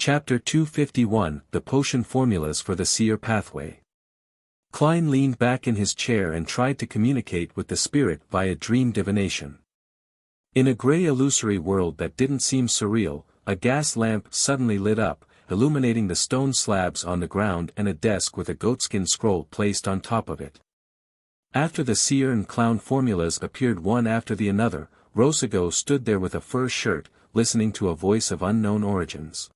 Chapter 251, The Potion Formulas for the Seer Pathway. Klein leaned back in his chair and tried to communicate with the spirit via dream divination. In a gray illusory world that didn't seem surreal, a gas lamp suddenly lit up, illuminating the stone slabs on the ground and a desk with a goatskin scroll placed on top of it. After the seer and clown formulas appeared one after the another, Rosago stood there with a fur shirt, listening to a voice of unknown origins.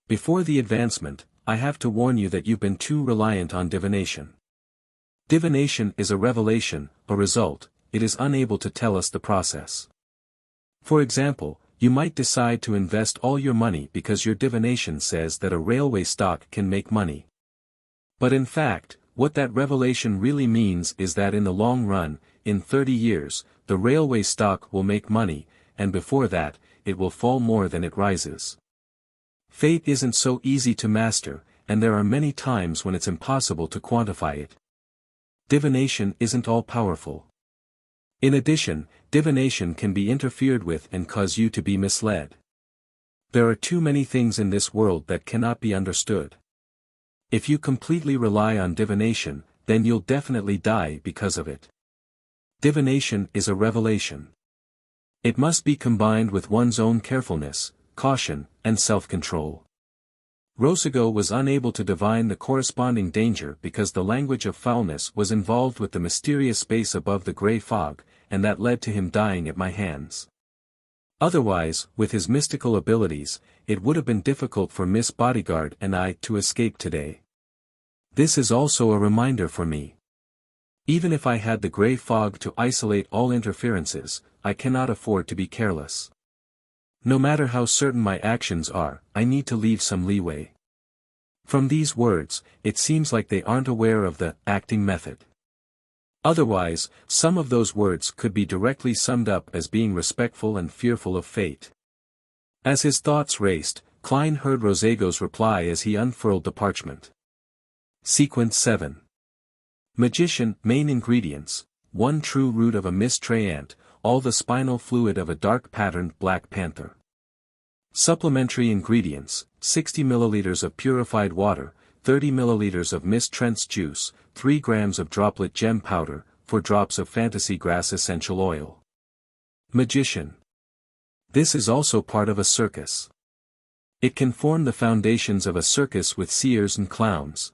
Before the advancement, I have to warn you that you've been too reliant on divination. Divination is a revelation, a result, it is unable to tell us the process. For example, you might decide to invest all your money because your divination says that a railway stock can make money. But in fact, what that revelation really means is that in the long run, in 30 years, the railway stock will make money, and before that, it will fall more than it rises. Fate isn't so easy to master, and there are many times when it's impossible to quantify it. Divination isn't all-powerful. In addition, divination can be interfered with and cause you to be misled. There are too many things in this world that cannot be understood. If you completely rely on divination, then you'll definitely die because of it. Divination is a revelation. It must be combined with one's own carefulness, caution, and self-control. Rosago was unable to divine the corresponding danger because the language of foulness was involved with the mysterious space above the grey fog, and that led to him dying at my hands. Otherwise, with his mystical abilities, it would have been difficult for Miss Bodyguard and I to escape today. This is also a reminder for me. Even if I had the grey fog to isolate all interferences, I cannot afford to be careless. No matter how certain my actions are, I need to leave some leeway. From these words, it seems like they aren't aware of the acting method. Otherwise, some of those words could be directly summed up as being respectful and fearful of fate. As his thoughts raced, Klein heard Rosago's reply as he unfurled the parchment. Sequence 7. Magician, main ingredients, 1 true root of a miscreant, all the spinal fluid of a dark-patterned black panther. Supplementary ingredients, 60 ml of purified water, 30 ml of Miss Trent's juice, 3 grams of droplet gem powder, 4 drops of fantasy grass essential oil. Magician. This is also part of a circus. It can form the foundations of a circus with seers and clowns.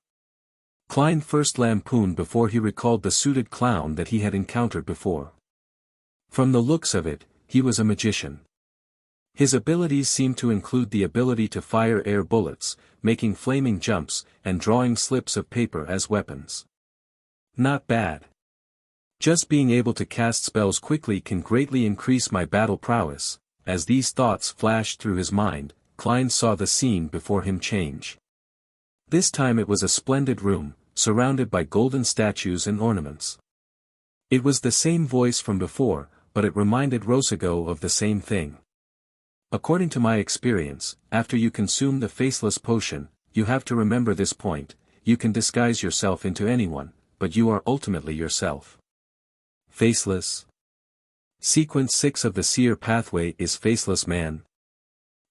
Klein first lampooned before he recalled the suited clown that he had encountered before. From the looks of it, he was a magician. His abilities seemed to include the ability to fire air bullets, making flaming jumps, and drawing slips of paper as weapons. Not bad. Just being able to cast spells quickly can greatly increase my battle prowess. As these thoughts flashed through his mind, Klein saw the scene before him change. This time it was a splendid room, surrounded by golden statues and ornaments. It was the same voice from before, but it reminded Rosago of the same thing. According to my experience, after you consume the faceless potion, you have to remember this point: you can disguise yourself into anyone, but you are ultimately yourself. Faceless. Sequence 6 of the Seer Pathway is Faceless Man.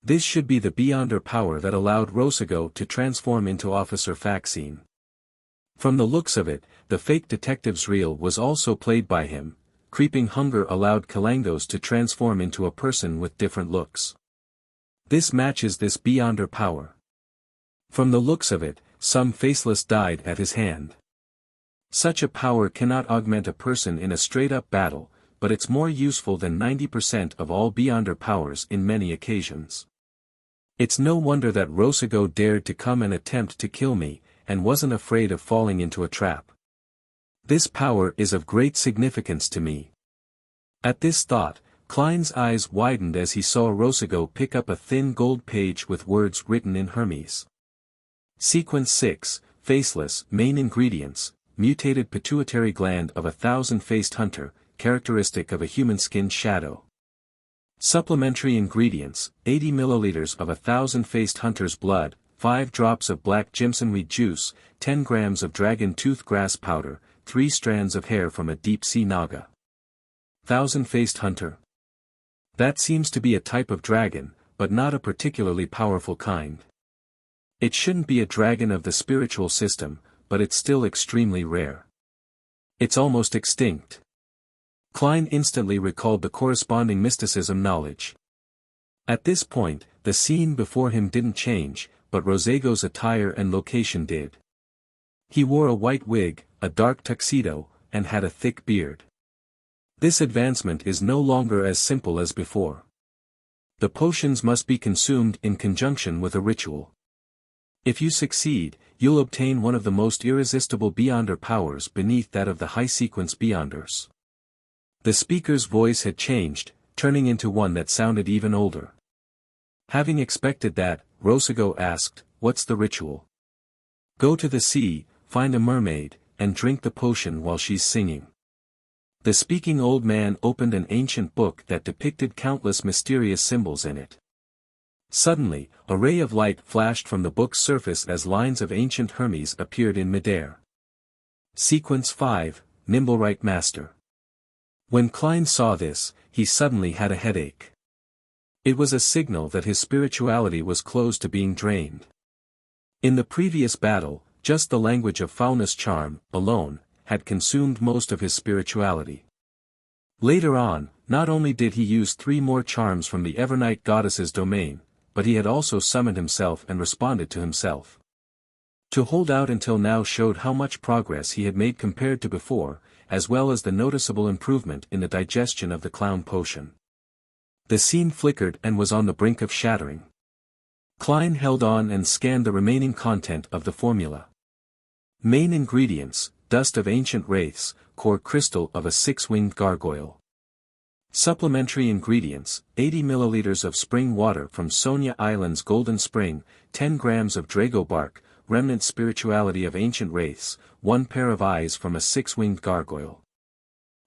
This should be the Beyonder power that allowed Rosago to transform into Officer Faxine. From the looks of it, the fake detective's reel was also played by him. Creeping hunger allowed Kalangos to transform into a person with different looks. This matches this Beyonder power. From the looks of it, some faceless died at his hand. Such a power cannot augment a person in a straight-up battle, but it's more useful than 90% of all Beyonder powers in many occasions. It's no wonder that Rosago dared to come and attempt to kill me, and wasn't afraid of falling into a trap. This power is of great significance to me. At this thought, Klein's eyes widened as he saw Rosago pick up a thin gold page with words written in Hermes. Sequence 6, Faceless, main ingredients, mutated pituitary gland of a 1,000-faced hunter, characteristic of a human-skinned shadow. Supplementary ingredients, 80 ml of a 1,000-faced hunter's blood, 5 drops of black jimsonweed juice, 10 grams of dragon tooth grass powder, 3 strands of hair from a deep-sea naga. 1,000-faced hunter. That seems to be a type of dragon, but not a particularly powerful kind. It shouldn't be a dragon of the spiritual system, but it's still extremely rare. It's almost extinct. Klein instantly recalled the corresponding mysticism knowledge. At this point, the scene before him didn't change, but Rosego's attire and location did. He wore a white wig, a dark tuxedo, and had a thick beard. This advancement is no longer as simple as before. The potions must be consumed in conjunction with a ritual. If you succeed, you'll obtain one of the most irresistible Beyonder powers beneath that of the high-sequence Beyonders. The speaker's voice had changed, turning into one that sounded even older. Having expected that, Rosego asked, "What's the ritual?" "Go to the sea, find a mermaid, and drink the potion while she's singing." The speaking old man opened an ancient book that depicted countless mysterious symbols in it. Suddenly, a ray of light flashed from the book's surface as lines of ancient Hermes appeared in midair. Sequence 5, Nimblewright Master. When Klein saw this, he suddenly had a headache. It was a signal that his spirituality was close to being drained. In the previous battle, just the language of Faunus charm, alone, had consumed most of his spirituality. Later on, not only did he use 3 more charms from the Evernight goddess's domain, but he had also summoned himself and responded to himself. To hold out until now showed how much progress he had made compared to before, as well as the noticeable improvement in the digestion of the clown potion. The scene flickered and was on the brink of shattering. Klein held on and scanned the remaining content of the formula. Main ingredients: dust of ancient wraiths, core crystal of a 6-winged gargoyle. Supplementary ingredients: 80 milliliters of spring water from Sonia Island's Golden Spring, 10 grams of Drago bark, remnant spirituality of ancient wraiths, 1 pair of eyes from a 6-winged gargoyle.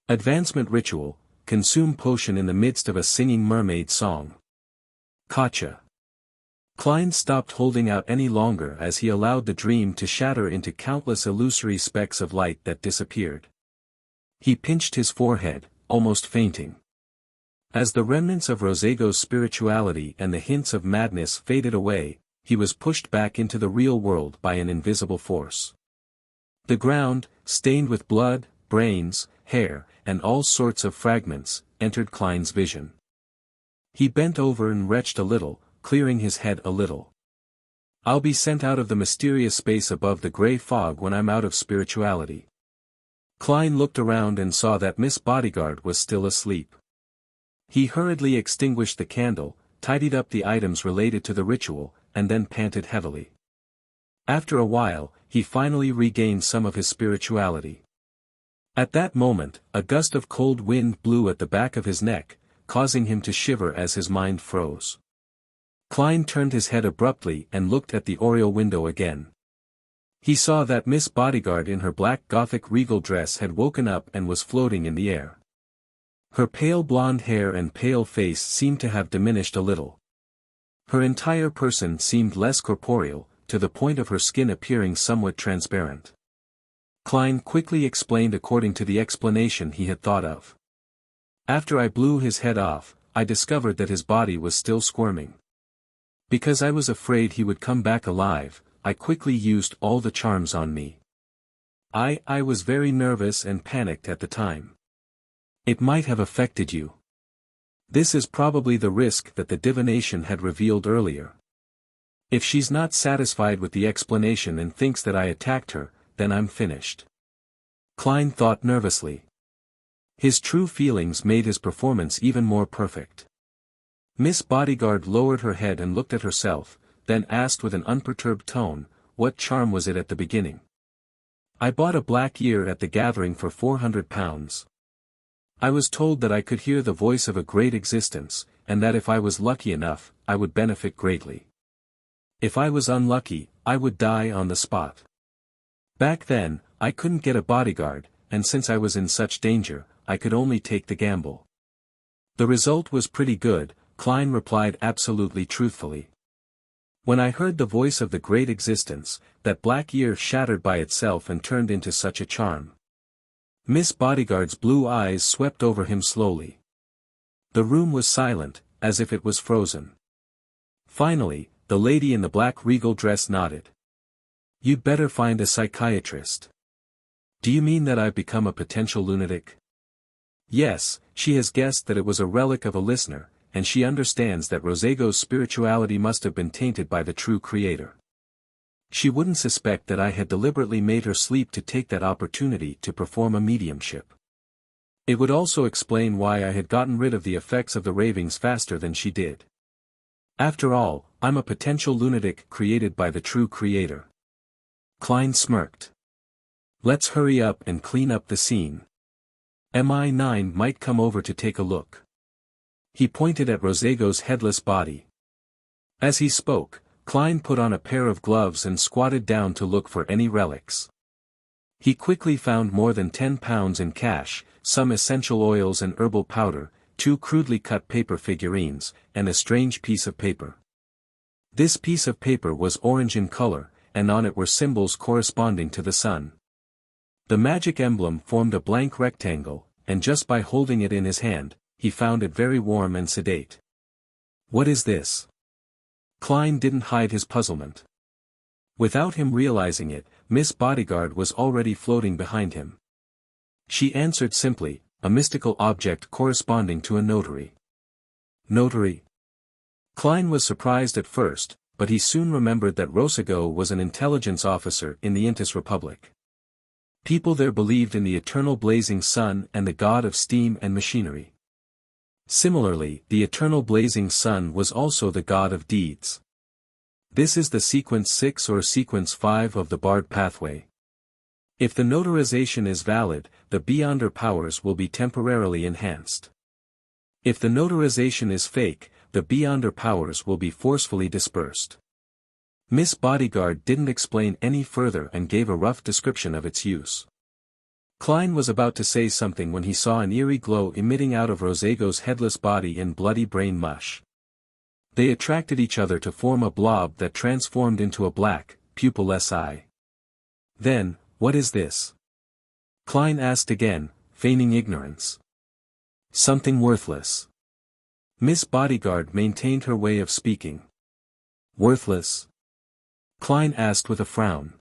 Advancement ritual: consume potion in the midst of a singing mermaid song. Gotcha. Klein stopped holding out any longer as he allowed the dream to shatter into countless illusory specks of light that disappeared. He pinched his forehead, almost fainting. As the remnants of Rosego's spirituality and the hints of madness faded away, he was pushed back into the real world by an invisible force. The ground, stained with blood, brains, hair, and all sorts of fragments, entered Klein's vision. He bent over and retched a little, clearing his head a little. "I'll be sent out of the mysterious space above the gray fog when I'm out of spirituality." Klein looked around and saw that Miss Bodyguard was still asleep. He hurriedly extinguished the candle, tidied up the items related to the ritual, and then panted heavily. After a while, he finally regained some of his spirituality. At that moment, a gust of cold wind blew at the back of his neck, causing him to shiver as his mind froze. Klein turned his head abruptly and looked at the oriel window again. He saw that Miss Bodyguard in her black Gothic regal dress had woken up and was floating in the air. Her pale blonde hair and pale face seemed to have diminished a little. Her entire person seemed less corporeal, to the point of her skin appearing somewhat transparent. Klein quickly explained according to the explanation he had thought of. "After I blew his head off, I discovered that his body was still squirming. Because I was afraid he would come back alive, I quickly used all the charms on me. I was very nervous and panicked at the time. It might have affected you. This is probably the risk that the divination had revealed earlier. If she's not satisfied with the explanation and thinks that I attacked her, then I'm finished." Klein thought nervously. His true feelings made his performance even more perfect. Miss Bodyguard lowered her head and looked at herself, then asked with an unperturbed tone, "What charm was it at the beginning?" "I bought a black ear at the gathering for 400 pounds. I was told that I could hear the voice of a great existence, and that if I was lucky enough, I would benefit greatly. If I was unlucky, I would die on the spot. Back then, I couldn't get a bodyguard, and since I was in such danger, I could only take the gamble." "The result was pretty good," Klein replied absolutely truthfully. "When I heard the voice of the great existence, that black ear shattered by itself and turned into such a charm." Miss Bodyguard's blue eyes swept over him slowly. The room was silent, as if it was frozen. Finally, The lady in the black regal dress nodded. You'd better find a psychiatrist. Do you mean that I've become a potential lunatic? Yes, she has guessed that it was a relic of a listener, and she understands that Rosego's spirituality must have been tainted by the true creator. She wouldn't suspect that I had deliberately made her sleep to take that opportunity to perform a mediumship. It would also explain why I had gotten rid of the effects of the ravings faster than she did. After all, I'm a potential lunatic created by the true creator. Klein smirked. Let's hurry up and clean up the scene. MI9 might come over to take a look. He pointed at Rosego's headless body. As he spoke, Klein put on a pair of gloves and squatted down to look for any relics. He quickly found more than 10 pounds in cash, some essential oils and herbal powder, 2 crudely cut paper figurines, and a strange piece of paper. This piece of paper was orange in color, and on it were symbols corresponding to the sun. The magic emblem formed a blank rectangle, and just by holding it in his hand, he found it very warm and sedate. What is this? Klein didn't hide his puzzlement. Without him realizing it, Miss Bodyguard was already floating behind him. She answered simply, a mystical object corresponding to a notary. Notary? Klein was surprised at first, but he soon remembered that Rosego was an intelligence officer in the Intis Republic. People there believed in the eternal blazing sun and the god of steam and machinery. Similarly, the eternal blazing sun was also the god of deeds. This is the sequence 6 or sequence 5 of the Bard pathway. If the notarization is valid, the Beyonder powers will be temporarily enhanced. If the notarization is fake, the Beyonder powers will be forcefully dispersed. Miss Bodyguard didn't explain any further and gave a rough description of its use. Klein was about to say something when he saw an eerie glow emitting out of Rosego's headless body in bloody brain mush. They attracted each other to form a blob that transformed into a black, pupilless eye. Then, what is this? Klein asked again, feigning ignorance. Something worthless. Miss Bodyguard maintained her way of speaking. Worthless? Klein asked with a frown.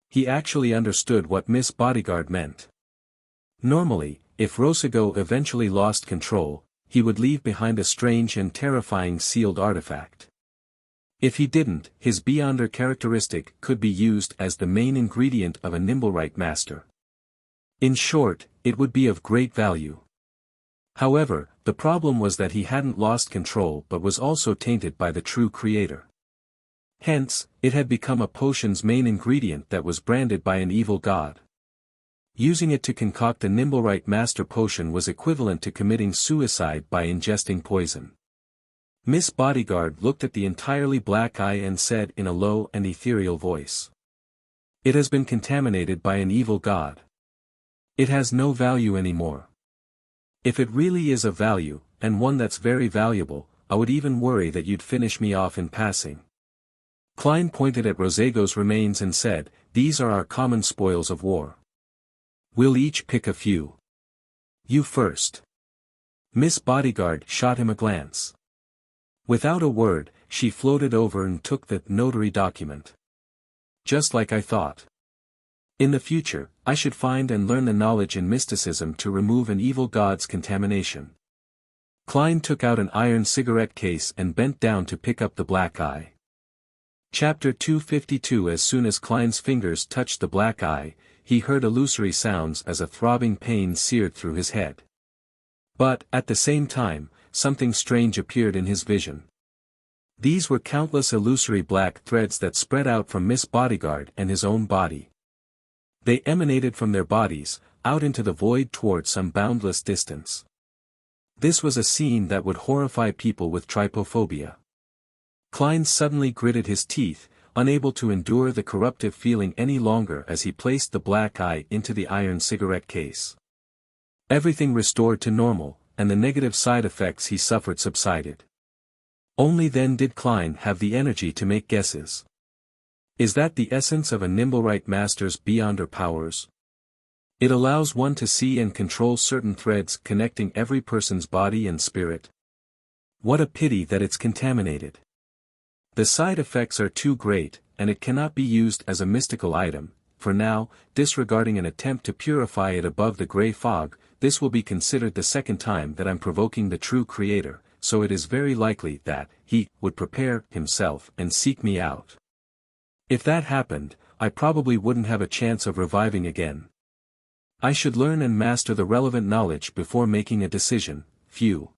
He actually understood what Miss Bodyguard meant. Normally, if Rosego eventually lost control, he would leave behind a strange and terrifying sealed artifact. If he didn't, his Beyonder characteristic could be used as the main ingredient of a Nimblewright master. In short, it would be of great value. However, the problem was that he hadn't lost control but was also tainted by the true creator. Hence, it had become a potion's main ingredient that was branded by an evil god. Using it to concoct a Nimblewright master potion was equivalent to committing suicide by ingesting poison. Miss Bodyguard looked at the entirely black eye and said in a low and ethereal voice. It has been contaminated by an evil god. It has no value anymore. If it really is of value, and one that's very valuable, I would even worry that you'd finish me off in passing. Klein pointed at Rosego's remains and said, these are our common spoils of war. We'll each pick a few. You first. Miss Bodyguard shot him a glance. Without a word, she floated over and took the notary document. Just like I thought. In the future, I should find and learn the knowledge in mysticism to remove an evil god's contamination. Klein took out an iron cigarette case and bent down to pick up the black eye. Chapter 252. As soon as Klein's fingers touched the black eye, he heard illusory sounds as a throbbing pain seared through his head. But, at the same time, something strange appeared in his vision. These were countless illusory black threads that spread out from Miss Bodyguard and his own body. They emanated from their bodies, out into the void toward some boundless distance. This was a scene that would horrify people with trypophobia. Klein suddenly gritted his teeth, unable to endure the corruptive feeling any longer as he placed the black eye into the iron cigarette case. Everything restored to normal, and the negative side effects he suffered subsided. Only then did Klein have the energy to make guesses. Is that the essence of a Nimblewright master's Beyonder powers? It allows one to see and control certain threads connecting every person's body and spirit. What a pity that it's contaminated. The side effects are too great, and it cannot be used as a mystical item. For now, disregarding an attempt to purify it above the grey fog, this will be considered the second time that I'm provoking the true Creator, so it is very likely that he would prepare himself and seek me out. If that happened, I probably wouldn't have a chance of reviving again. I should learn and master the relevant knowledge before making a decision. Phew.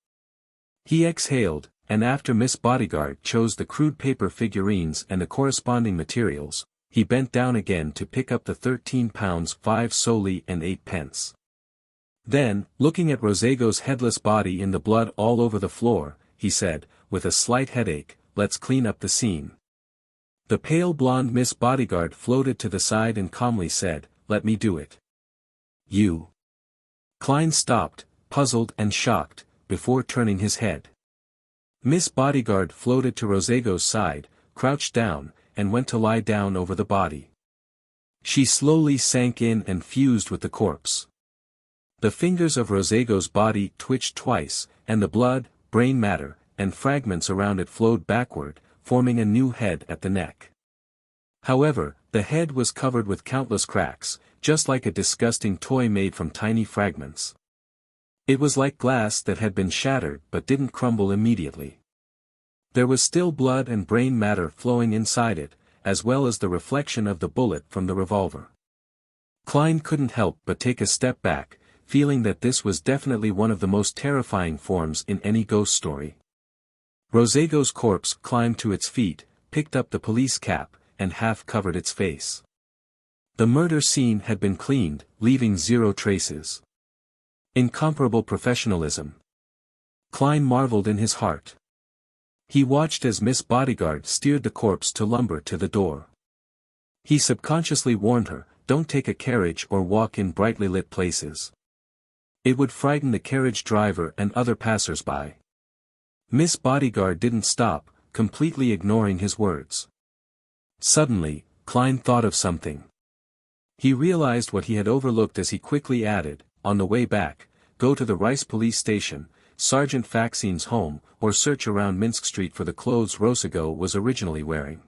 He exhaled, and after Miss Bodyguard chose the crude paper figurines and the corresponding materials, he bent down again to pick up the 13 pounds 5 soldi and 8 pence. Then, looking at Rosego's headless body in the blood all over the floor, he said, with a slight headache, "Let's clean up the scene." The pale blonde Miss Bodyguard floated to the side and calmly said, "Let me do it." "You?" Klein stopped, puzzled and shocked, before turning his head. Miss Bodyguard floated to Rosego's side, crouched down, and went to lie down over the body. She slowly sank in and fused with the corpse. The fingers of Rosego's body twitched twice, and the blood, brain matter, and fragments around it flowed backward, forming a new head at the neck. However, the head was covered with countless cracks, just like a disgusting toy made from tiny fragments. It was like glass that had been shattered but didn't crumble immediately. There was still blood and brain matter flowing inside it, as well as the reflection of the bullet from the revolver. Klein couldn't help but take a step back, feeling that this was definitely one of the most terrifying forms in any ghost story. Rosego's corpse climbed to its feet, picked up the police cap, and half covered its face. The murder scene had been cleaned, leaving zero traces. Incomparable professionalism. Klein marveled in his heart. He watched as Miss Bodyguard steered the corpse to lumber to the door. He subconsciously warned her, "Don't take a carriage or walk in brightly lit places. It would frighten the carriage driver and other passers-by." Miss Bodyguard didn't stop, completely ignoring his words. Suddenly, Klein thought of something. He realized what he had overlooked as he quickly added, "On the way back, go to the Rice police station, Sergeant Faxine's home, or search around Minsk Street for the clothes Rosego was originally wearing."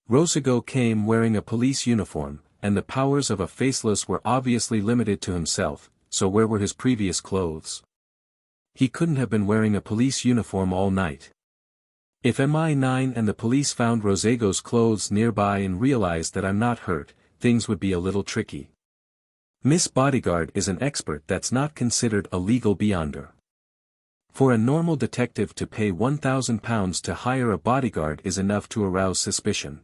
Rosego came wearing a police uniform, and the powers of a faceless were obviously limited to himself, so where were his previous clothes? He couldn't have been wearing a police uniform all night. If MI9 and the police found Rosego's clothes nearby and realized that I'm not hurt, things would be a little tricky. Miss Bodyguard is an expert that's not considered a legal beyonder. For a normal detective to pay £1,000 to hire a bodyguard is enough to arouse suspicion.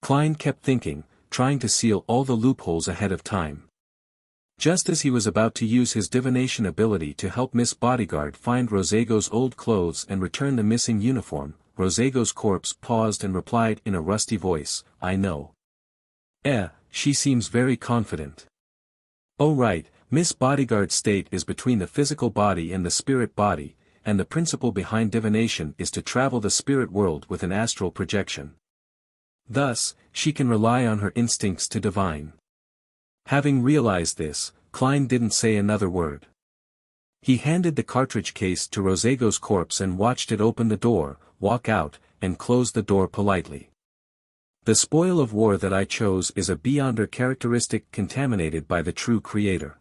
Klein kept thinking, trying to seal all the loopholes ahead of time. Just as he was about to use his divination ability to help Miss Bodyguard find Rosego's old clothes and return the missing uniform, Rosego's corpse paused and replied in a rusty voice, "I know." She seems very confident. "Oh right, Miss Bodyguard's state is between the physical body and the spirit body, and the principle behind divination is to travel the spirit world with an astral projection. Thus, she can rely on her instincts to divine." Having realized this, Klein didn't say another word. He handed the cartridge case to Rosego's corpse and watched it open the door, walk out, and close the door politely. "The spoil of war that I chose is a beyonder characteristic contaminated by the true Creator.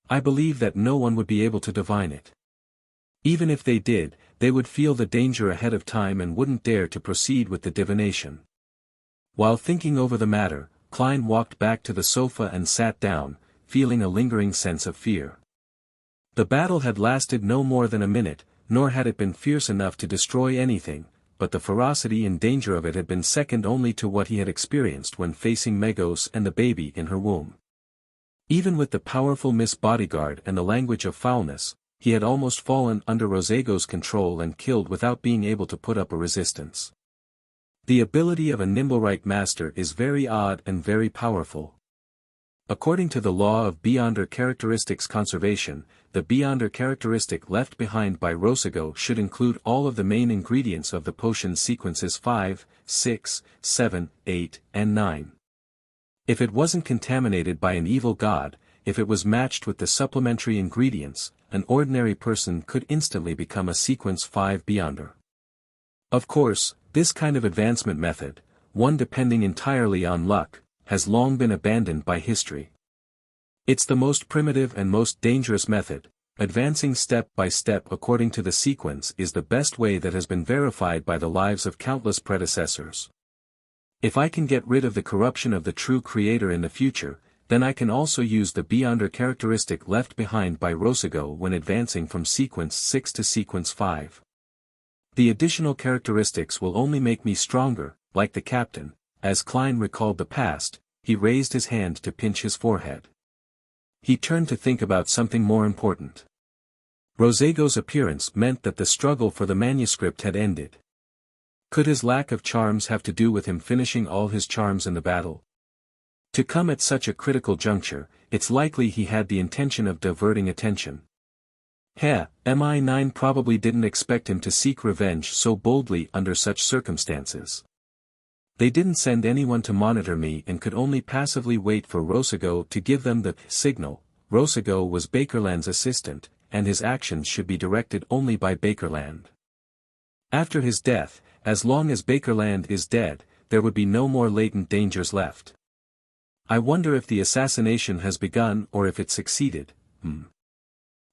I believe that no one would be able to divine it. Even if they did, they would feel the danger ahead of time and wouldn't dare to proceed with the divination." While thinking over the matter, Klein walked back to the sofa and sat down, feeling a lingering sense of fear. The battle had lasted no more than a minute, nor had it been fierce enough to destroy anything, but the ferocity and danger of it had been second only to what he had experienced when facing Megos and the baby in her womb. Even with the powerful Miss Bodyguard and the language of foulness, he had almost fallen under Rosego's control and killed without being able to put up a resistance. The ability of a Nimblewright master is very odd and very powerful. According to the law of Beyonder characteristics conservation, the Beyonder characteristic left behind by Rosego should include all of the main ingredients of the potion sequences 5, 6, 7, 8, and 9. If it wasn't contaminated by an evil god, if it was matched with the supplementary ingredients, an ordinary person could instantly become a sequence 5 Beyonder. Of course, This kind of advancement method, one depending entirely on luck, has long been abandoned by history. It's the most primitive and most dangerous method. Advancing step by step according to the sequence is the best way that has been verified by the lives of countless predecessors. If I can get rid of the corruption of the true creator in the future, then I can also use the beyonder characteristic left behind by Rosago when advancing from sequence 6 to sequence 5. The additional characteristics will only make me stronger, like the captain. As Klein recalled the past, he raised his hand to pinch his forehead. He turned to think about something more important. Rosago's appearance meant that the struggle for the manuscript had ended. Could his lack of charms have to do with him finishing all his charms in the battle? To come at such a critical juncture, it's likely he had the intention of diverting attention. MI9 probably didn't expect him to seek revenge so boldly under such circumstances. They didn't send anyone to monitor me and could only passively wait for Rosago to give them the signal. Rosago was Bakerland's assistant, and his actions should be directed only by Bakerland. After his death, as long as Bakerland is dead, there would be no more latent dangers left. I wonder if the assassination has begun or if it succeeded.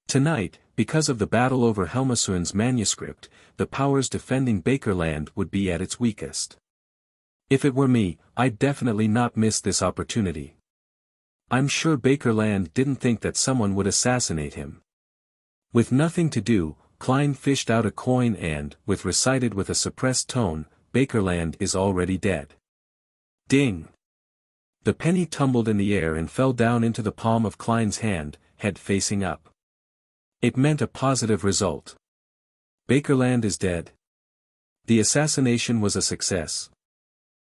Tonight, because of the battle over Helmasuen's manuscript, the powers defending Bakerland would be at its weakest. If it were me, I'd definitely not miss this opportunity. I'm sure Bakerland didn't think that someone would assassinate him. With nothing to do, Klein fished out a coin and, recited with a suppressed tone, Bakerland is already dead. Ding! The penny tumbled in the air and fell down into the palm of Klein's hand, head facing up. It meant a positive result. Bakerland is dead. The assassination was a success.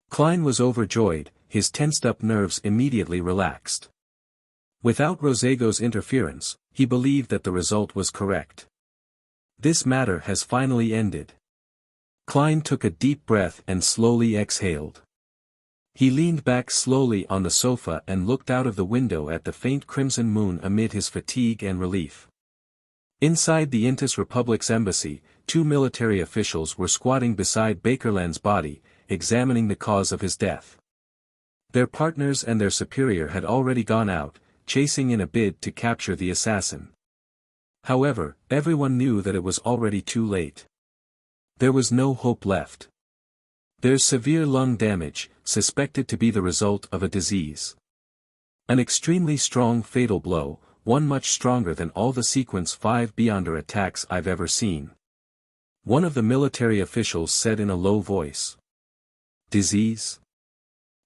Klein was overjoyed, his tensed-up nerves immediately relaxed. Without Rosago's interference, he believed that the result was correct. This matter has finally ended. Klein took a deep breath and slowly exhaled. He leaned back slowly on the sofa and looked out of the window at the faint crimson moon amid his fatigue and relief. Inside the Intis Republic's embassy, 2 military officials were squatting beside Bakerland's body, examining the cause of his death. Their partners and their superior had already gone out, chasing in a bid to capture the assassin. However, everyone knew that it was already too late. There was no hope left. There's severe lung damage, suspected to be the result of a disease. An extremely strong fatal blow, one much stronger than all the sequence 5 Beyonder attacks I've ever seen. One of the military officials said in a low voice. Disease?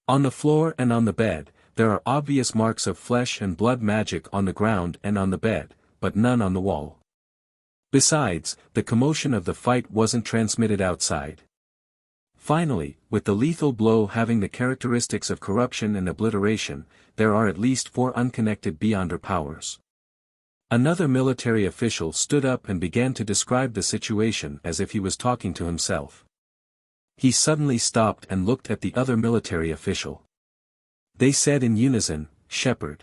On the floor and on the bed, there are obvious marks of flesh and blood magic on the ground and on the bed, but none on the wall. Besides, the commotion of the fight wasn't transmitted outside. Finally, with the lethal blow having the characteristics of corruption and obliteration, there are at least 4 unconnected Beyonder powers. Another military official stood up and began to describe the situation as if he was talking to himself. He suddenly stopped and looked at the other military official. They said in unison, "Shepherd."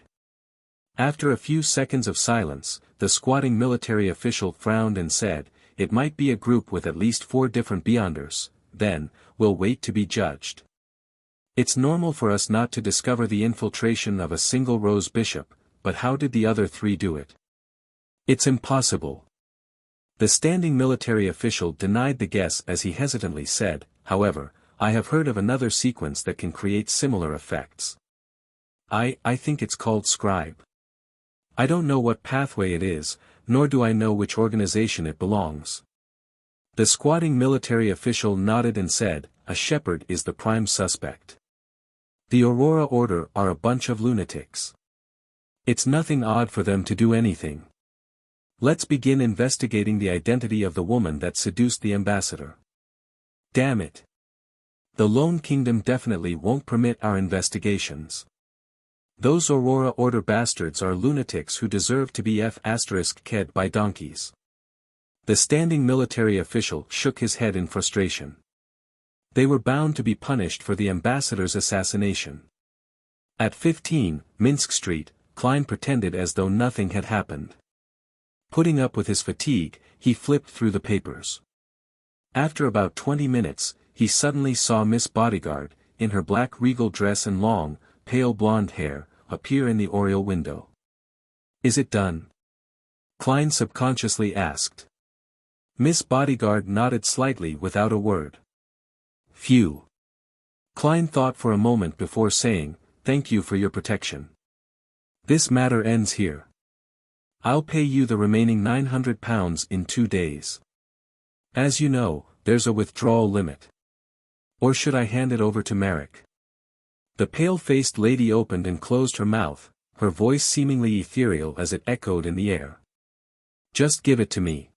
After a few seconds of silence, the squatting military official frowned and said, "It might be a group with at least 4 different Beyonders, then, we'll wait to be judged. It's normal for us not to discover the infiltration of a single Rose Bishop, but how did the other 3 do it? It's impossible." The standing military official denied the guess as he hesitantly said, "However, I have heard of another sequence that can create similar effects. I think it's called Scribe. I don't know what pathway it is, nor do I know which organization it belongs." The squatting military official nodded and said, "A shepherd is the prime suspect. The Aurora Order are a bunch of lunatics. It's nothing odd for them to do anything. Let's begin investigating the identity of the woman that seduced the ambassador. Damn it. The Lone Kingdom definitely won't permit our investigations. Those Aurora Order bastards are lunatics who deserve to be f***ed by donkeys." The standing military official shook his head in frustration. They were bound to be punished for the ambassador's assassination. At 15, Minsk Street, Klein pretended as though nothing had happened. Putting up with his fatigue, he flipped through the papers. After about 20 minutes, he suddenly saw Miss Bodyguard, in her black regal dress and long, pale blonde hair, appear in the oriel window. "Is it done?" Klein subconsciously asked. Miss Bodyguard nodded slightly without a word. "Phew." Klein thought for a moment before saying, "Thank you for your protection. This matter ends here. I'll pay you the remaining £900 in 2 days. As you know, there's a withdrawal limit. Or should I hand it over to Merrick?" The pale-faced lady opened and closed her mouth, her voice seemingly ethereal as it echoed in the air. "Just give it to me.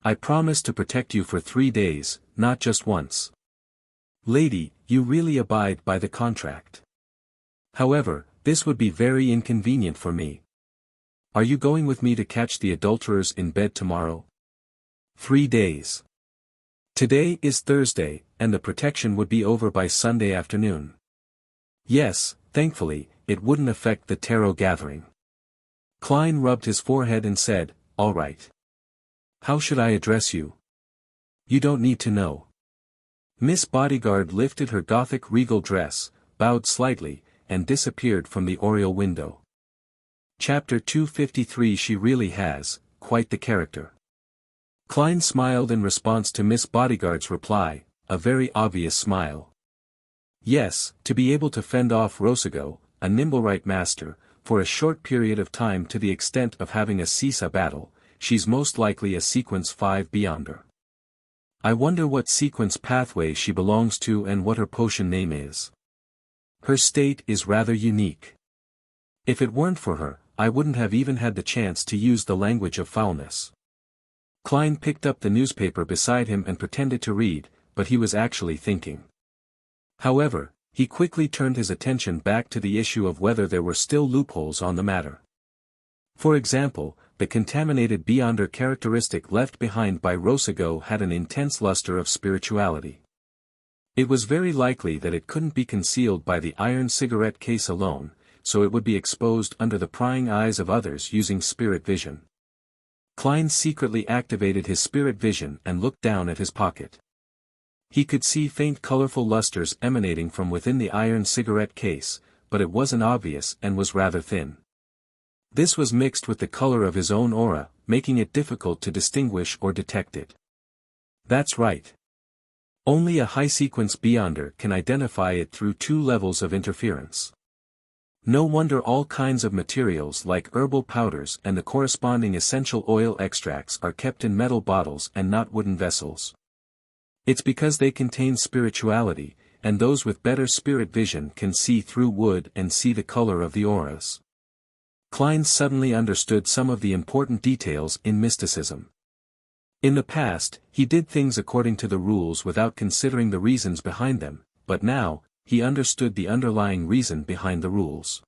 I promise to protect you for 3 days, not just once. Lady, you really abide by the contract. However, this would be very inconvenient for me. Are you going with me to catch the adulterers in bed tomorrow?" 3 days. Today is Thursday, and the protection would be over by Sunday afternoon. Yes, thankfully, it wouldn't affect the tarot gathering. Klein rubbed his forehead and said, "All right. How should I address you?" "You don't need to know." Miss Bodyguard lifted her Gothic regal dress, bowed slightly, and disappeared from the oriel window. Chapter 253. She really has, quite the character. Klein smiled in response to Miss Bodyguard's reply, a very obvious smile. Yes, to be able to fend off Rosago, a Nimblewright master, for a short period of time to the extent of having a Sisa battle, she's most likely a Sequence 5 Beyonder. I wonder what sequence pathway she belongs to and what her potion name is. Her state is rather unique. If it weren't for her, I wouldn't have even had the chance to use the language of foulness. Klein picked up the newspaper beside him and pretended to read, but he was actually thinking. However, he quickly turned his attention back to the issue of whether there were still loopholes on the matter. For example, the contaminated Beyonder characteristic left behind by Rosago had an intense luster of spirituality. It was very likely that it couldn't be concealed by the iron cigarette case alone, so it would be exposed under the prying eyes of others using spirit vision. Klein secretly activated his spirit vision and looked down at his pocket. He could see faint colorful lusters emanating from within the iron cigarette case, but it wasn't obvious and was rather thin. This was mixed with the color of his own aura, making it difficult to distinguish or detect it. That's right. Only a high-sequence Beyonder can identify it through 2 levels of interference. No wonder all kinds of materials like herbal powders and the corresponding essential oil extracts are kept in metal bottles and not wooden vessels. It's because they contain spirituality, and those with better spirit vision can see through wood and see the color of the auras. Klein suddenly understood some of the important details in mysticism. In the past, he did things according to the rules without considering the reasons behind them, but now, he understood the underlying reason behind the rules.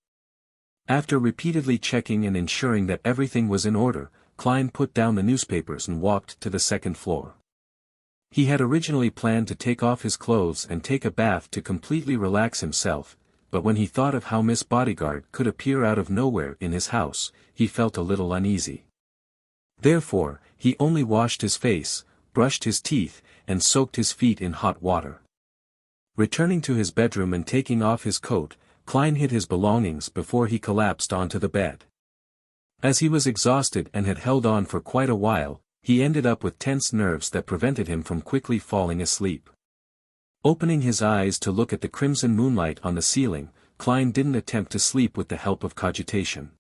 After repeatedly checking and ensuring that everything was in order, Klein put down the newspapers and walked to the 2nd floor. He had originally planned to take off his clothes and take a bath to completely relax himself, but when he thought of how Miss Bodyguard could appear out of nowhere in his house, he felt a little uneasy. Therefore, he only washed his face, brushed his teeth, and soaked his feet in hot water. Returning to his bedroom and taking off his coat, Klein hid his belongings before he collapsed onto the bed. As he was exhausted and had held on for quite a while, he ended up with tense nerves that prevented him from quickly falling asleep. Opening his eyes to look at the crimson moonlight on the ceiling, Klein didn't attempt to sleep with the help of cogitation.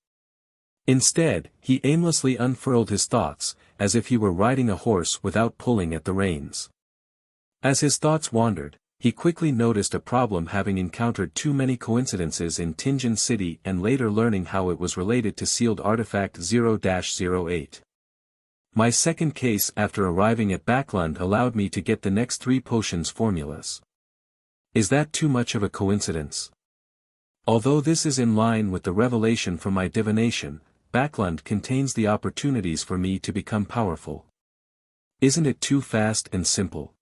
Instead, he aimlessly unfurled his thoughts, as if he were riding a horse without pulling at the reins. As his thoughts wandered, he quickly noticed a problem, having encountered too many coincidences in Tingen City and later learning how it was related to sealed artifact 0-08. My second case after arriving at Backlund allowed me to get the next 3 potions formulas. Is that too much of a coincidence? Although this is in line with the revelation from my divination, Backlund contains the opportunities for me to become powerful. Isn't it too fast and simple?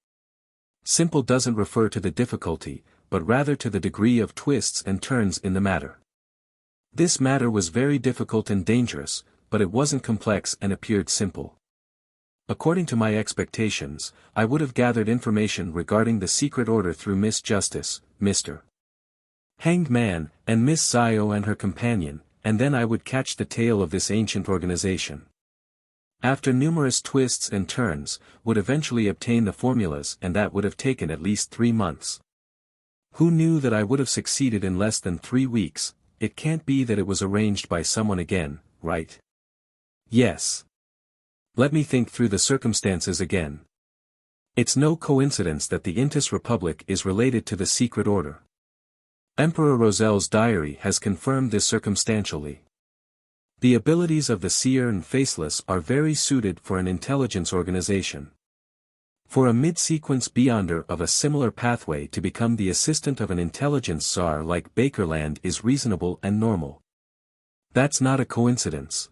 Simple doesn't refer to the difficulty, but rather to the degree of twists and turns in the matter. This matter was very difficult and dangerous, but it wasn't complex and appeared simple. According to my expectations, I would have gathered information regarding the secret order through Miss Justice, Mr. Hanged Man, and Miss Zio and her companion, and then I would catch the tail of this ancient organization. After numerous twists and turns, would eventually obtain the formulas, and that would have taken at least 3 months. Who knew that I would have succeeded in less than 3 weeks? It can't be that it was arranged by someone again, right? Yes. Let me think through the circumstances again. It's no coincidence that the Intis Republic is related to the secret order. Emperor Rosel's diary has confirmed this circumstantially. The abilities of the Seer and Faceless are very suited for an intelligence organization. For a mid-sequence beyonder of a similar pathway to become the assistant of an intelligence czar like Bakerland is reasonable and normal. That's not a coincidence.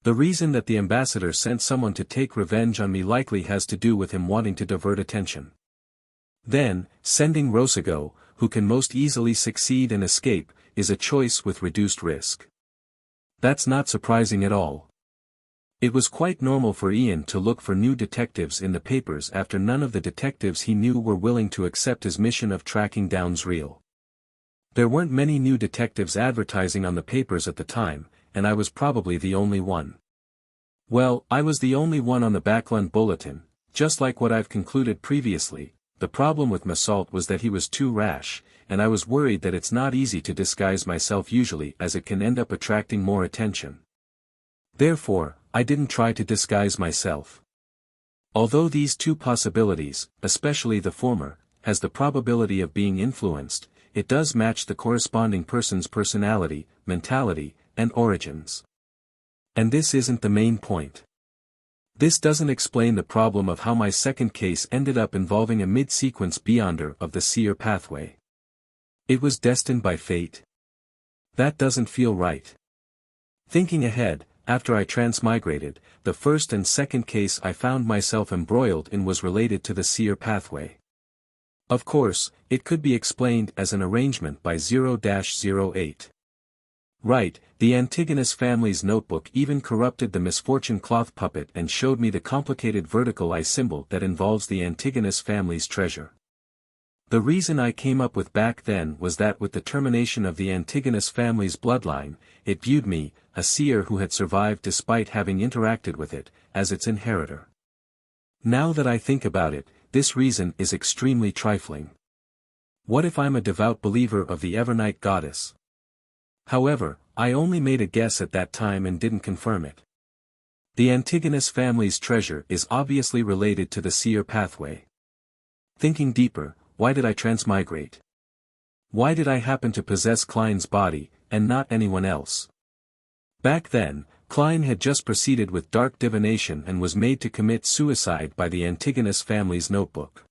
The reason that the ambassador sent someone to take revenge on me likely has to do with him wanting to divert attention. Then, sending Rosago, who can most easily succeed and escape, is a choice with reduced risk. That's not surprising at all. It was quite normal for Ian to look for new detectives in the papers after none of the detectives he knew were willing to accept his mission of tracking down Zriel. There weren't many new detectives advertising on the papers at the time, and I was probably the only one. Well, I was the only one on the Backland Bulletin, just like what I've concluded previously. The problem with Massault was that he was too rash, and I was worried that it's not easy to disguise myself usually as it can end up attracting more attention. Therefore, I didn't try to disguise myself. Although these two possibilities, especially the former, has the probability of being influenced, it does match the corresponding person's personality, mentality, and origins. And this isn't the main point. This doesn't explain the problem of how my second case ended up involving a mid-sequence beyonder of the Seer pathway. It was destined by fate. That doesn't feel right. Thinking ahead, after I transmigrated, the first and second case I found myself embroiled in was related to the Seer pathway. Of course, it could be explained as an arrangement by 0-08. Right, the Antigonus family's notebook even corrupted the misfortune cloth puppet and showed me the complicated vertical I symbol that involves the Antigonus family's treasure. The reason I came up with back then was that with the termination of the Antigonus family's bloodline, it viewed me, a seer who had survived despite having interacted with it, as its inheritor. Now that I think about it, this reason is extremely trifling. What if I'm a devout believer of the Evernight goddess? However, I only made a guess at that time and didn't confirm it. The Antigonus family's treasure is obviously related to the Seer pathway. Thinking deeper, why did I transmigrate? Why did I happen to possess Klein's body, and not anyone else? Back then, Klein had just proceeded with dark divination and was made to commit suicide by the Antigonus family's notebook.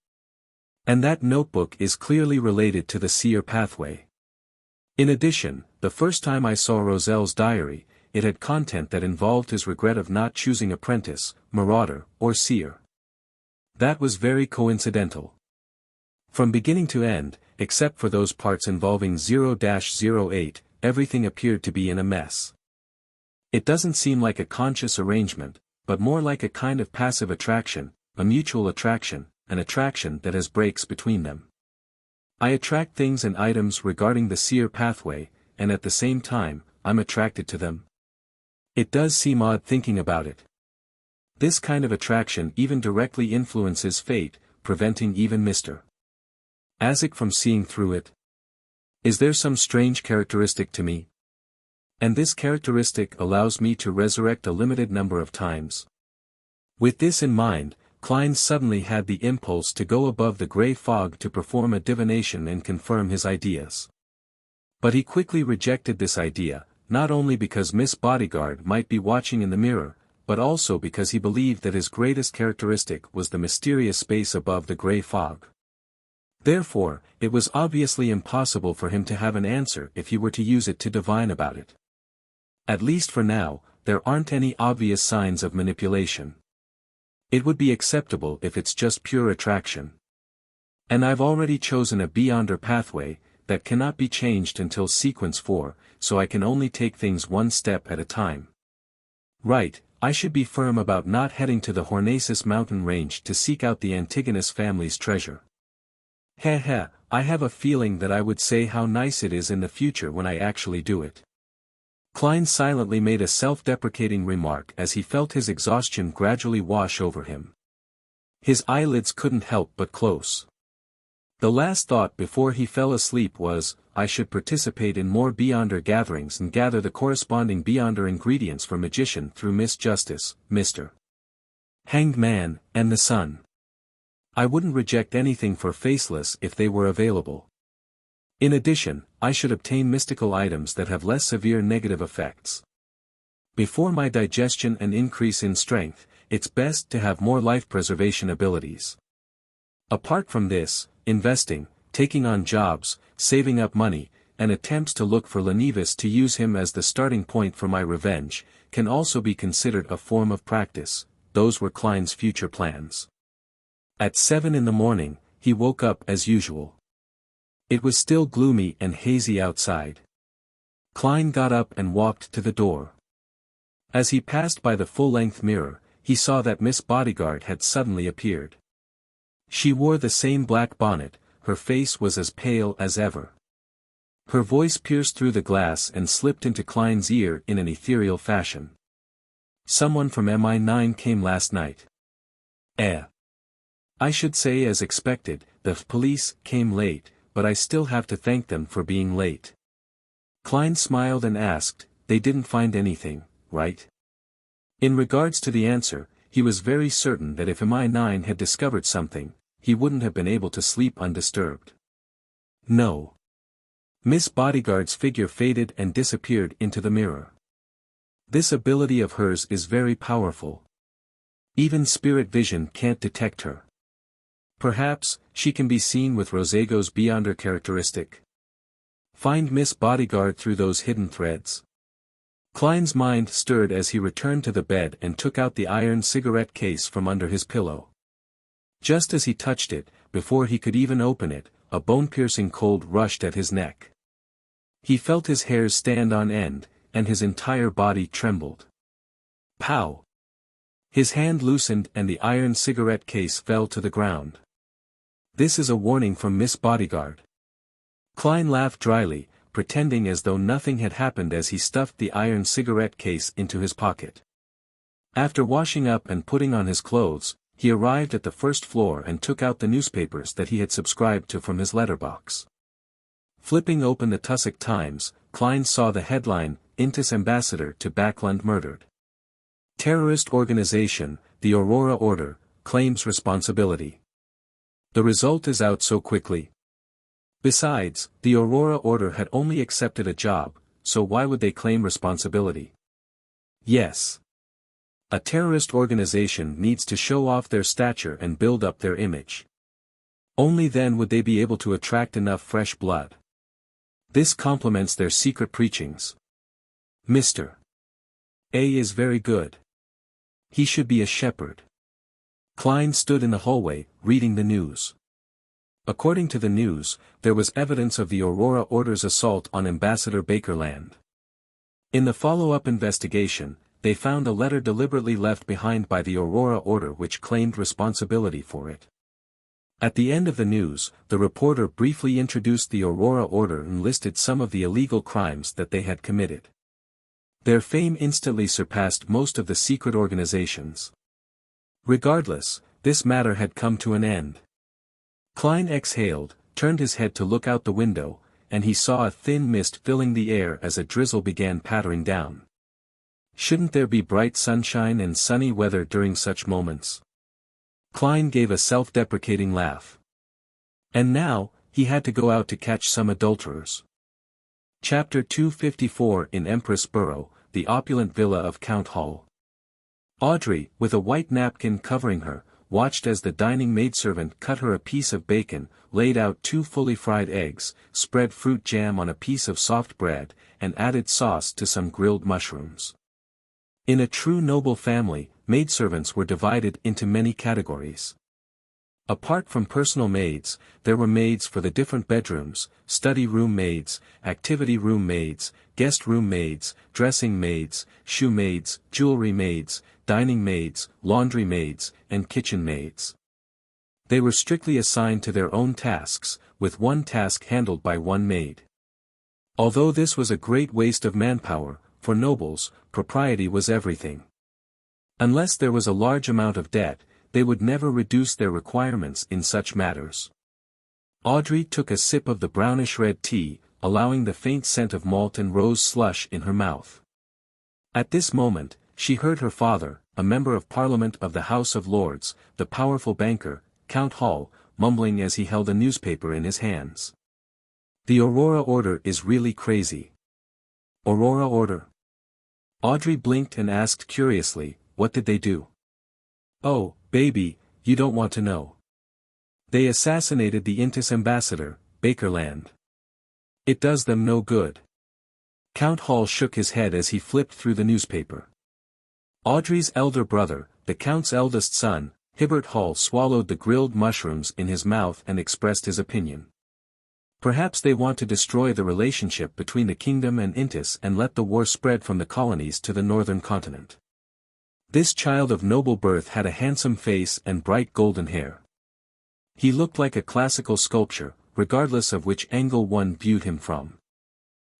And that notebook is clearly related to the Seer pathway. In addition, the first time I saw Rosel's diary, it had content that involved his regret of not choosing apprentice, marauder, or seer. That was very coincidental. From beginning to end, except for those parts involving 0-08, everything appeared to be in a mess. It doesn't seem like a conscious arrangement, but more like a kind of passive attraction, a mutual attraction, an attraction that has breaks between them. I attract things and items regarding the Seer pathway, and at the same time, I'm attracted to them. It does seem odd thinking about it. This kind of attraction even directly influences fate, preventing even Mr. Isaac from seeing through it. Is there some strange characteristic to me? And this characteristic allows me to resurrect a limited number of times. With this in mind, Klein suddenly had the impulse to go above the grey fog to perform a divination and confirm his ideas. But he quickly rejected this idea, not only because Miss Bodyguard might be watching in the mirror, but also because he believed that his greatest characteristic was the mysterious space above the grey fog. Therefore, it was obviously impossible for him to have an answer if he were to use it to divine about it. At least for now, there aren't any obvious signs of manipulation. It would be acceptable if it's just pure attraction. And I've already chosen a beyonder pathway, that cannot be changed until sequence 4, so I can only take things one step at a time. Right, I should be firm about not heading to the Hornacis mountain range to seek out the Antigonus family's treasure. Heh, I have a feeling that I would say how nice it is in the future when I actually do it. Klein silently made a self-deprecating remark as he felt his exhaustion gradually wash over him. His eyelids couldn't help but close. The last thought before he fell asleep was, I should participate in more Beyonder gatherings and gather the corresponding Beyonder ingredients for magician through Miss Justice, Mr. Hanged Man, and the Sun. I wouldn't reject anything for Faceless if they were available. In addition, I should obtain mystical items that have less severe negative effects. Before my digestion and increase in strength, it's best to have more life preservation abilities. Apart from this, investing, taking on jobs, saving up money, and attempts to look for Lenivis to use him as the starting point for my revenge, can also be considered a form of practice. Those were Klein's future plans. At 7 in the morning, he woke up as usual. It was still gloomy and hazy outside. Klein got up and walked to the door. As he passed by the full-length mirror, he saw that Miss Bodyguard had suddenly appeared. She wore the same black bonnet, her face was as pale as ever. Her voice pierced through the glass and slipped into Klein's ear in an ethereal fashion. Someone from MI9 came last night. I should say as expected, the police came late, but I still have to thank them for being late. Klein smiled and asked, they didn't find anything, right? In regards to the answer, he was very certain that if MI9 had discovered something, he wouldn't have been able to sleep undisturbed. No. Miss Bodyguard's figure faded and disappeared into the mirror. This ability of hers is very powerful. Even spirit vision can't detect her. Perhaps, she can be seen with Rosego's Beyonder characteristic. Find Miss Bodyguard through those hidden threads. Klein's mind stirred as he returned to the bed and took out the iron cigarette case from under his pillow. Just as he touched it, before he could even open it, a bone-piercing cold rushed at his neck. He felt his hairs stand on end, and his entire body trembled. Pow! His hand loosened and the iron cigarette case fell to the ground. This is a warning from Miss Bodyguard. Klein laughed dryly, pretending as though nothing had happened as he stuffed the iron cigarette case into his pocket. After washing up and putting on his clothes, he arrived at the first floor and took out the newspapers that he had subscribed to from his letterbox. Flipping open the Tussock Times, Klein saw the headline, Intis Ambassador to Backland murdered. Terrorist organization, the Aurora Order, claims responsibility. The result is out so quickly. Besides, the Aurora Order had only accepted a job, so why would they claim responsibility? Yes. A terrorist organization needs to show off their stature and build up their image. Only then would they be able to attract enough fresh blood. This complements their secret preachings. Mr. A is very good. He should be a shepherd. Klein stood in the hallway, reading the news. According to the news, there was evidence of the Aurora Order's assault on Ambassador Bakerland. In the follow-up investigation, they found a letter deliberately left behind by the Aurora Order which claimed responsibility for it. At the end of the news, the reporter briefly introduced the Aurora Order and listed some of the illegal crimes that they had committed. Their fame instantly surpassed most of the secret organizations. Regardless, this matter had come to an end. Klein exhaled, turned his head to look out the window, and he saw a thin mist filling the air as a drizzle began pattering down. Shouldn't there be bright sunshine and sunny weather during such moments? Klein gave a self-deprecating laugh. And now, he had to go out to catch some adulterers. Chapter 254 In Empress Borough, the opulent villa of Count Hall. Audrey, with a white napkin covering her, watched as the dining maidservant cut her a piece of bacon, laid out 2 fully fried eggs, spread fruit jam on a piece of soft bread, and added sauce to some grilled mushrooms. In a true noble family, maidservants were divided into many categories. Apart from personal maids, there were maids for the different bedrooms, study room maids, activity room maids, guest room maids, dressing maids, shoe maids, jewelry maids, dining maids, laundry maids, and kitchen maids. They were strictly assigned to their own tasks, with one task handled by one maid. Although this was a great waste of manpower, for nobles, propriety was everything. Unless there was a large amount of debt, they would never reduce their requirements in such matters. Audrey took a sip of the brownish-red tea, allowing the faint scent of malt and rose slush in her mouth. At this moment, she heard her father, a member of Parliament of the House of Lords, the powerful banker, Count Hall, mumbling as he held a newspaper in his hands. The Aurora Order is really crazy. Aurora Order? Audrey blinked and asked curiously, what did they do? Oh, baby, you don't want to know. They assassinated the Intis ambassador, Bakerland. It does them no good. Count Hall shook his head as he flipped through the newspaper. Audrey's elder brother, the Count's eldest son, Hibbert Hall swallowed the grilled mushrooms in his mouth and expressed his opinion. Perhaps they want to destroy the relationship between the kingdom and Intis and let the war spread from the colonies to the northern continent. This child of noble birth had a handsome face and bright golden hair. He looked like a classical sculpture, regardless of which angle one viewed him from.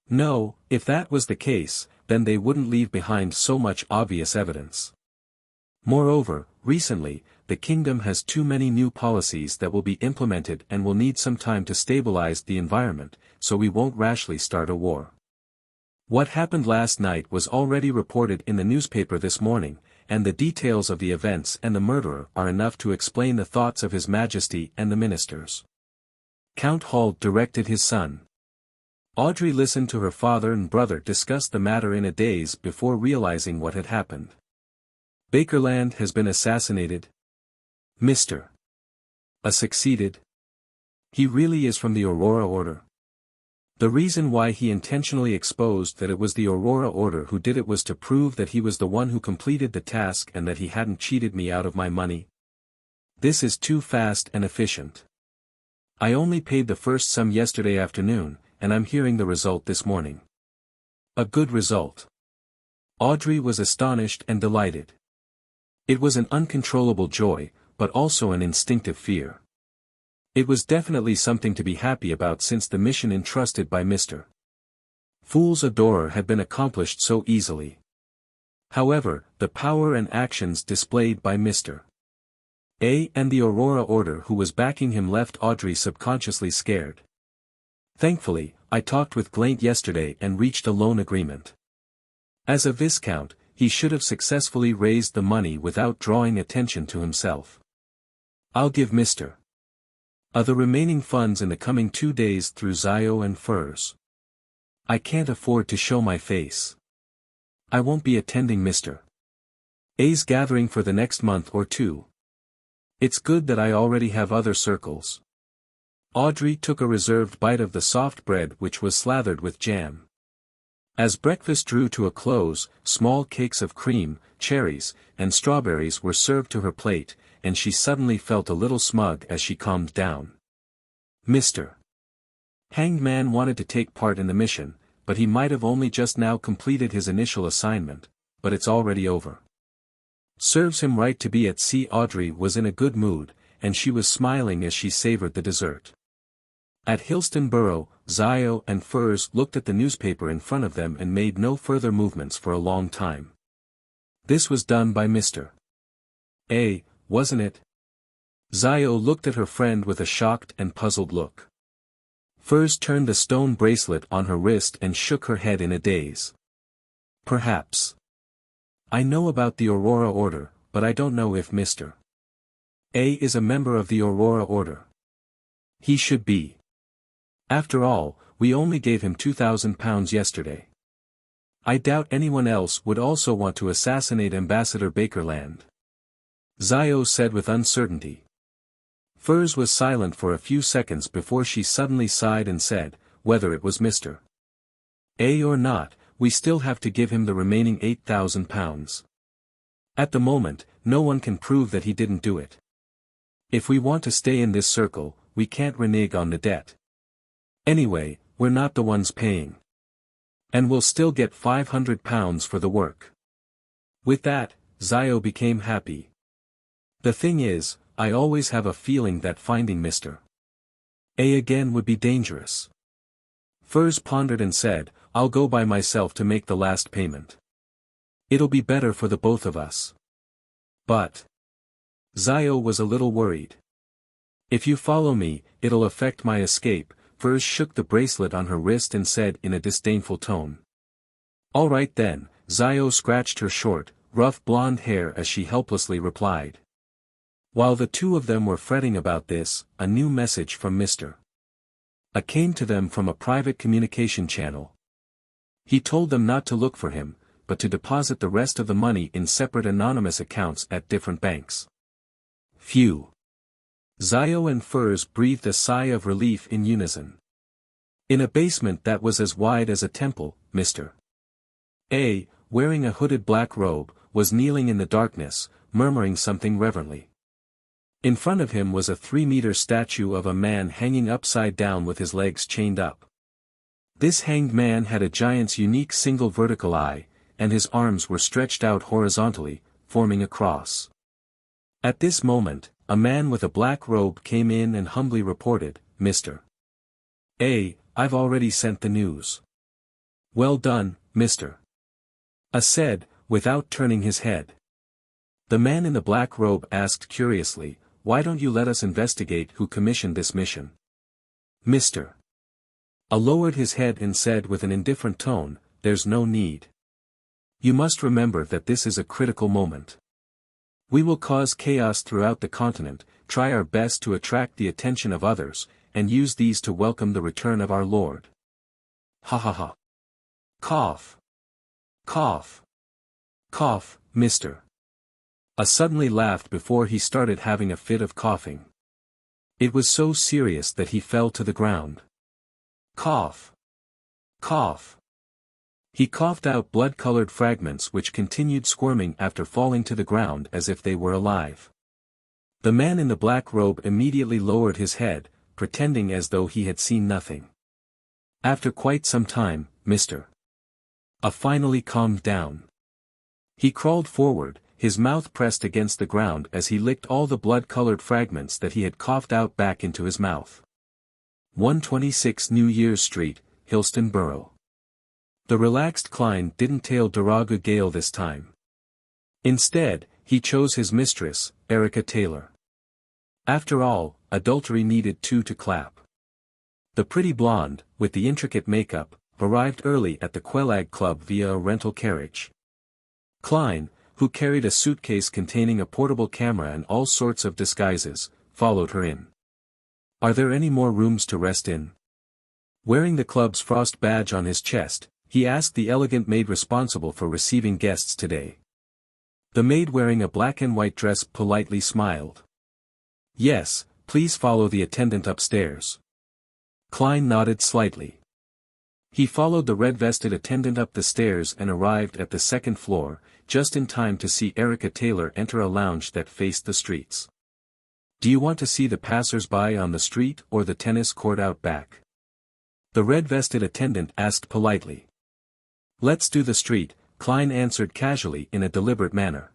No, if that was the case, then they wouldn't leave behind so much obvious evidence. Moreover, recently, the kingdom has too many new policies that will be implemented and will need some time to stabilize the environment, so we won't rashly start a war. What happened last night was already reported in the newspaper this morning, and the details of the events and the murderer are enough to explain the thoughts of His Majesty and the ministers. Count Hall directed his son. Audrey listened to her father and brother discuss the matter in a daze before realizing what had happened. Bakerland has been assassinated. Mr. A succeeded. He really is from the Aurora Order. The reason why he intentionally exposed that it was the Aurora Order who did it was to prove that he was the one who completed the task and that he hadn't cheated me out of my money. This is too fast and efficient. I only paid the first sum yesterday afternoon, and I'm hearing the result this morning. A good result. Audrey was astonished and delighted. It was an uncontrollable joy, but also an instinctive fear. It was definitely something to be happy about since the mission entrusted by Mr. Fool's Adorer had been accomplished so easily. However, the power and actions displayed by Mr. A and the Aurora Order who was backing him left Audrey subconsciously scared. Thankfully, I talked with Glaint yesterday and reached a loan agreement. As a Viscount, he should have successfully raised the money without drawing attention to himself. I'll give Mr. the remaining funds in the coming 2 days through Zio and Furs. I can't afford to show my face. I won't be attending Mr. A's gathering for the next month or two. It's good that I already have other circles. Audrey took a reserved bite of the soft bread which was slathered with jam. As breakfast drew to a close, small cakes of cream, cherries, and strawberries were served to her plate, and she suddenly felt a little smug as she calmed down. Mr. Hanged Man wanted to take part in the mission, but he might have only just now completed his initial assignment, but it's already over. Serves him right to be at sea. Audrey was in a good mood, and she was smiling as she savored the dessert. At Hillston Borough, Zio and Furs looked at the newspaper in front of them and made no further movements for a long time. This was done by Mr. A, wasn't it? Zio looked at her friend with a shocked and puzzled look. Furs turned the stone bracelet on her wrist and shook her head in a daze. Perhaps. I know about the Aurora Order, but I don't know if Mr. A is a member of the Aurora Order. He should be. After all, we only gave him £2,000 yesterday. I doubt anyone else would also want to assassinate Ambassador Bakerland. Zio said with uncertainty. Furs was silent for a few seconds before she suddenly sighed and said, whether it was Mr. A or not, we still have to give him the remaining £8,000. At the moment, no one can prove that he didn't do it. If we want to stay in this circle, we can't renege on the debt. Anyway, we're not the ones paying. And we'll still get £500 for the work. With that, Zio became happy. The thing is, I always have a feeling that finding Mr. A again would be dangerous. Furs pondered and said, I'll go by myself to make the last payment. It'll be better for the both of us. But Zio was a little worried. If you follow me, it'll affect my escape. Furs shook the bracelet on her wrist and said in a disdainful tone. All right then, Zio scratched her short, rough blonde hair as she helplessly replied. While the two of them were fretting about this, a new message from Mr. A came to them from a private communication channel. He told them not to look for him, but to deposit the rest of the money in separate anonymous accounts at different banks. Phew! Zio and Furs breathed a sigh of relief in unison. In a basement that was as wide as a temple, Mr. A, wearing a hooded black robe, was kneeling in the darkness, murmuring something reverently. In front of him was a 3-meter statue of a man hanging upside down with his legs chained up. This hanged man had a giant's unique single vertical eye, and his arms were stretched out horizontally, forming a cross. At this moment, a man with a black robe came in and humbly reported, Mr. A, I've already sent the news. Well done, Mr. A said, without turning his head. The man in the black robe asked curiously, why don't you let us investigate who commissioned this mission? Mr. A lowered his head and said with an indifferent tone, there's no need. You must remember that this is a critical moment. We will cause chaos throughout the continent, try our best to attract the attention of others, and use these to welcome the return of our Lord. Ha ha ha. Cough. Cough. Cough, Mr. A suddenly laughed before he started having a fit of coughing. It was so serious that he fell to the ground. Cough. Cough. He coughed out blood-colored fragments which continued squirming after falling to the ground as if they were alive. The man in the black robe immediately lowered his head, pretending as though he had seen nothing. After quite some time, Mr. A finally calmed down. He crawled forward, his mouth pressed against the ground as he licked all the blood-colored fragments that he had coughed out back into his mouth. 126 New Year's Street, Hillston Borough. The relaxed Klein didn't tail Daraga Gale this time. Instead, he chose his mistress, Erica Taylor. After all, adultery needed two to clap. The pretty blonde, with the intricate makeup, arrived early at the Quelag Club via a rental carriage. Klein, who carried a suitcase containing a portable camera and all sorts of disguises, followed her in. Are there any more rooms to rest in? Wearing the club's frost badge on his chest, he asked the elegant maid responsible for receiving guests today. The maid wearing a black and white dress politely smiled. Yes, please follow the attendant upstairs. Klein nodded slightly. He followed the red-vested attendant up the stairs and arrived at the second floor, just in time to see Erica Taylor enter a lounge that faced the streets. Do you want to see the passers-by on the street or the tennis court out back? The red-vested attendant asked politely. Let's do the street, Klein answered casually in a deliberate manner.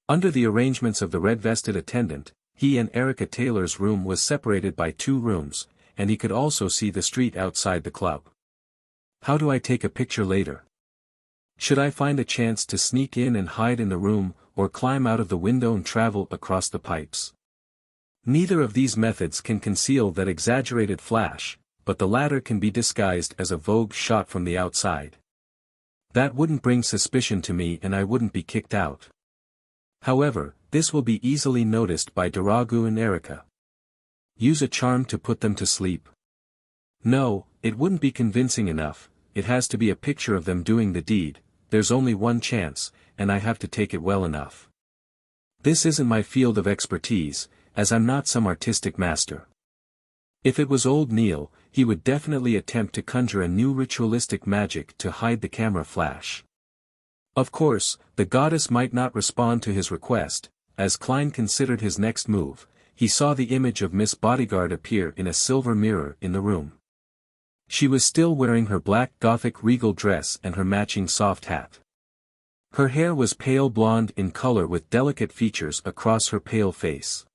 Under the arrangements of the red-vested attendant, he and Erica Taylor's room was separated by 2 rooms, and he could also see the street outside the club. How do I take a picture later? Should I find a chance to sneak in and hide in the room, or climb out of the window and travel across the pipes? Neither of these methods can conceal that exaggerated flash, but the latter can be disguised as a vogue shot from the outside. That wouldn't bring suspicion to me and I wouldn't be kicked out. However, this will be easily noticed by Daragu and Erica. Use a charm to put them to sleep. No, it wouldn't be convincing enough, it has to be a picture of them doing the deed. There's only one chance, and I have to take it well enough. This isn't my field of expertise, as I'm not some artistic master. If it was old Neil, he would definitely attempt to conjure a new ritualistic magic to hide the camera flash. Of course, the goddess might not respond to his request. As Klein considered his next move, he saw the image of Miss Bodyguard appear in a silver mirror in the room. She was still wearing her black Gothic regal dress and her matching soft hat. Her hair was pale blonde in color with delicate features across her pale face.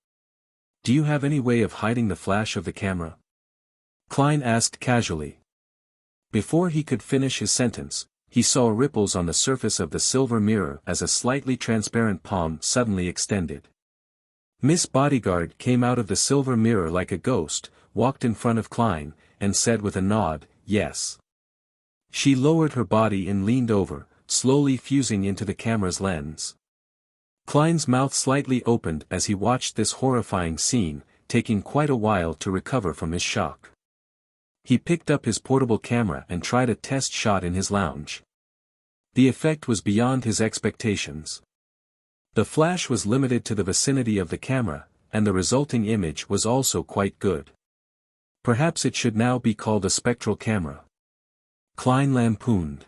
"Do you have any way of hiding the flash of the camera?" Klein asked casually. Before he could finish his sentence, he saw ripples on the surface of the silver mirror as a slightly transparent palm suddenly extended. Miss Bodyguard came out of the silver mirror like a ghost, walked in front of Klein, and said with a nod, "Yes." She lowered her body and leaned over, slowly fusing into the camera's lens. Klein's mouth slightly opened as he watched this horrifying scene, taking quite a while to recover from his shock. He picked up his portable camera and tried a test shot in his lounge. The effect was beyond his expectations. The flash was limited to the vicinity of the camera, and the resulting image was also quite good. Perhaps it should now be called a spectral camera. Klein lampooned.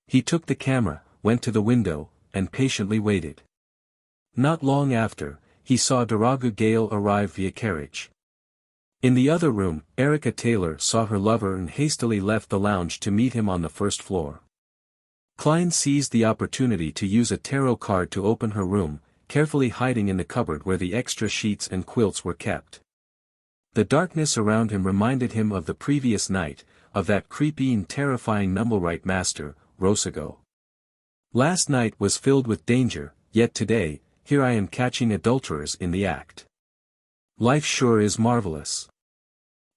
He took the camera, went to the window, and patiently waited. Not long after, he saw Daragu Gale arrive via carriage. In the other room, Erica Taylor saw her lover and hastily left the lounge to meet him on the first floor. Klein seized the opportunity to use a tarot card to open her room, carefully hiding in the cupboard where the extra sheets and quilts were kept. The darkness around him reminded him of the previous night, of that creepy and terrifying Numblerite master, Rosago. Last night was filled with danger, yet today, here I am catching adulterers in the act. Life sure is marvelous.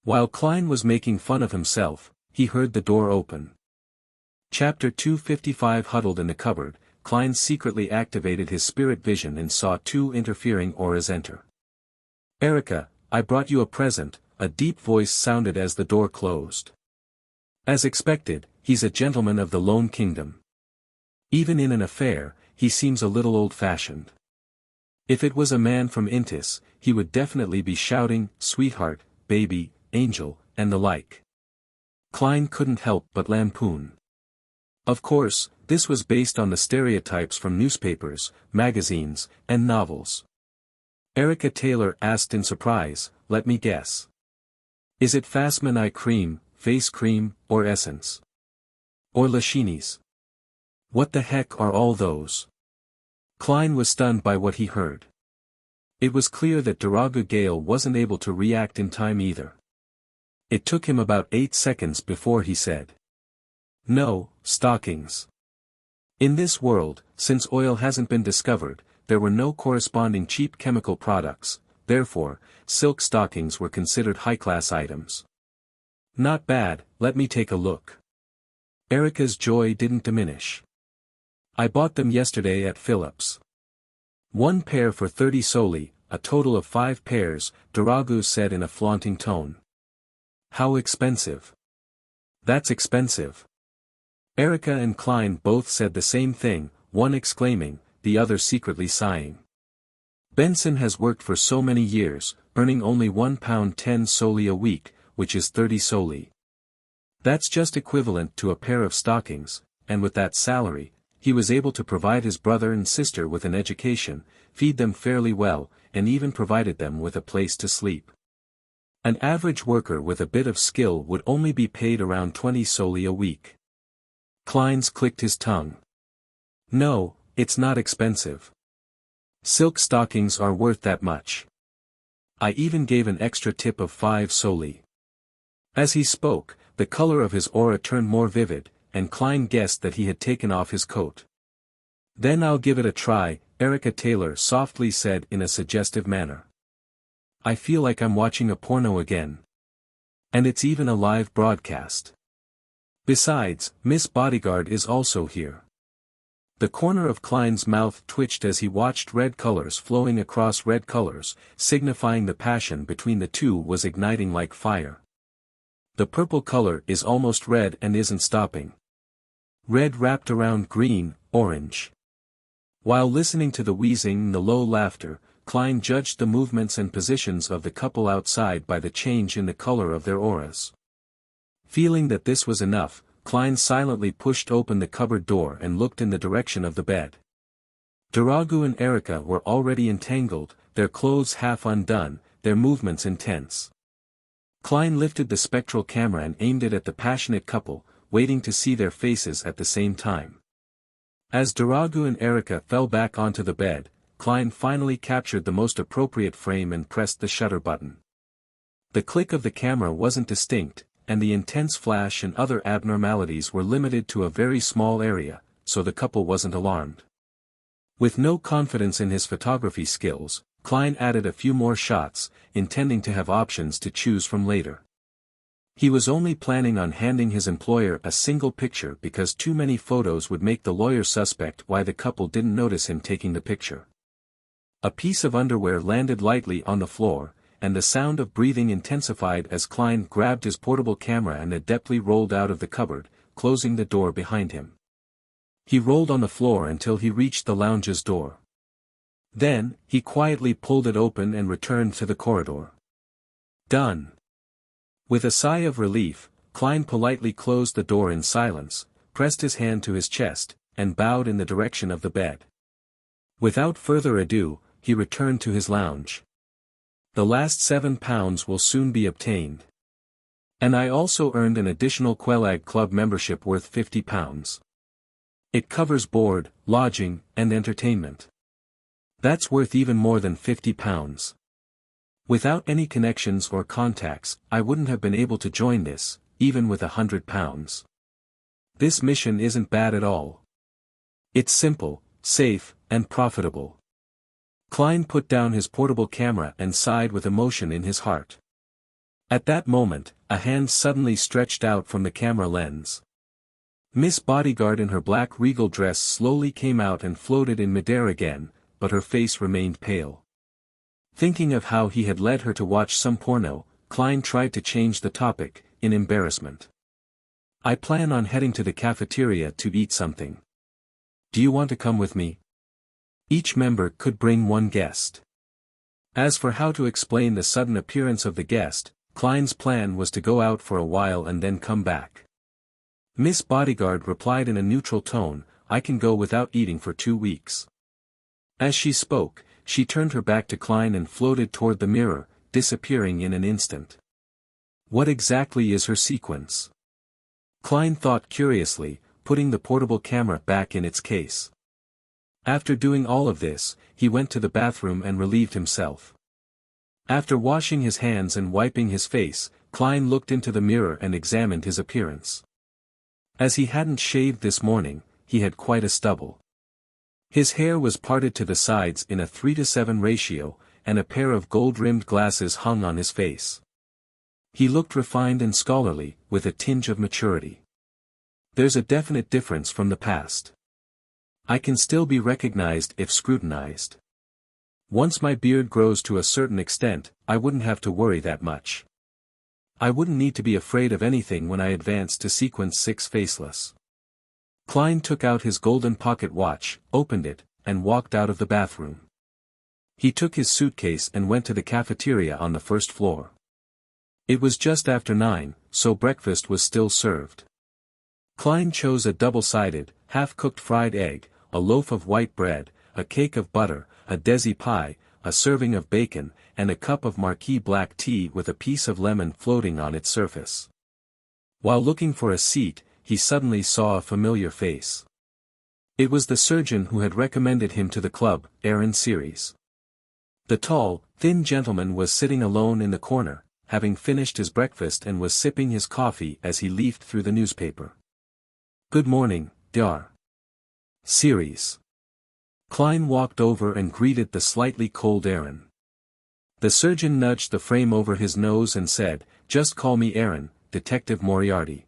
While Klein was making fun of himself, he heard the door open. Chapter 255. Huddled in the cupboard, Klein secretly activated his spirit vision and saw two interfering auras enter. "Erica, I brought you a present," a deep voice sounded as the door closed. As expected, he's a gentleman of the Lone Kingdom. Even in an affair, he seems a little old-fashioned. If it was a man from Intis, he would definitely be shouting, "Sweetheart, baby, angel," and the like. Klein couldn't help but lampoon. Of course, this was based on the stereotypes from newspapers, magazines, and novels. Erica Taylor asked in surprise, "Let me guess. Is it Fassman eye cream, face cream, or essence? Or Lashini's? What the heck are all those?" Klein was stunned by what he heard. It was clear that Daragu Gale wasn't able to react in time either. It took him about 8 seconds before he said, "No, stockings." In this world, since oil hasn't been discovered, there were no corresponding cheap chemical products, therefore, silk stockings were considered high-class items. "Not bad, let me take a look." Erica's joy didn't diminish. "I bought them yesterday at Phillips. One pair for 30 soli, a total of 5 pairs, Daragu said in a flaunting tone. "How expensive?" "That's expensive." Erica and Klein both said the same thing, one exclaiming, the other secretly sighing. Benson has worked for so many years, earning only £1 10 soli a week, which is 30 soli. That's just equivalent to a pair of stockings, and with that salary, he was able to provide his brother and sister with an education, feed them fairly well, and even provided them with a place to sleep. An average worker with a bit of skill would only be paid around 20 soli a week. Klein's clicked his tongue. "No, it's not expensive. Silk stockings are worth that much. I even gave an extra tip of 5 soli." As he spoke, the color of his aura turned more vivid, and Klein guessed that he had taken off his coat. "Then I'll give it a try," Erica Taylor softly said in a suggestive manner. "I feel like I'm watching a porno again. And it's even a live broadcast. Besides, Miss Bodyguard is also here." The corner of Klein's mouth twitched as he watched red colors flowing across red colors, signifying the passion between the two was igniting like fire. The purple color is almost red and isn't stopping. Red wrapped around green, orange. While listening to the wheezing and the low laughter, Klein judged the movements and positions of the couple outside by the change in the color of their auras. Feeling that this was enough, Klein silently pushed open the cupboard door and looked in the direction of the bed. Daragu and Erica were already entangled, their clothes half undone, their movements intense. Klein lifted the spectral camera and aimed it at the passionate couple, waiting to see their faces at the same time. As Daragu and Erica fell back onto the bed, Klein finally captured the most appropriate frame and pressed the shutter button. The click of the camera wasn't distinct, and the intense flash and other abnormalities were limited to a very small area, so the couple wasn't alarmed. With no confidence in his photography skills, Klein added a few more shots, intending to have options to choose from later. He was only planning on handing his employer a single picture because too many photos would make the lawyer suspect why the couple didn't notice him taking the picture. A piece of underwear landed lightly on the floor, and the sound of breathing intensified as Klein grabbed his portable camera and adeptly rolled out of the cupboard, closing the door behind him. He rolled on the floor until he reached the lounge's door. Then, he quietly pulled it open and returned to the corridor. Done. With a sigh of relief, Klein politely closed the door in silence, pressed his hand to his chest, and bowed in the direction of the bed. Without further ado, he returned to his lounge. The last £7 will soon be obtained. And I also earned an additional Quelag Club membership worth £50. It covers board, lodging, and entertainment. That's worth even more than £50. Without any connections or contacts, I wouldn't have been able to join this, even with £100. This mission isn't bad at all. It's simple, safe, and profitable. Klein put down his portable camera and sighed with emotion in his heart. At that moment, a hand suddenly stretched out from the camera lens. Miss Bodyguard in her black regal dress slowly came out and floated in midair again, but her face remained pale. Thinking of how he had led her to watch some porno, Klein tried to change the topic, in embarrassment. I plan on heading to the cafeteria to eat something. Do you want to come with me? Each member could bring one guest. As for how to explain the sudden appearance of the guest, Klein's plan was to go out for a while and then come back. Miss Bodyguard replied in a neutral tone, I can go without eating for 2 weeks. As she spoke, she turned her back to Klein and floated toward the mirror, disappearing in an instant. What exactly is her sequence? Klein thought curiously, putting the portable camera back in its case. After doing all of this, he went to the bathroom and relieved himself. After washing his hands and wiping his face, Klein looked into the mirror and examined his appearance. As he hadn't shaved this morning, he had quite a stubble. His hair was parted to the sides in a 3:7 ratio, and a pair of gold-rimmed glasses hung on his face. He looked refined and scholarly, with a tinge of maturity. There's a definite difference from the past. I can still be recognized if scrutinized. Once my beard grows to a certain extent, I wouldn't have to worry that much. I wouldn't need to be afraid of anything when I advance to sequence 6 faceless. Klein took out his golden pocket watch, opened it, and walked out of the bathroom. He took his suitcase and went to the cafeteria on the first floor. It was just after 9, so breakfast was still served. Klein chose a double-sided, half-cooked fried egg, a loaf of white bread, a cake of butter, a desi pie, a serving of bacon, and a cup of Marquis black tea with a piece of lemon floating on its surface. While looking for a seat, he suddenly saw a familiar face. It was the surgeon who had recommended him to the club, Aaron Series. The tall, thin gentleman was sitting alone in the corner, having finished his breakfast and was sipping his coffee as he leafed through the newspaper. Good morning, Dr. Series. Klein walked over and greeted the slightly cold Aaron. The surgeon nudged the frame over his nose and said, Just call me Aaron, Detective Moriarty.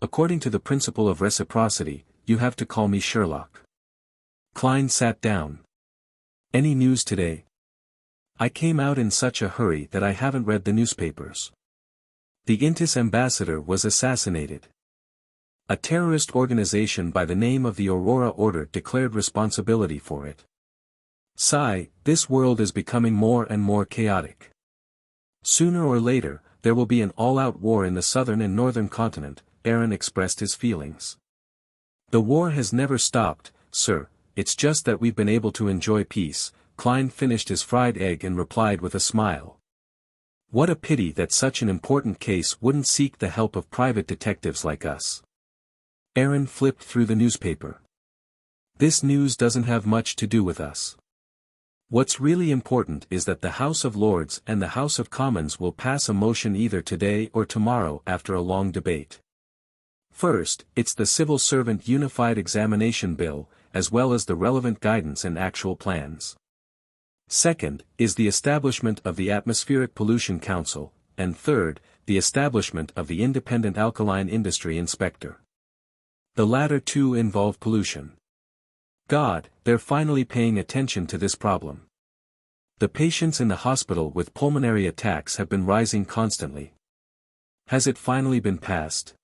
According to the principle of reciprocity, you have to call me Sherlock. Klein sat down. Any news today? I came out in such a hurry that I haven't read the newspapers. The Intis ambassador was assassinated. A terrorist organization by the name of the Aurora Order declared responsibility for it. Sigh, this world is becoming more and more chaotic. Sooner or later, there will be an all-out war in the southern and northern continent, Aaron expressed his feelings. The war has never stopped, sir, it's just that we've been able to enjoy peace, Klein finished his fried egg and replied with a smile. What a pity that such an important case wouldn't seek the help of private detectives like us. Aaron flipped through the newspaper. This news doesn't have much to do with us. What's really important is that the House of Lords and the House of Commons will pass a motion either today or tomorrow after a long debate. First, it's the Civil Servant Unified Examination Bill, as well as the relevant guidance and actual plans. Second, is the establishment of the Atmospheric Pollution Council, and third, the establishment of the Independent Alkaline Industry Inspector. The latter two involve pollution. God, they're finally paying attention to this problem. The patients in the hospital with pulmonary attacks have been rising constantly. Has it finally been passed?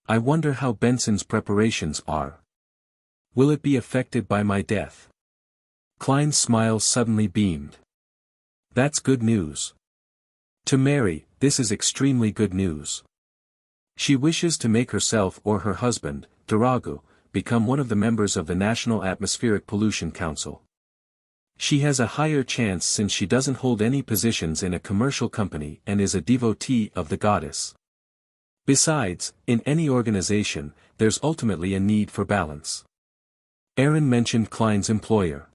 I wonder how Benson's preparations are. Will it be affected by my death? Klein's smile suddenly beamed. That's good news. To Mary, this is extremely good news. She wishes to make herself or her husband, Duragu, become one of the members of the National Atmospheric Pollution Council. She has a higher chance since she doesn't hold any positions in a commercial company and is a devotee of the goddess. Besides, in any organization, there's ultimately a need for balance. Aaron mentioned Klein's employer.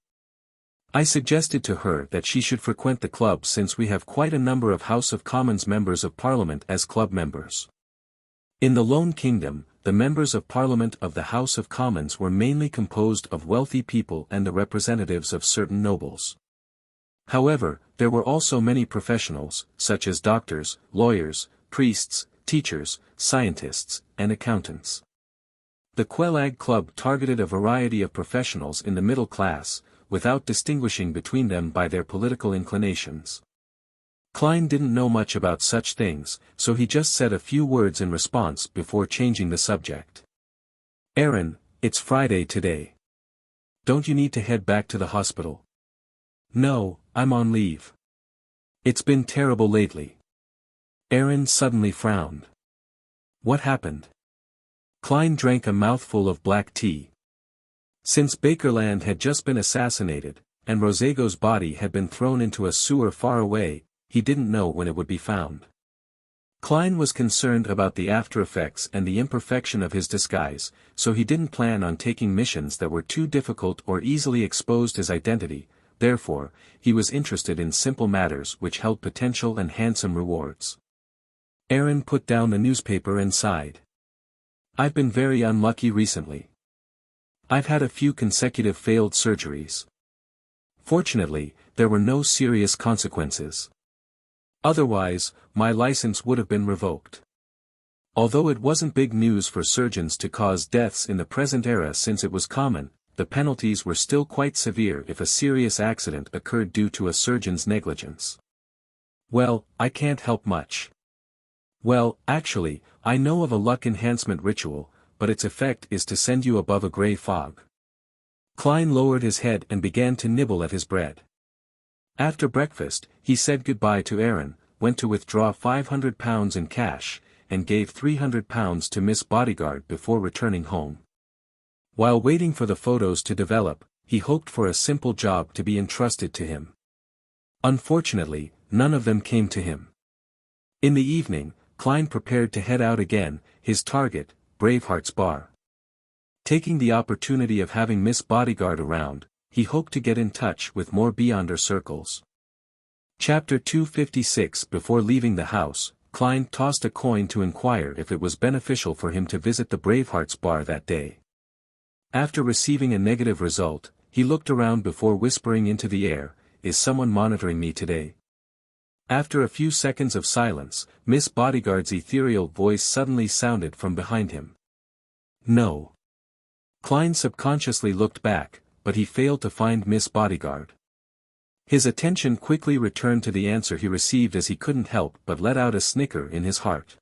I suggested to her that she should frequent the club since we have quite a number of House of Commons members of Parliament as club members. In the Lone Kingdom, the members of Parliament of the House of Commons were mainly composed of wealthy people and the representatives of certain nobles. However, there were also many professionals, such as doctors, lawyers, priests, teachers, scientists, and accountants. The Quelag Club targeted a variety of professionals in the middle class, without distinguishing between them by their political inclinations. Klein didn't know much about such things, so he just said a few words in response before changing the subject. Aaron, it's Friday today. Don't you need to head back to the hospital? No, I'm on leave. It's been terrible lately. Aaron suddenly frowned. What happened? Klein drank a mouthful of black tea. Since Bakerland had just been assassinated, and Rosego's body had been thrown into a sewer far away, he didn't know when it would be found. Klein was concerned about the aftereffects and the imperfection of his disguise, so he didn't plan on taking missions that were too difficult or easily exposed his identity. Therefore, he was interested in simple matters which held potential and handsome rewards. Aaron put down the newspaper and sighed. I've been very unlucky recently. I've had a few consecutive failed surgeries. Fortunately, there were no serious consequences. Otherwise, my license would have been revoked. Although it wasn't big news for surgeons to cause deaths in the present era since it was common, the penalties were still quite severe if a serious accident occurred due to a surgeon's negligence. Well, I can't help much. Well, actually, I know of a luck enhancement ritual, but its effect is to send you above a gray fog. Klein lowered his head and began to nibble at his bread. After breakfast, he said goodbye to Aaron, went to withdraw £500 in cash, and gave £300 to Miss Bodyguard before returning home. While waiting for the photos to develop, he hoped for a simple job to be entrusted to him. Unfortunately, none of them came to him. In the evening, Klein prepared to head out again, his target, Braveheart's bar. Taking the opportunity of having Miss Bodyguard around, he hoped to get in touch with more Beyonder circles. Chapter 256. Before leaving the house, Klein tossed a coin to inquire if it was beneficial for him to visit the Braveheart's bar that day. After receiving a negative result, he looked around before whispering into the air, "Is someone monitoring me today?" After a few seconds of silence, Miss Bodyguard's ethereal voice suddenly sounded from behind him. No. Klein subconsciously looked back, but he failed to find Miss Bodyguard. His attention quickly returned to the answer he received as he couldn't help but let out a snicker in his heart.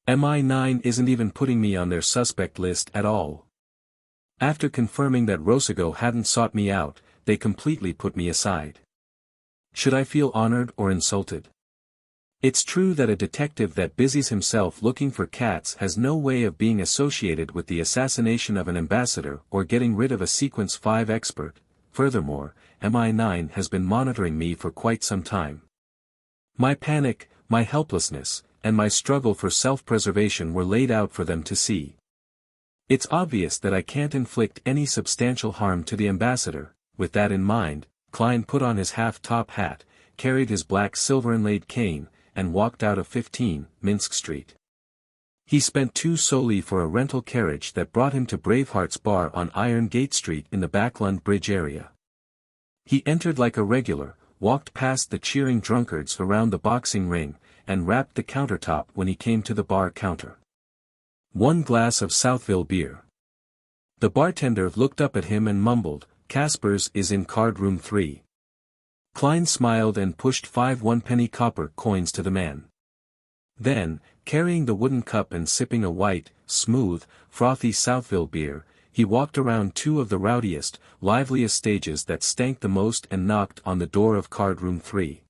MI9 isn't even putting me on their suspect list at all. After confirming that Rosego hadn't sought me out, they completely put me aside. Should I feel honored or insulted? It's true that a detective that busies himself looking for cats has no way of being associated with the assassination of an ambassador or getting rid of a Sequence 5 expert. Furthermore, MI9 has been monitoring me for quite some time. My panic, my helplessness, and my struggle for self-preservation were laid out for them to see. It's obvious that I can't inflict any substantial harm to the ambassador. With that in mind, Klein put on his half-top hat, carried his black silver-inlaid cane, and walked out of 15, Minsk Street. He spent 2 solely for a rental carriage that brought him to Braveheart's bar on Iron Gate Street in the Backlund Bridge area. He entered like a regular, walked past the cheering drunkards around the boxing ring, and rapped the countertop when he came to the bar counter. 1 glass of Southville beer. The bartender looked up at him and mumbled, "Casper's is in card room 3. Klein smiled and pushed 5 one-penny copper coins to the man. Then, carrying the wooden cup and sipping a white, smooth, frothy Southville beer, he walked around 2 of the rowdiest, liveliest stages that stank the most and knocked on the door of card room 3.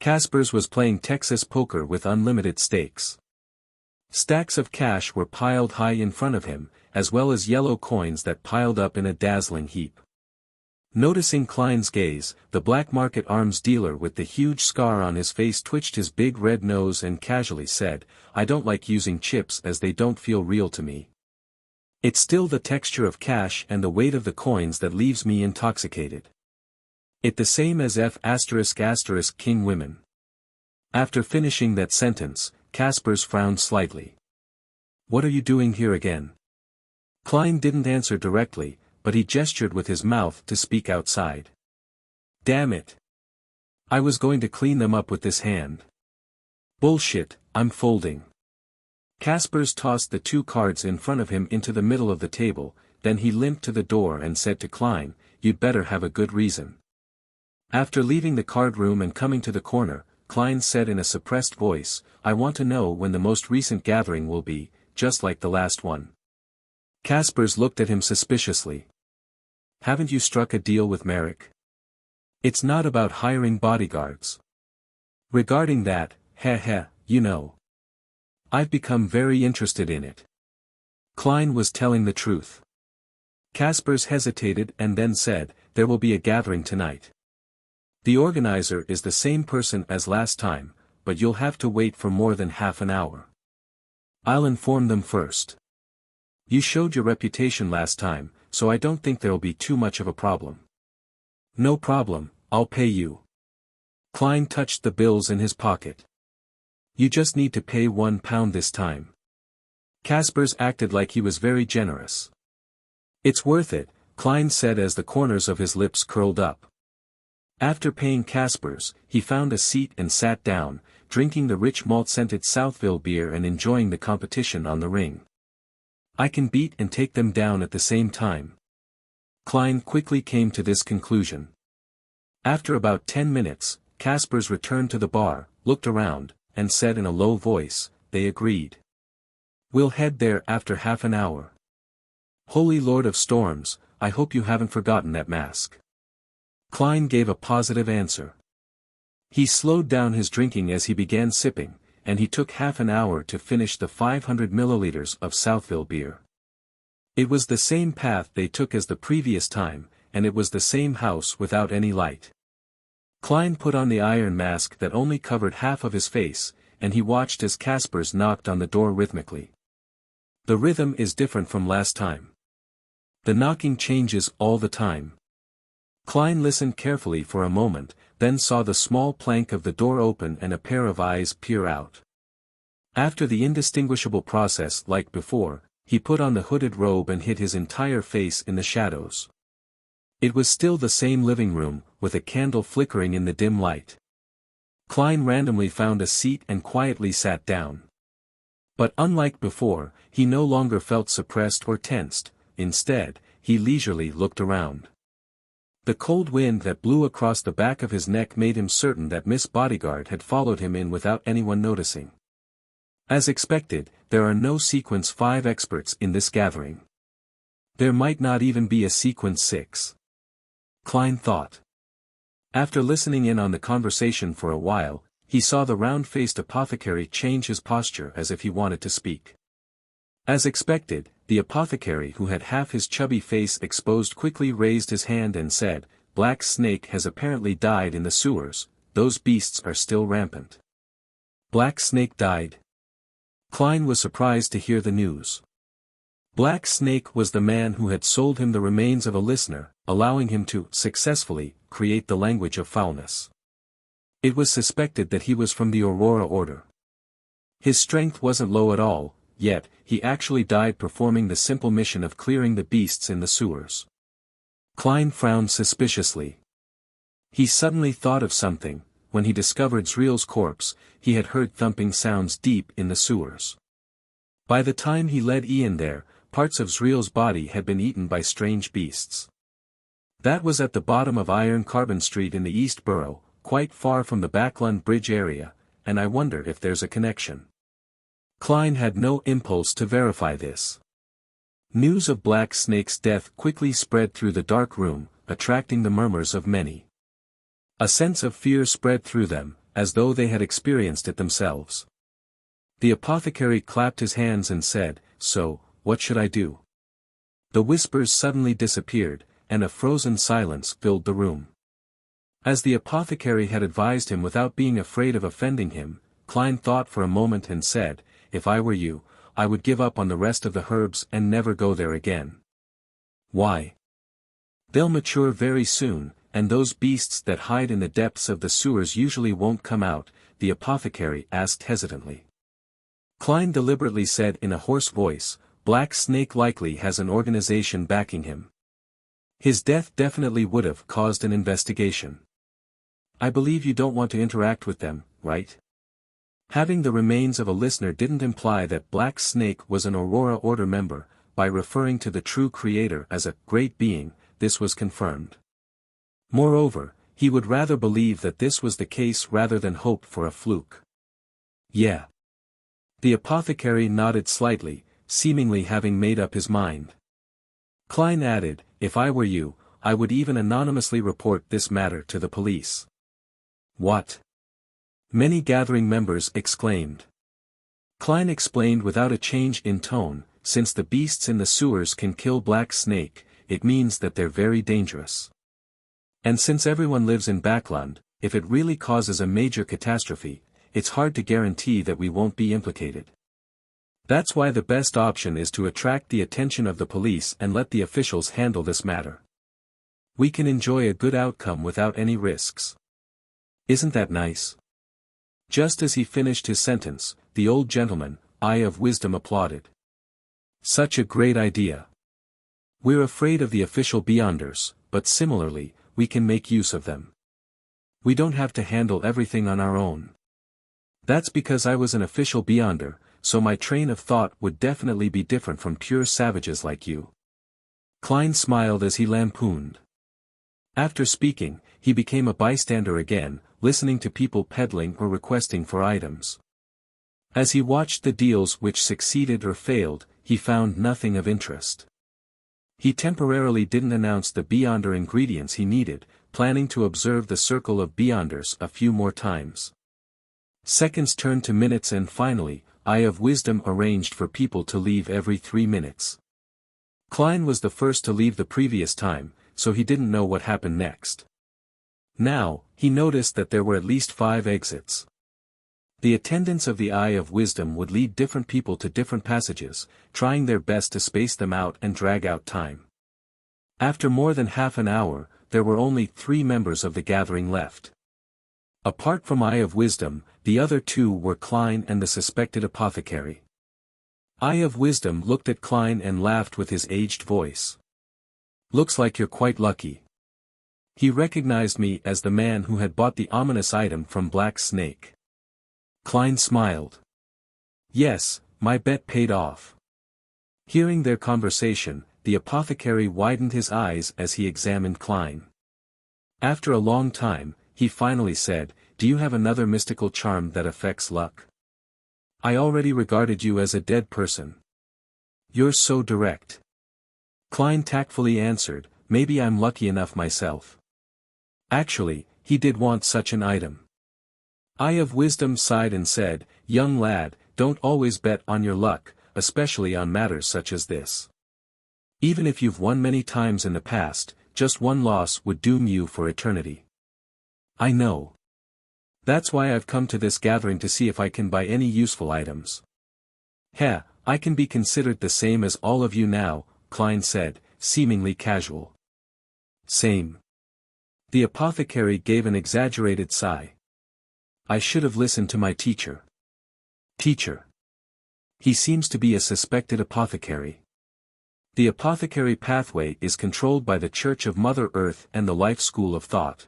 Casper's was playing Texas poker with unlimited stakes. Stacks of cash were piled high in front of him, as well as yellow coins that piled up in a dazzling heap. Noticing Klein's gaze, the black market arms dealer with the huge scar on his face twitched his big red nose and casually said, "I don't like using chips as they don't feel real to me. It's still the texture of cash and the weight of the coins that leaves me intoxicated. It the same as F*** king women." After finishing that sentence, Casper's frowned slightly. "What are you doing here again?" Klein didn't answer directly, but he gestured with his mouth to speak outside. "Damn it. I was going to clean them up with this hand." "Bullshit, I'm folding." Casper's tossed the 2 cards in front of him into the middle of the table, then he limped to the door and said to Klein, "You'd better have a good reason." After leaving the card room and coming to the corner, Klein said in a suppressed voice, "I want to know when the most recent gathering will be, just like the last one." Casper's looked at him suspiciously. "Haven't you struck a deal with Merrick? It's not about hiring bodyguards. Regarding that, you know. I've become very interested in it." Klein was telling the truth. Casper's hesitated and then said, "There will be a gathering tonight. The organizer is the same person as last time, but you'll have to wait for more than half an hour. I'll inform them first. You showed your reputation last time, so I don't think there'll be too much of a problem." "No problem, I'll pay you." Klein touched the bills in his pocket. "You just need to pay £1 this time." Casper's acted like he was very generous. "It's worth it," Klein said as the corners of his lips curled up. After paying Casper's, he found a seat and sat down, drinking the rich malt-scented Southville beer and enjoying the competition on the ring. "I can beat and take them down at the same time." Klein quickly came to this conclusion. After about 10 minutes, Casper's returned to the bar, looked around, and said in a low voice, "They agreed. We'll head there after half an hour. Holy Lord of Storms, I hope you haven't forgotten that mask." Klein gave a positive answer. He slowed down his drinking as he began sipping, and he took half an hour to finish the 500 milliliters of Southville beer. It was the same path they took as the previous time, and it was the same house without any light. Klein put on the iron mask that only covered half of his face, and he watched as Casper's knocked on the door rhythmically. The rhythm is different from last time. The knocking changes all the time. Klein listened carefully for a moment, then saw the small plank of the door open and a pair of eyes peer out. After the indistinguishable process like before, he put on the hooded robe and hid his entire face in the shadows. It was still the same living room, with a candle flickering in the dim light. Klein randomly found a seat and quietly sat down. But unlike before, he no longer felt suppressed or tensed. Instead, he leisurely looked around. The cold wind that blew across the back of his neck made him certain that Miss Bodyguard had followed him in without anyone noticing. As expected, there are no Sequence 5 experts in this gathering. There might not even be a Sequence 6. Klein thought. After listening in on the conversation for a while, he saw the round-faced apothecary change his posture as if he wanted to speak. As expected, the apothecary who had half his chubby face exposed quickly raised his hand and said, Black Snake has apparently died in the sewers, those beasts are still rampant. Black Snake died? Klein was surprised to hear the news. Black Snake was the man who had sold him the remains of a listener, allowing him to, successfully, create the language of foulness. It was suspected that he was from the Aurora Order. His strength wasn't low at all, yet, he actually died performing the simple mission of clearing the beasts in the sewers. Klein frowned suspiciously. He suddenly thought of something. When he discovered Zriel's corpse, he had heard thumping sounds deep in the sewers. By the time he led Ian there, parts of Zriel's body had been eaten by strange beasts. That was at the bottom of Iron Carbon Street in the East Borough, quite far from the Backlund Bridge area, and I wonder if there's a connection. Klein had no impulse to verify this. News of Black Snake's death quickly spread through the dark room, attracting the murmurs of many. A sense of fear spread through them, as though they had experienced it themselves. The apothecary clapped his hands and said, "So, what should I do?" The whispers suddenly disappeared, and a frozen silence filled the room. As the apothecary had advised him without being afraid of offending him, Klein thought for a moment and said, "If I were you, I would give up on the rest of the herbs and never go there again." "Why?" "They'll mature very soon, and those beasts that hide in the depths of the sewers usually won't come out," the apothecary asked hesitantly. Klein deliberately said in a hoarse voice, "Black Snake likely has an organization backing him. His death definitely would have caused an investigation. I believe you don't want to interact with them, right?" Having the remains of a listener didn't imply that Black Snake was an Aurora Order member. By referring to the true creator as a great being, this was confirmed. Moreover, he would rather believe that this was the case rather than hope for a fluke. "Yeah." The apothecary nodded slightly, seemingly having made up his mind. Klein added, "If I were you, I would even anonymously report this matter to the police." "What?" many gathering members exclaimed. Klein explained without a change in tone, "Since the beasts in the sewers can kill Black Snake, it means that they're very dangerous. And since everyone lives in Backlund, if it really causes a major catastrophe, it's hard to guarantee that we won't be implicated. That's why the best option is to attract the attention of the police and let the officials handle this matter. We can enjoy a good outcome without any risks. Isn't that nice?" Just as he finished his sentence, the old gentleman, Eye of Wisdom, applauded. "Such a great idea. We're afraid of the official beyonders, but similarly, we can make use of them. We don't have to handle everything on our own. That's because I was an official beyonder, so my train of thought would definitely be different from pure savages like you." Klein smiled as he lampooned. After speaking, he became a bystander again, listening to people peddling or requesting for items. As he watched the deals which succeeded or failed, he found nothing of interest. He temporarily didn't announce the Beyonder ingredients he needed, planning to observe the circle of Beyonders a few more times. Seconds turned to minutes and finally, Eye of Wisdom arranged for people to leave every 3 minutes. Klein was the first to leave the previous time, so he didn't know what happened next. Now, he noticed that there were at least 5 exits. The attendants of the Eye of Wisdom would lead different people to different passages, trying their best to space them out and drag out time. After more than half an hour, there were only 3 members of the gathering left. Apart from Eye of Wisdom, the other 2 were Klein and the suspected apothecary. Eye of Wisdom looked at Klein and laughed with his aged voice. "Looks like you're quite lucky." He recognized me as the man who had bought the ominous item from Black Snake. Klein smiled. "Yes, my bet paid off." Hearing their conversation, the apothecary widened his eyes as he examined Klein. After a long time, he finally said, "Do you have another mystical charm that affects luck? I already regarded you as a dead person." "You're so direct." Klein tactfully answered, "Maybe I'm lucky enough myself." Actually, he did want such an item. Eye of Wisdom sighed and said, "Young lad, don't always bet on your luck, especially on matters such as this. Even if you've won many times in the past, just one loss would doom you for eternity. I know. That's why I've come to this gathering to see if I can buy any useful items. Heh, I can be considered the same as all of you now, Klein said, seemingly casual. Same. The apothecary gave an exaggerated sigh. I should have listened to my teacher. Teacher. He seems to be a suspected apothecary. The apothecary pathway is controlled by the Church of Mother Earth and the Life School of Thought.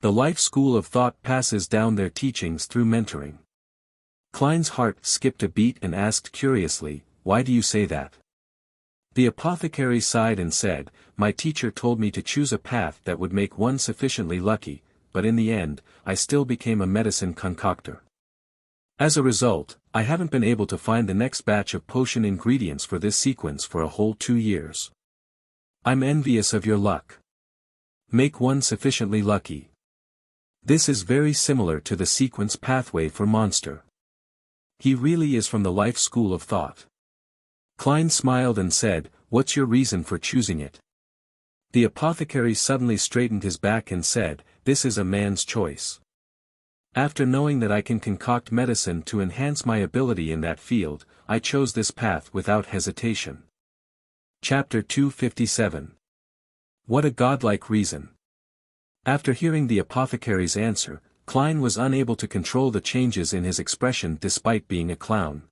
The Life School of Thought passes down their teachings through mentoring. Klein's heart skipped a beat and asked curiously, why do you say that? The apothecary sighed and said, my teacher told me to choose a path that would make one sufficiently lucky, but in the end, I still became a medicine concoctor. As a result, I haven't been able to find the next batch of potion ingredients for this sequence for a whole 2 years. I'm envious of your luck. Make one sufficiently lucky. This is very similar to the sequence pathway for Monster. He really is from the Life School of Thought. Klein smiled and said, what's your reason for choosing it? The apothecary suddenly straightened his back and said, this is a man's choice. After knowing that I can concoct medicine to enhance my ability in that field, I chose this path without hesitation. Chapter 257. What a godlike reason. After hearing the apothecary's answer, Klein was unable to control the changes in his expression despite being a clown.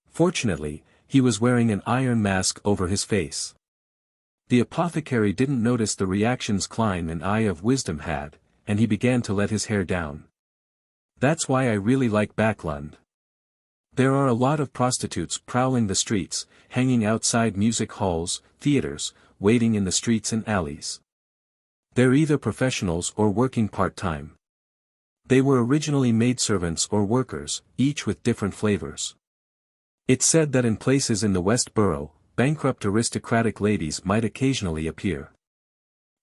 Fortunately, he was wearing an iron mask over his face. The apothecary didn't notice the reactions Klein and Eye of Wisdom had, and he began to let his hair down. That's why I really like Backlund. There are a lot of prostitutes prowling the streets, hanging outside music halls, theaters, waiting in the streets and alleys. They're either professionals or working part-time. They were originally maidservants or workers, each with different flavors. It's said that in places in the West Borough, bankrupt aristocratic ladies might occasionally appear.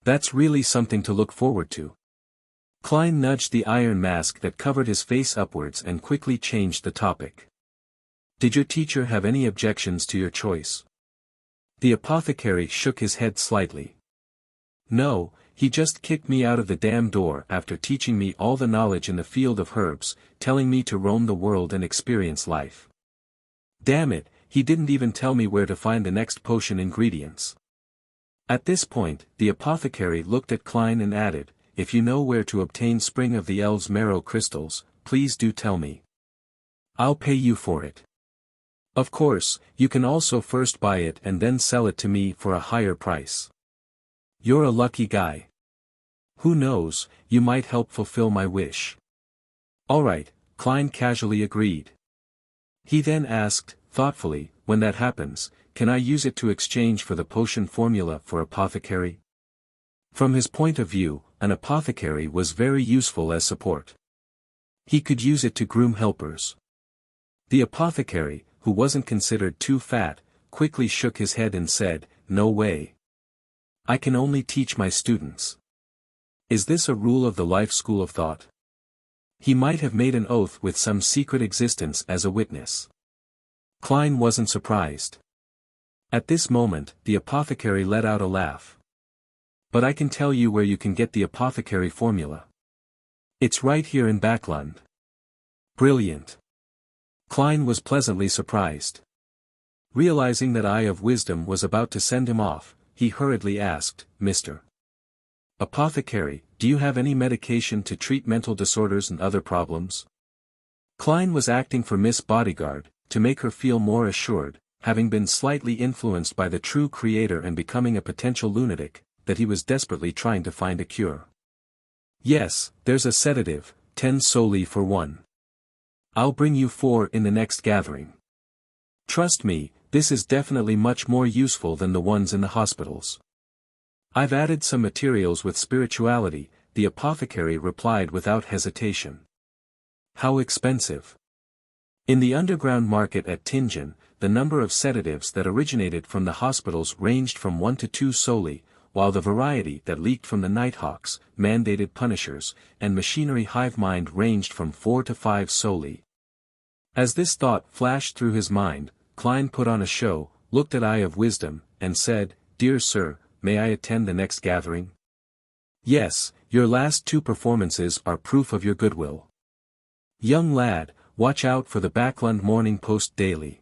That's really something to look forward to. Klein nudged the iron mask that covered his face upwards and quickly changed the topic. Did your teacher have any objections to your choice? The apothecary shook his head slightly. No, he just kicked me out of the damn door after teaching me all the knowledge in the field of herbs, telling me to roam the world and experience life. Damn it, he didn't even tell me where to find the next potion ingredients. At this point, the apothecary looked at Klein and added, if you know where to obtain Spring of the Elves marrow crystals, please do tell me. I'll pay you for it. Of course, you can also first buy it and then sell it to me for a higher price. You're a lucky guy. Who knows, you might help fulfill my wish. Alright, Klein casually agreed. He then asked, thoughtfully, when that happens, can I use it to exchange for the potion formula for apothecary? From his point of view, an apothecary was very useful as support. He could use it to groom helpers. The apothecary, who wasn't considered too fat, quickly shook his head and said, no way. I can only teach my students. Is this a rule of the Life School of Thought? He might have made an oath with some secret existence as a witness. Klein wasn't surprised. At this moment, the apothecary let out a laugh. But I can tell you where you can get the apothecary formula. It's right here in Backlund. Brilliant. Klein was pleasantly surprised. Realizing that Eye of Wisdom was about to send him off, he hurriedly asked, Mr. Apothecary, do you have any medication to treat mental disorders and other problems? Klein was acting for Miss Bodyguard, to make her feel more assured, having been slightly influenced by the true creator and becoming a potential lunatic, that he was desperately trying to find a cure. Yes, there's a sedative, 10 solely for one. I'll bring you 4 in the next gathering. Trust me, this is definitely much more useful than the ones in the hospitals. I've added some materials with spirituality, the apothecary replied without hesitation. How expensive? In the underground market at Tingen, the number of sedatives that originated from the hospitals ranged from 1 to 2 solely, while the variety that leaked from the Nighthawks, mandated punishers, and machinery hive mind ranged from 4 to 5 solely. As this thought flashed through his mind, Klein put on a show, looked at Eye of Wisdom, and said, Dear sir, may I attend the next gathering? Yes, your last 2 performances are proof of your goodwill. Young lad, watch out for the Backlund Morning Post daily.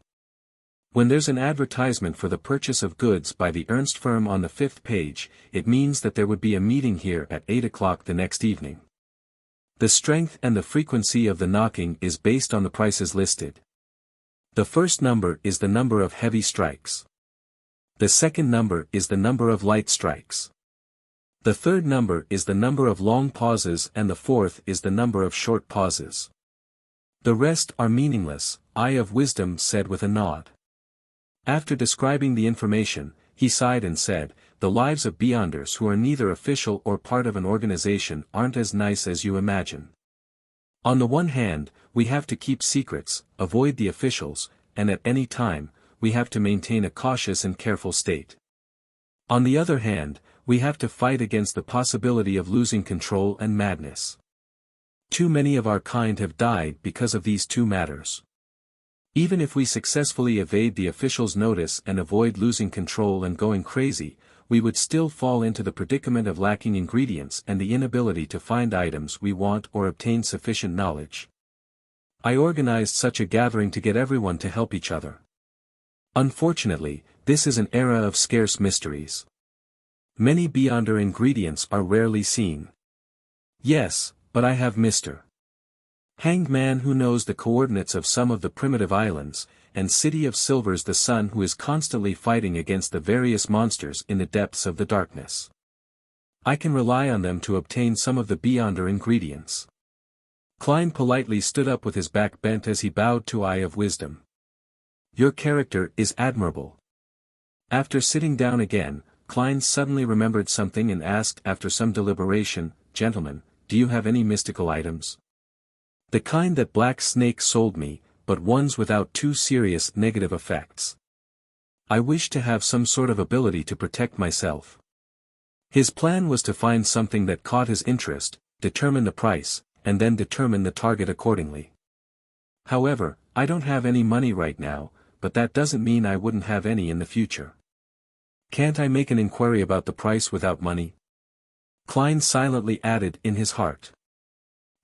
When there's an advertisement for the purchase of goods by the Ernst firm on the 5th page, it means that there would be a meeting here at 8 o'clock the next evening. The strength and the frequency of the knocking is based on the prices listed. The first number is the number of heavy strikes. The second number is the number of light strikes. The third number is the number of long pauses and the fourth is the number of short pauses. The rest are meaningless, Eye of Wisdom said with a nod. After describing the information, he sighed and said, the lives of Beyonders who are neither official or part of an organization aren't as nice as you imagine. On the one hand, we have to keep secrets, avoid the officials, and at any time, we have to maintain a cautious and careful state. On the other hand, we have to fight against the possibility of losing control and madness. Too many of our kind have died because of these 2 matters. Even if we successfully evade the officials' notice and avoid losing control and going crazy, we would still fall into the predicament of lacking ingredients and the inability to find items we want or obtain sufficient knowledge. I organized such a gathering to get everyone to help each other. Unfortunately, this is an era of scarce mysteries. Many Beyonder ingredients are rarely seen. Yes, but I have Mr. Hanged Man who knows the coordinates of some of the primitive islands, and City of Silver's the son who is constantly fighting against the various monsters in the depths of the darkness. I can rely on them to obtain some of the Beyonder ingredients. Klein politely stood up with his back bent as he bowed to Eye of Wisdom. Your character is admirable. After sitting down again, Klein suddenly remembered something and asked after some deliberation, Gentlemen, do you have any mystical items? The kind that Black Snake sold me, but ones without too serious negative effects. I wish to have some sort of ability to protect myself. His plan was to find something that caught his interest, determine the price, and then determine the target accordingly. However, I don't have any money right now, but that doesn't mean I wouldn't have any in the future. Can't I make an inquiry about the price without money? Klein silently added in his heart.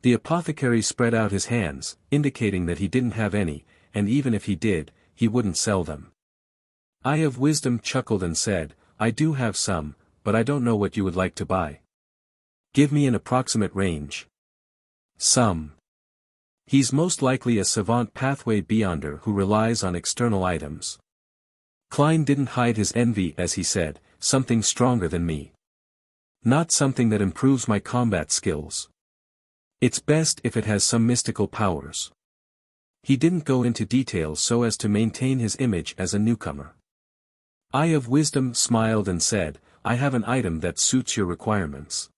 The apothecary spread out his hands, indicating that he didn't have any, and even if he did, he wouldn't sell them. Eye of Wisdom chuckled and said, I do have some, but I don't know what you would like to buy. Give me an approximate range. Some. He's most likely a savant pathway beyonder who relies on external items. Klein didn't hide his envy as he said, something stronger than me. Not something that improves my combat skills. It's best if it has some mystical powers. He didn't go into details so as to maintain his image as a newcomer. Eye of Wisdom smiled and said, I have an item that suits your requirements.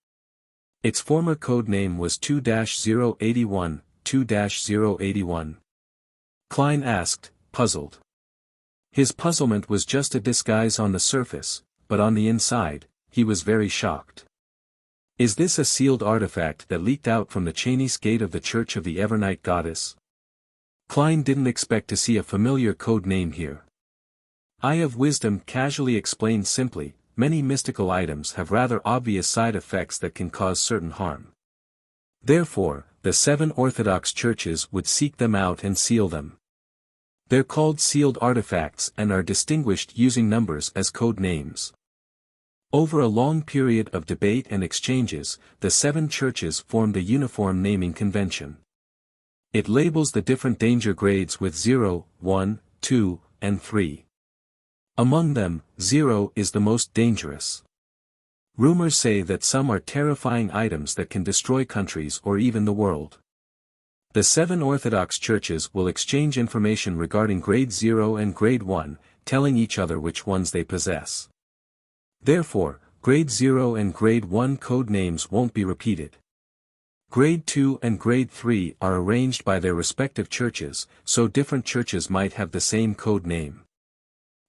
Its former code name was 2-081, 2-081. Klein asked, puzzled. His puzzlement was just a disguise on the surface, but on the inside, he was very shocked. Is this a sealed artifact that leaked out from the Chinese gate of the Church of the Evernight Goddess? Klein didn't expect to see a familiar code name here. Eye of Wisdom casually explained simply, many mystical items have rather obvious side effects that can cause certain harm. Therefore, the 7 Orthodox churches would seek them out and seal them. They're called sealed artifacts and are distinguished using numbers as code names. Over a long period of debate and exchanges, the 7 churches formed a uniform naming convention. It labels the different danger grades with 0, 1, 2, and 3. Among them, 0 is the most dangerous. Rumors say that some are terrifying items that can destroy countries or even the world. The 7 Orthodox churches will exchange information regarding grade 0 and grade 1, telling each other which ones they possess. Therefore, grade 0 and grade 1 code names won't be repeated. Grade 2 and grade 3 are arranged by their respective churches, so different churches might have the same code name.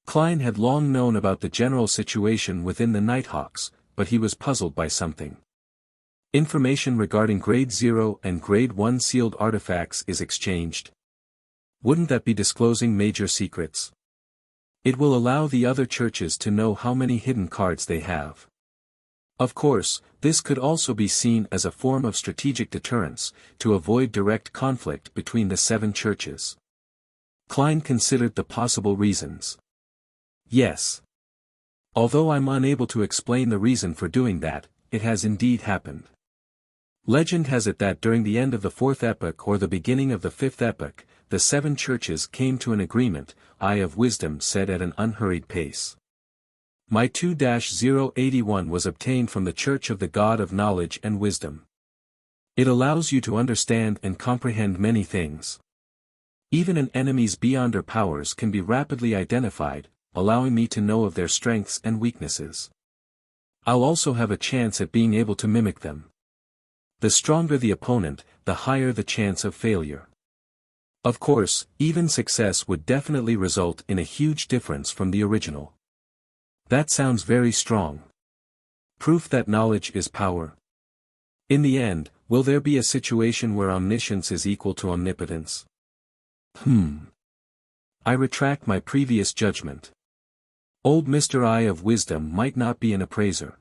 Klein had long known about the general situation within the Nighthawks, but he was puzzled by something. Information regarding grade 0 and grade 1 sealed artifacts is exchanged. Wouldn't that be disclosing major secrets? It will allow the other churches to know how many hidden cards they have. Of course, this could also be seen as a form of strategic deterrence, to avoid direct conflict between the 7 churches. Klein considered the possible reasons. Yes. Although I'm unable to explain the reason for doing that, it has indeed happened. Legend has it that during the end of the 4th epoch or the beginning of the 5th epoch, the 7 churches came to an agreement, Eye of Wisdom said at an unhurried pace. My 2-081 was obtained from the Church of the God of Knowledge and Wisdom. It allows you to understand and comprehend many things. Even an enemy's beyonder powers can be rapidly identified, allowing me to know of their strengths and weaknesses. I'll also have a chance at being able to mimic them. The stronger the opponent, the higher the chance of failure. Of course, even success would definitely result in a huge difference from the original. That sounds very strong. Proof that knowledge is power. In the end, will there be a situation where omniscience is equal to omnipotence? I retract my previous judgment. Old Mr. Eye of Wisdom might not be an appraiser.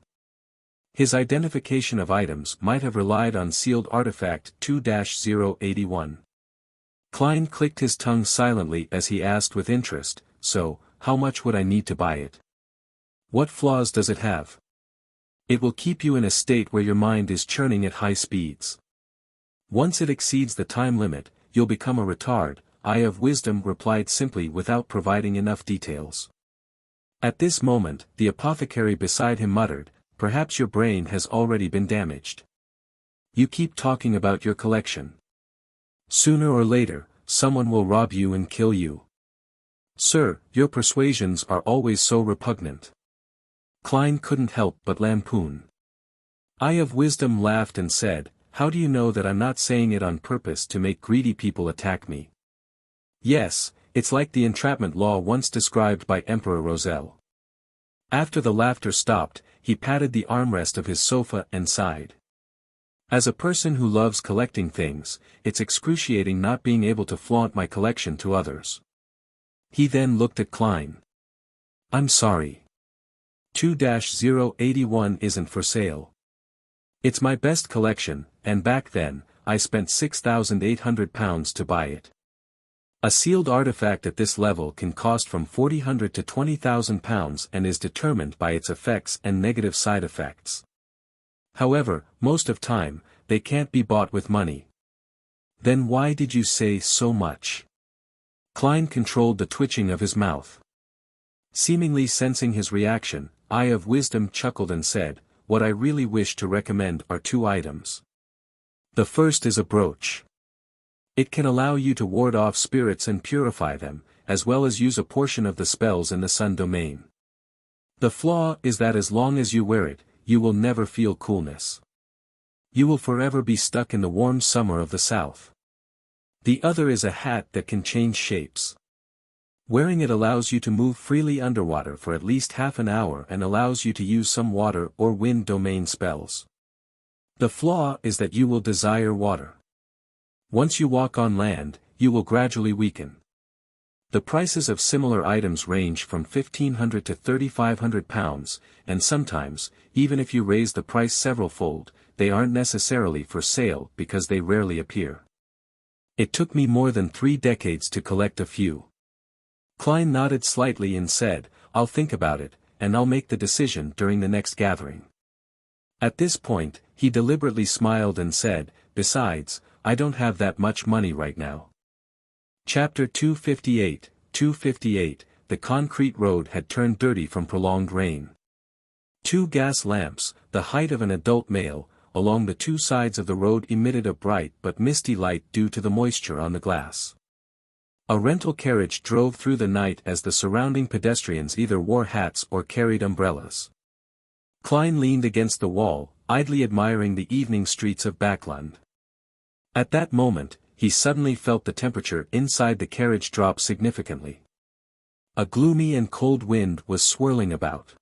His identification of items might have relied on sealed artifact 2-081. Klein clicked his tongue silently as he asked with interest, so, how much would I need to buy it? What flaws does it have? It will keep you in a state where your mind is churning at high speeds. Once it exceeds the time limit, you'll become a retard, Eye of Wisdom replied simply without providing enough details. At this moment, the apothecary beside him muttered, perhaps your brain has already been damaged. You keep talking about your collection. Sooner or later, someone will rob you and kill you. Sir, your persuasions are always so repugnant. Klein couldn't help but lampoon. Eye of Wisdom laughed and said, how do you know that I'm not saying it on purpose to make greedy people attack me? Yes, it's like the entrapment law once described by Emperor Roselle. After the laughter stopped, he patted the armrest of his sofa and sighed. As a person who loves collecting things, it's excruciating not being able to flaunt my collection to others. He then looked at Klein. I'm sorry. 2-081 isn't for sale. It's my best collection, and back then, I spent £6,800 to buy it. A sealed artifact at this level can cost from £400 to £20,000 and is determined by its effects and negative side effects. However, most of time, they can't be bought with money. Then why did you say so much? Klein controlled the twitching of his mouth. Seemingly sensing his reaction, Eye of Wisdom chuckled and said, what I really wish to recommend are 2 items. The first is a brooch. It can allow you to ward off spirits and purify them, as well as use a portion of the spells in the sun domain. The flaw is that as long as you wear it, you will never feel coolness. You will forever be stuck in the warm summer of the south. The other is a hat that can change shapes. Wearing it allows you to move freely underwater for at least half an hour and allows you to use some water or wind domain spells. The flaw is that you will desire water. Once you walk on land, you will gradually weaken. The prices of similar items range from £1,500 to £3,500, and sometimes, even if you raise the price several-fold, they aren't necessarily for sale because they rarely appear. It took me more than 3 decades to collect a few. Klein nodded slightly and said, I'll think about it, and I'll make the decision during the next gathering. At this point, he deliberately smiled and said, besides, I don't have that much money right now. Chapter 258, 258, the concrete road had turned dirty from prolonged rain. 2 gas lamps, the height of an adult male, along the 2 sides of the road emitted a bright but misty light due to the moisture on the glass. A rental carriage drove through the night as the surrounding pedestrians either wore hats or carried umbrellas. Klein leaned against the wall, idly admiring the evening streets of Backlund. At that moment, he suddenly felt the temperature inside the carriage drop significantly. A gloomy and cold wind was swirling about.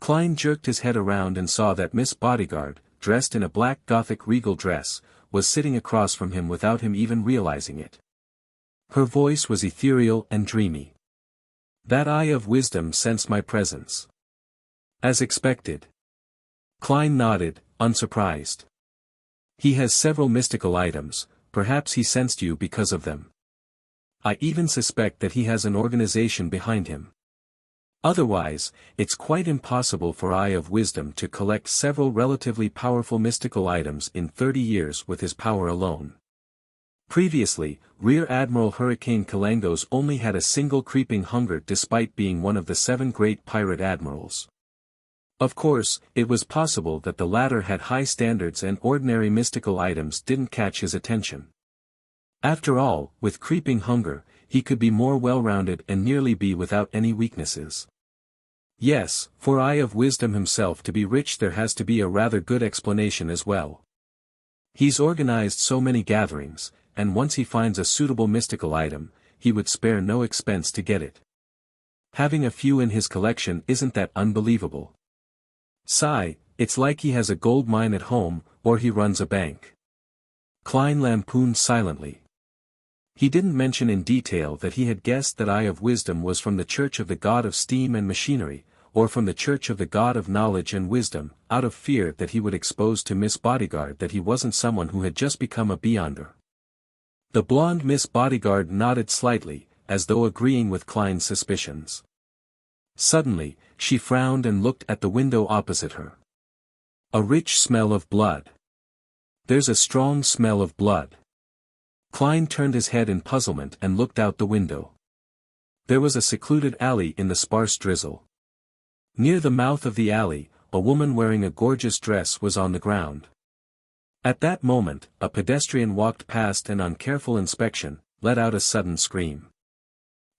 Klein jerked his head around and saw that Miss Bodyguard, dressed in a black Gothic regal dress, was sitting across from him without him even realizing it. Her voice was ethereal and dreamy. That eye of wisdom sensed my presence. As expected. Klein nodded, unsurprised. He has several mystical items, perhaps he sensed you because of them. I even suspect that he has an organization behind him. Otherwise, it's quite impossible for Eye of Wisdom to collect several relatively powerful mystical items in 30 years with his power alone. Previously, Rear Admiral Hurricane Kalangos only had a single creeping hunger despite being one of the 7 great pirate admirals. Of course, it was possible that the latter had high standards and ordinary mystical items didn't catch his attention. After all, with creeping hunger, he could be more well-rounded and nearly be without any weaknesses. Yes, for Eye of Wisdom himself to be rich there has to be a rather good explanation as well. He's organized so many gatherings, and once he finds a suitable mystical item, he would spare no expense to get it. Having a few in his collection isn't that unbelievable. Sigh, it's like he has a gold mine at home, or he runs a bank. Klein lampooned silently. He didn't mention in detail that he had guessed that Eye of Wisdom was from the Church of the God of Steam and Machinery, or from the Church of the God of Knowledge and Wisdom, out of fear that he would expose to Miss Bodyguard that he wasn't someone who had just become a Beyonder. The blonde Miss Bodyguard nodded slightly, as though agreeing with Klein's suspicions. Suddenly, she frowned and looked at the window opposite her. A rich smell of blood. There's a strong smell of blood. Klein turned his head in puzzlement and looked out the window. There was a secluded alley in the sparse drizzle. Near the mouth of the alley, a woman wearing a gorgeous dress was on the ground. At that moment, a pedestrian walked past and on careful inspection, let out a sudden scream.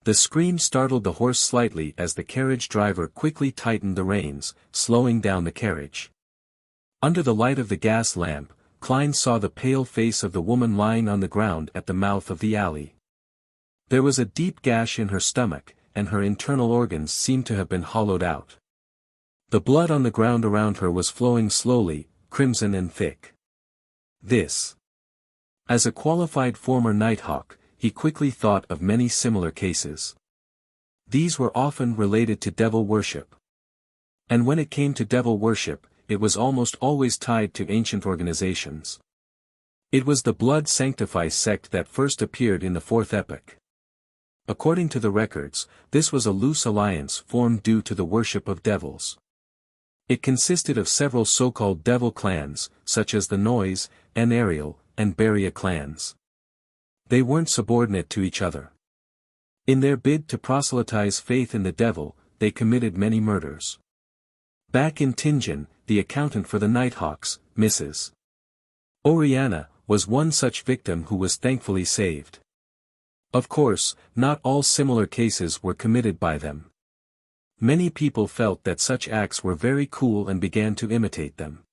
The scream startled the horse slightly as the carriage driver quickly tightened the reins, slowing down the carriage. Under the light of the gas lamp, Klein saw the pale face of the woman lying on the ground at the mouth of the alley. There was a deep gash in her stomach, and her internal organs seemed to have been hollowed out. The blood on the ground around her was flowing slowly, crimson and thick. This. As a qualified former Nighthawk, he quickly thought of many similar cases. These were often related to devil worship. And when it came to devil worship, it was almost always tied to ancient organizations. It was the Blood Sanctifice sect that first appeared in the Fourth Epoch. According to the records, this was a loose alliance formed due to the worship of devils. It consisted of several so-called devil clans, such as the Noise, Ariel, and Beria clans. They weren't subordinate to each other. In their bid to proselytize faith in the devil, they committed many murders. Back in Tingen, the accountant for the Nighthawks, Mrs. Oriana, was one such victim who was thankfully saved. Of course, not all similar cases were committed by them. Many people felt that such acts were very cool and began to imitate them.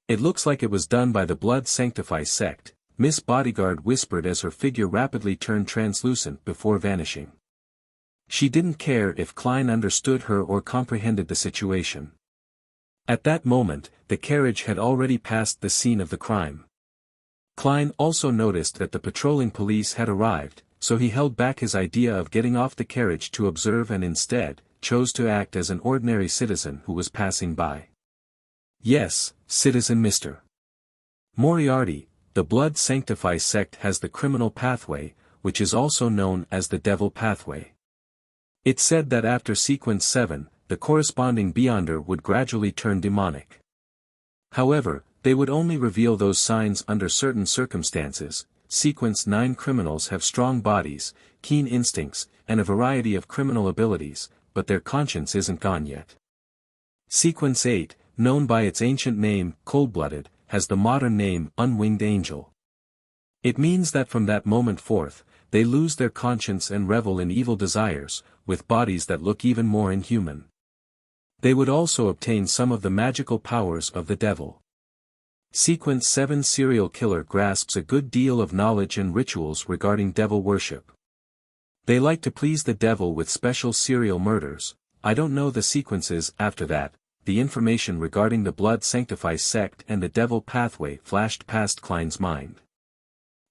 It looks like it was done by the Blood Sanctifice sect, Miss Bodyguard whispered as her figure rapidly turned translucent before vanishing. She didn't care if Klein understood her or comprehended the situation. At that moment, the carriage had already passed the scene of the crime. Klein also noticed that the patrolling police had arrived, so he held back his idea of getting off the carriage to observe and instead, chose to act as an ordinary citizen who was passing by. Yes, citizen Mr. Moriarty, the Blood Sanctifice sect has the criminal pathway, which is also known as the devil pathway. It's said that after sequence 7, the corresponding Beyonder would gradually turn demonic. However, they would only reveal those signs under certain circumstances. Sequence 9 criminals have strong bodies, keen instincts, and a variety of criminal abilities, but their conscience isn't gone yet. Sequence 8, known by its ancient name, Cold-Blooded, has the modern name, Unwinged Angel. It means that from that moment forth, they lose their conscience and revel in evil desires, with bodies that look even more inhuman. They would also obtain some of the magical powers of the devil. Sequence 7 serial killer grasps a good deal of knowledge and rituals regarding devil worship. They like to please the devil with special serial murders. I don't know the sequences after that. The information regarding the Blood Sanctifice sect and the devil pathway flashed past Klein's mind.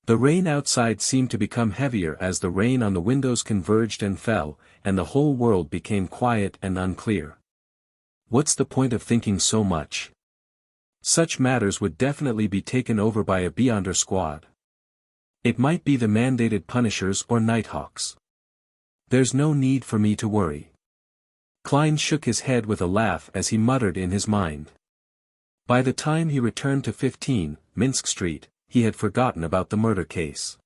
The rain outside seemed to become heavier as the rain on the windows converged and fell, and the whole world became quiet and unclear. What's the point of thinking so much? Such matters would definitely be taken over by a Beyonder squad. It might be the mandated Punishers or Nighthawks. There's no need for me to worry. Klein shook his head with a laugh as he muttered in his mind. By the time he returned to 15, Minsk Street, he had forgotten about the murder case.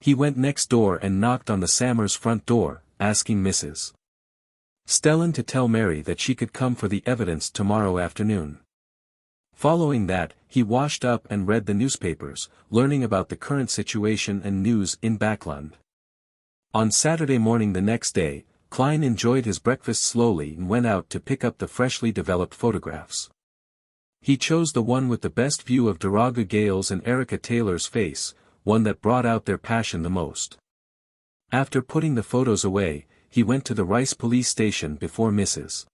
He went next door and knocked on the Sammers' front door, asking Mrs. Stellan to tell Mary that she could come for the evidence tomorrow afternoon. Following that, he washed up and read the newspapers, learning about the current situation and news in Backlund. On Saturday morning the next day, Klein enjoyed his breakfast slowly and went out to pick up the freshly developed photographs. He chose the one with the best view of Doroga Gale's and Erica Taylor's face, one that brought out their passion the most. After putting the photos away, he went to the Rice police station before Mrs.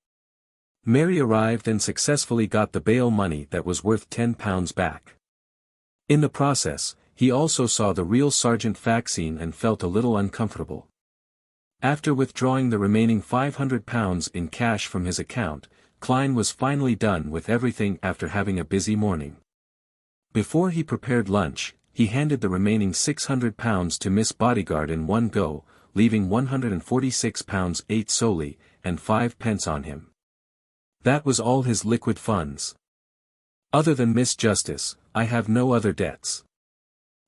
Mary arrived and successfully got the bail money that was worth £10 back. In the process, he also saw the real Sergeant Faxine and felt a little uncomfortable. After withdrawing the remaining £500 in cash from his account, Klein was finally done with everything after having a busy morning. Before he prepared lunch, he handed the remaining £600 to Miss Bodyguard in one go, leaving £146 8 solely, and 5 pence on him. That was all his liquid funds. Other than Miss Justice, I have no other debts.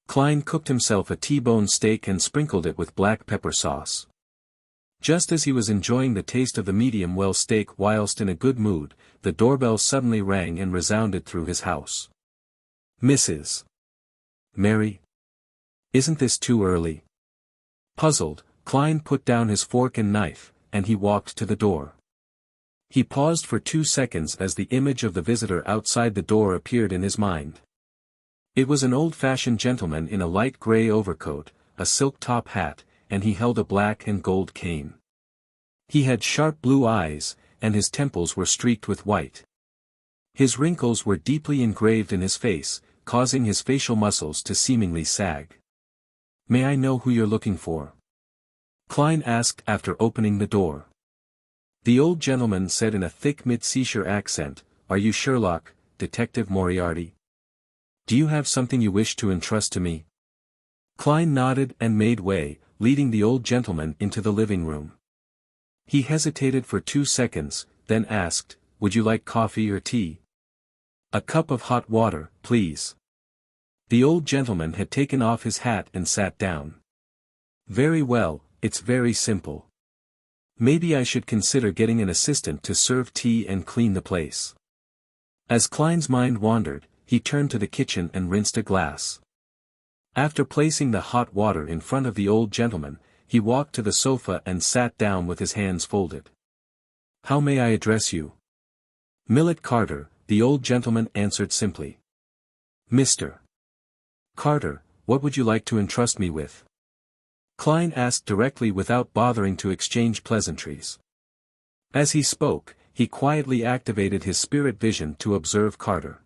Klein cooked himself a T-bone steak and sprinkled it with black pepper sauce. Just as he was enjoying the taste of the medium-well steak whilst in a good mood, the doorbell suddenly rang and resounded through his house. Mrs. Mary? Isn't this too early? Puzzled, Klein put down his fork and knife, and he walked to the door. He paused for 2 seconds as the image of the visitor outside the door appeared in his mind. It was an old-fashioned gentleman in a light grey overcoat, a silk top hat, and he held a black and gold cane. He had sharp blue eyes, and his temples were streaked with white. His wrinkles were deeply engraved in his face, causing his facial muscles to seemingly sag. May I know who you're looking for? Klein asked after opening the door. The old gentleman said in a thick mid-seashire accent, Are you Sherlock, Detective Moriarty? Do you have something you wish to entrust to me? Klein nodded and made way, leading the old gentleman into the living room. He hesitated for 2 seconds, then asked, Would you like coffee or tea? A cup of hot water, please. The old gentleman had taken off his hat and sat down. Very well, it's very simple. Maybe I should consider getting an assistant to serve tea and clean the place. As Klein's mind wandered, he turned to the kitchen and rinsed a glass. After placing the hot water in front of the old gentleman, he walked to the sofa and sat down with his hands folded. How may I address you? Millet Carter, the old gentleman answered simply. Mr. Carter, what would you like to entrust me with? Klein asked directly without bothering to exchange pleasantries. As he spoke, he quietly activated his spirit vision to observe Carter.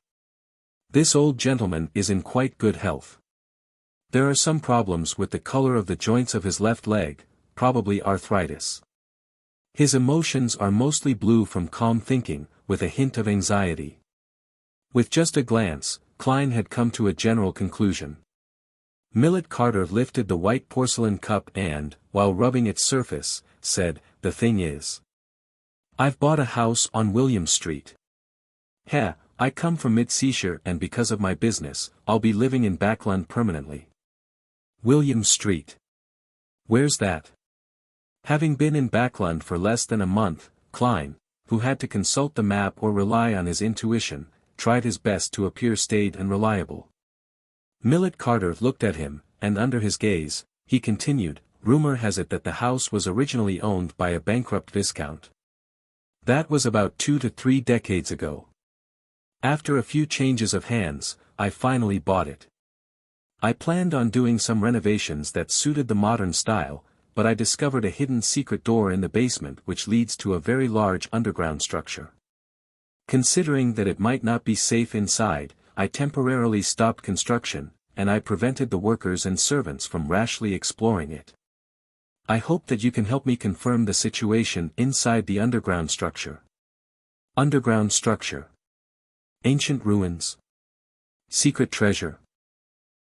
This old gentleman is in quite good health. There are some problems with the color of the joints of his left leg, probably arthritis. His emotions are mostly blue from calm thinking, with a hint of anxiety. With just a glance, Klein had come to a general conclusion. Millet Carter lifted the white porcelain cup and, while rubbing its surface, said, The thing is, I've bought a house on William Street. I come from mid-seashire and because of my business, I'll be living in Backlund permanently. William Street. Where's that? Having been in Backlund for less than a month, Klein, who had to consult the map or rely on his intuition, tried his best to appear staid and reliable. Millet Carter looked at him, and under his gaze, he continued, Rumor has it that the house was originally owned by a bankrupt viscount. That was about 2 to 3 decades ago. After a few changes of hands, I finally bought it. I planned on doing some renovations that suited the modern style, but I discovered a hidden secret door in the basement which leads to a very large underground structure. Considering that it might not be safe inside, I temporarily stopped construction, and I prevented the workers and servants from rashly exploring it. I hope that you can help me confirm the situation inside the underground structure. Underground structure. Ancient ruins. Secret treasure.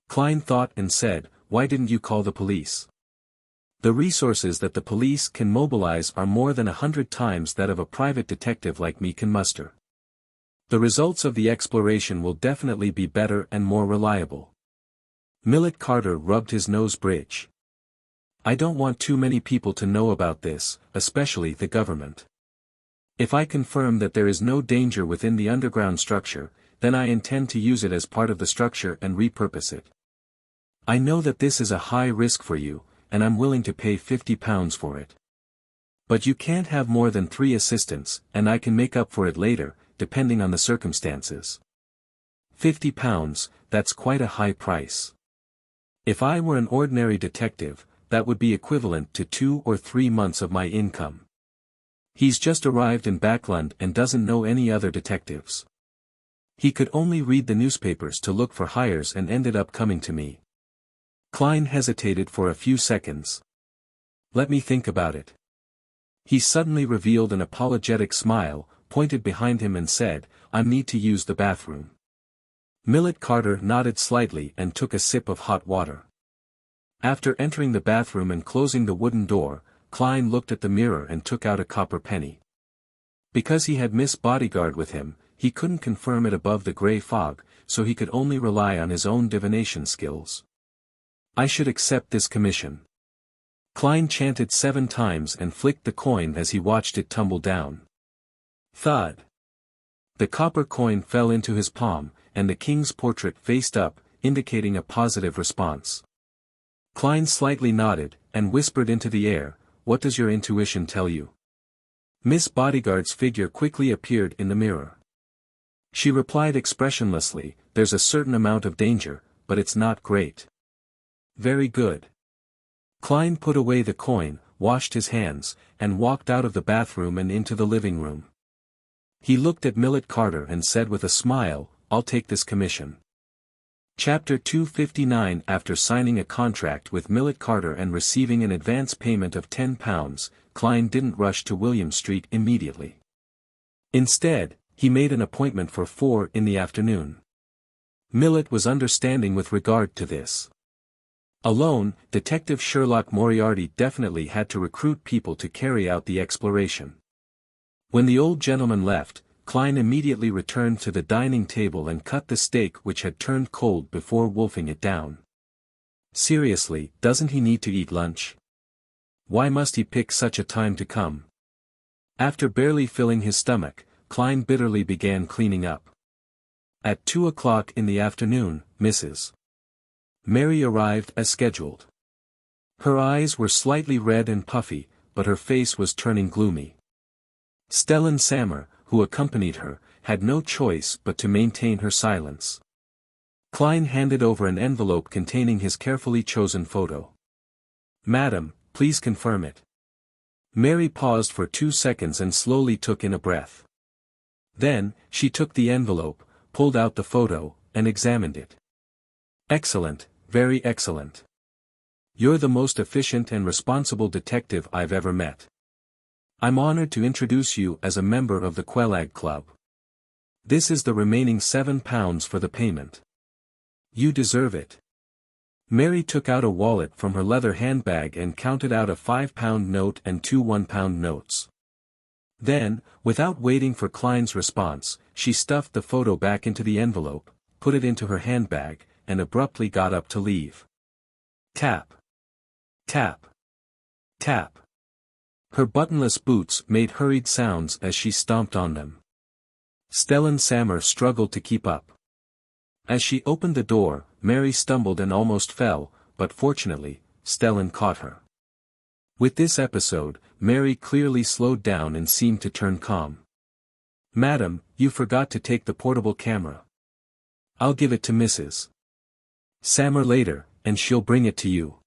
Klein thought and said, "Why didn't you call the police? The resources that the police can mobilize are more than 100 times that of a private detective like me can muster. The results of the exploration will definitely be better and more reliable." Millet Carter rubbed his nose bridge. "I don't want too many people to know about this, especially the government. If I confirm that there is no danger within the underground structure, then I intend to use it as part of the structure and repurpose it. I know that this is a high risk for you, and I'm willing to pay £50 for it. But you can't have more than 3 assistants, and I can make up for it later, depending on the circumstances." £50, that's quite a high price. If I were an ordinary detective, that would be equivalent to 2 or 3 months of my income. He's just arrived in Backland and doesn't know any other detectives. He could only read the newspapers to look for hires and ended up coming to me. Klein hesitated for a few seconds. "Let me think about it." He suddenly revealed an apologetic smile, pointed behind him and said, "I need to use the bathroom." Millet Carter nodded slightly and took a sip of hot water. After entering the bathroom and closing the wooden door, Klein looked at the mirror and took out a copper penny. Because he had Miss Bodyguard with him, he couldn't confirm it above the grey fog, so he could only rely on his own divination skills. "I should accept this commission." Klein chanted 7 times and flicked the coin as he watched it tumble down. Thud. The copper coin fell into his palm, and the king's portrait faced up, indicating a positive response. Klein slightly nodded, and whispered into the air, "What does your intuition tell you?" Miss Bodyguard's figure quickly appeared in the mirror. She replied expressionlessly, "There's a certain amount of danger, but it's not great." "Very good." Klein put away the coin, washed his hands, and walked out of the bathroom and into the living room. He looked at Millet Carter and said with a smile, "I'll take this commission." Chapter 259. After signing a contract with Millet Carter and receiving an advance payment of £10, Klein didn't rush to William Street immediately. Instead, he made an appointment for 4 in the afternoon. Millet was understanding with regard to this. Alone, Detective Sherlock Moriarty definitely had to recruit people to carry out the exploration. When the old gentleman left, Klein immediately returned to the dining table and cut the steak which had turned cold before wolfing it down. Seriously, doesn't he need to eat lunch? Why must he pick such a time to come? After barely filling his stomach, Klein bitterly began cleaning up. At 2 o'clock in the afternoon, Mrs. Mary arrived as scheduled. Her eyes were slightly red and puffy, but her face was turning gloomy. Stellan Sammer, who accompanied her, had no choice but to maintain her silence. Klein handed over an envelope containing his carefully chosen photo. "Madam, please confirm it." Mary paused for 2 seconds and slowly took in a breath. Then, she took the envelope, pulled out the photo, and examined it. "Excellent, very excellent. You're the most efficient and responsible detective I've ever met. I'm honored to introduce you as a member of the Quelag Club. This is the remaining £7 for the payment. You deserve it." Mary took out a wallet from her leather handbag and counted out a £5 note and 2 £1 notes. Then, without waiting for Klein's response, she stuffed the photo back into the envelope, put it into her handbag, and abruptly got up to leave. Tap. Tap. Tap. Her buttonless boots made hurried sounds as she stomped on them. Stellan Sammer struggled to keep up. As she opened the door, Mary stumbled and almost fell, but fortunately, Stellan caught her. With this episode, Mary clearly slowed down and seemed to turn calm. "Madam, you forgot to take the portable camera. I'll give it to Mrs. Sammer later, and she'll bring it to you."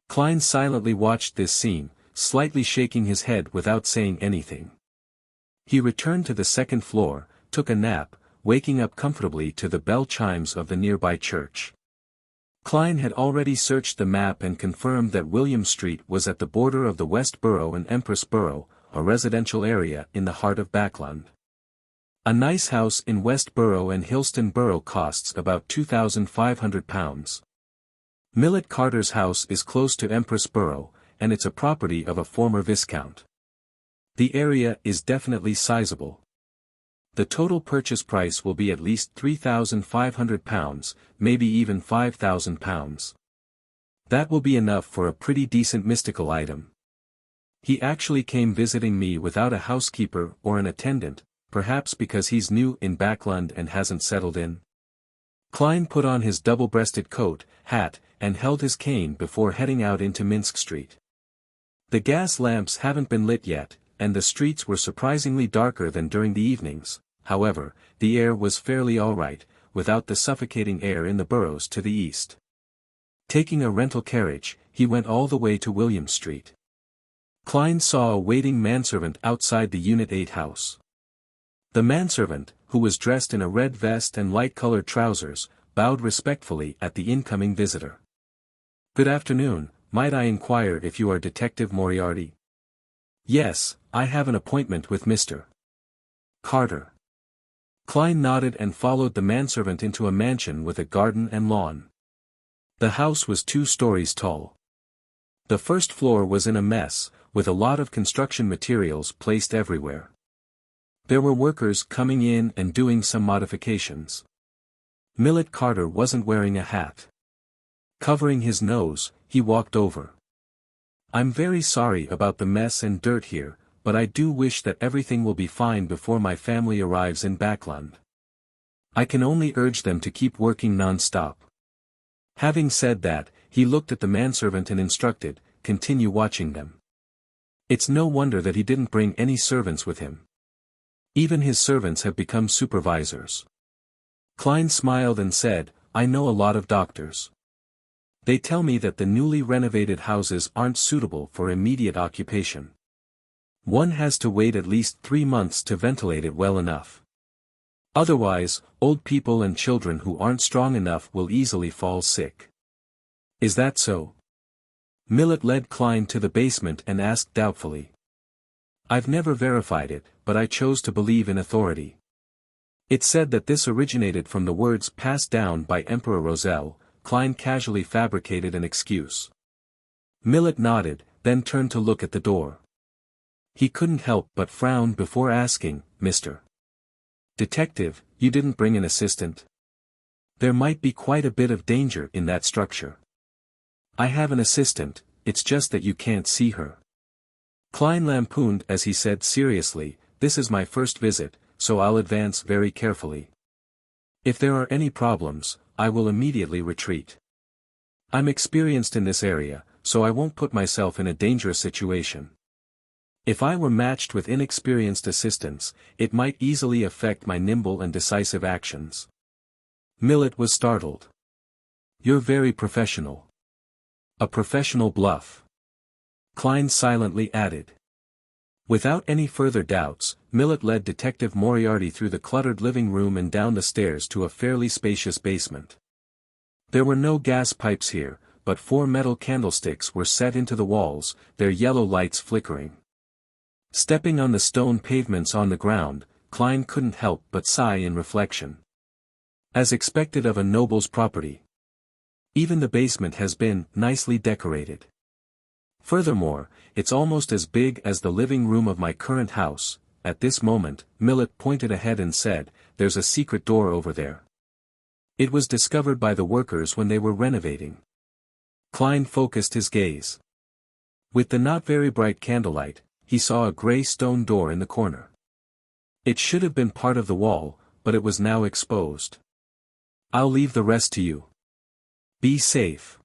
Klein silently watched this scene, slightly shaking his head without saying anything. He returned to the second floor, took a nap, waking up comfortably to the bell chimes of the nearby church. Klein had already searched the map and confirmed that William Street was at the border of the West Borough and Empress Borough, a residential area in the heart of Backland. A nice house in West Borough and Hillston Borough costs about £2,500. Millet Carter's house is close to Empress Borough, and it's a property of a former viscount. The area is definitely sizable. The total purchase price will be at least £3,500, maybe even £5,000. That will be enough for a pretty decent mystical item. He actually came visiting me without a housekeeper or an attendant, perhaps because he's new in Backland and hasn't settled in. Klein put on his double-breasted coat, hat, and held his cane before heading out into Minsk Street. The gas lamps haven't been lit yet, and the streets were surprisingly darker than during the evenings. However, the air was fairly alright, without the suffocating air in the boroughs to the east. Taking a rental carriage, he went all the way to William Street. Klein saw a waiting manservant outside the Unit 8 house. The manservant, who was dressed in a red vest and light-colored trousers, bowed respectfully at the incoming visitor. "Good afternoon, might I inquire if you are Detective Moriarty?" "Yes, I have an appointment with Mr. Carter." Klein nodded and followed the manservant into a mansion with a garden and lawn. The house was 2 stories tall. The first floor was in a mess, with a lot of construction materials placed everywhere. There were workers coming in and doing some modifications. Millet Carter wasn't wearing a hat. Covering his nose, he walked over. "I'm very sorry about the mess and dirt here, but I do wish that everything will be fine before my family arrives in Backland. I can only urge them to keep working non-stop." Having said that, he looked at the manservant and instructed, "Continue watching them." It's no wonder that he didn't bring any servants with him. Even his servants have become supervisors. Klein smiled and said, "I know a lot of doctors. They tell me that the newly renovated houses aren't suitable for immediate occupation. One has to wait at least 3 months to ventilate it well enough. Otherwise, old people and children who aren't strong enough will easily fall sick." "Is that so?" Millet led Klein to the basement and asked doubtfully. "I've never verified it, but I chose to believe in authority. It said that this originated from the words passed down by Emperor Roselle." Klein casually fabricated an excuse. Millet nodded, then turned to look at the door. He couldn't help but frown before asking, "Mr. Detective, you didn't bring an assistant? There might be quite a bit of danger in that structure." "I have an assistant, it's just that you can't see her." Klein lampooned as he said seriously, "This is my first visit, so I'll advance very carefully. If there are any problems, I will immediately retreat. I'm experienced in this area, so I won't put myself in a dangerous situation. If I were matched with inexperienced assistants, it might easily affect my nimble and decisive actions." Millet was startled. "You're very professional." "A professional bluff," Klein silently added. Without any further doubts, Millet led Detective Moriarty through the cluttered living room and down the stairs to a fairly spacious basement. There were no gas pipes here, but 4 metal candlesticks were set into the walls, their yellow lights flickering. Stepping on the stone pavements on the ground, Klein couldn't help but sigh in reflection. As expected of a noble's property. Even the basement has been nicely decorated. Furthermore, it's almost as big as the living room of my current house. At this moment, Millet pointed ahead and said, "There's a secret door over there. It was discovered by the workers when they were renovating." Klein focused his gaze. With the not very bright candlelight, he saw a gray stone door in the corner. It should have been part of the wall, but it was now exposed. "I'll leave the rest to you. Be safe."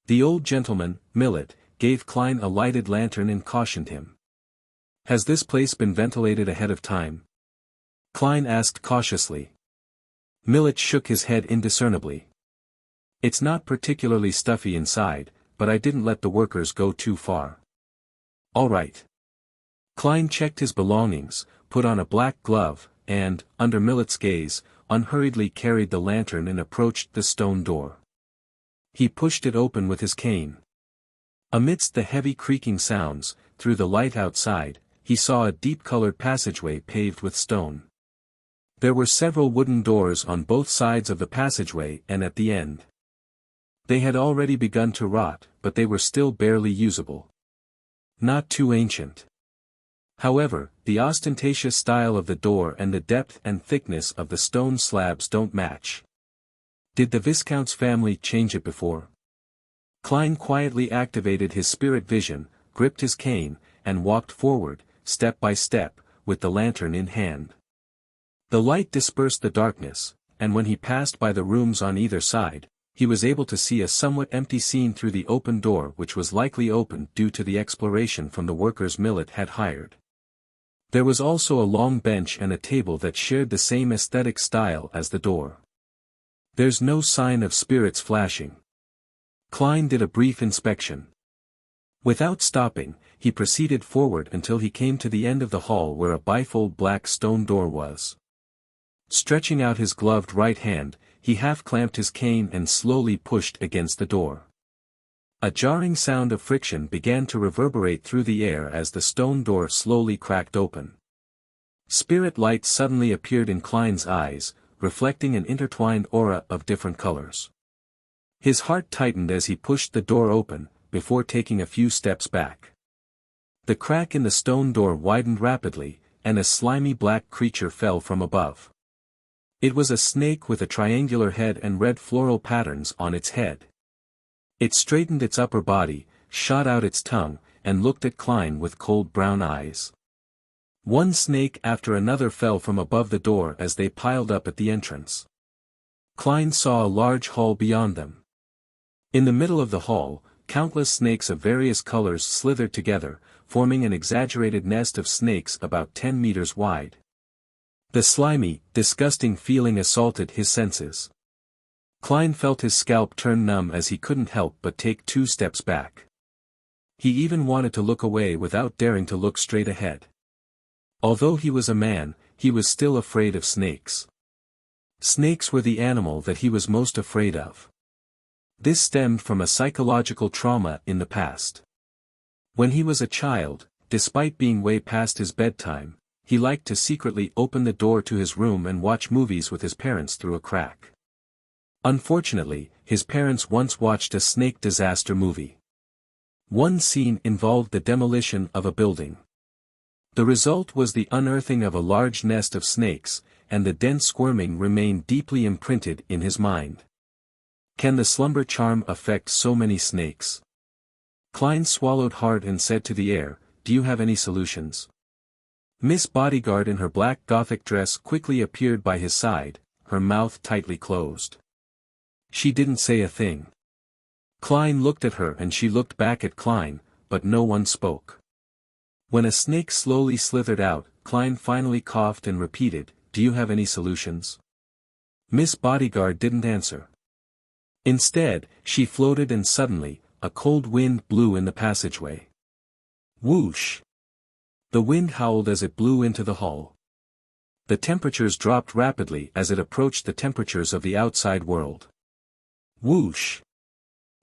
The old gentleman, Millet, gave Klein a lighted lantern and cautioned him. "Has this place been ventilated ahead of time?" Klein asked cautiously. Millet shook his head indiscernibly. "It's not particularly stuffy inside, but I didn't let the workers go too far." "All right." Klein checked his belongings, put on a black glove, and, under Millet's gaze, unhurriedly carried the lantern and approached the stone door. He pushed it open with his cane. Amidst the heavy creaking sounds, through the light outside, he saw a deep-colored passageway paved with stone. There were several wooden doors on both sides of the passageway and at the end. They had already begun to rot, but they were still barely usable. Not too ancient. However, the ostentatious style of the door and the depth and thickness of the stone slabs don't match. Did the Viscount's family change it before? Klein quietly activated his spirit vision, gripped his cane, and walked forward, step by step, with the lantern in hand. The light dispersed the darkness, and when he passed by the rooms on either side, he was able to see a somewhat empty scene through the open door, which was likely open due to the exploration from the workers Millet had hired. There was also a long bench and a table that shared the same aesthetic style as the door. There's no sign of spirits flashing. Klein did a brief inspection. Without stopping, he proceeded forward until he came to the end of the hall where a bifold black stone door was. Stretching out his gloved right hand, he half-clamped his cane and slowly pushed against the door. A jarring sound of friction began to reverberate through the air as the stone door slowly cracked open. Spirit light suddenly appeared in Klein's eyes, reflecting an intertwined aura of different colors. His heart tightened as he pushed the door open, before taking a few steps back. The crack in the stone door widened rapidly, and a slimy black creature fell from above. It was a snake with a triangular head and red floral patterns on its head. It straightened its upper body, shot out its tongue, and looked at Klein with cold brown eyes. One snake after another fell from above the door as they piled up at the entrance. Klein saw a large hall beyond them. In the middle of the hall, countless snakes of various colors slithered together, forming an exaggerated nest of snakes about 10 meters wide. The slimy, disgusting feeling assaulted his senses. Klein felt his scalp turn numb as he couldn't help but take 2 steps back. He even wanted to look away without daring to look straight ahead. Although he was a man, he was still afraid of snakes. Snakes were the animal that he was most afraid of. This stemmed from a psychological trauma in the past. When he was a child, despite being way past his bedtime, he liked to secretly open the door to his room and watch movies with his parents through a crack. Unfortunately, his parents once watched a snake disaster movie. One scene involved the demolition of a building. The result was the unearthing of a large nest of snakes, and the dense squirming remained deeply imprinted in his mind. Can the slumber charm affect so many snakes? Klein swallowed hard and said to the air, "Do you have any solutions?" Miss Bodyguard in her black Gothic dress quickly appeared by his side, her mouth tightly closed. She didn't say a thing. Klein looked at her and she looked back at Klein, but no one spoke. When a snake slowly slithered out, Klein finally coughed and repeated, "Do you have any solutions?" Miss Bodyguard didn't answer. Instead, she floated and suddenly, a cold wind blew in the passageway. Whoosh! The wind howled as it blew into the hall. The temperatures dropped rapidly as it approached the temperatures of the outside world. Whoosh!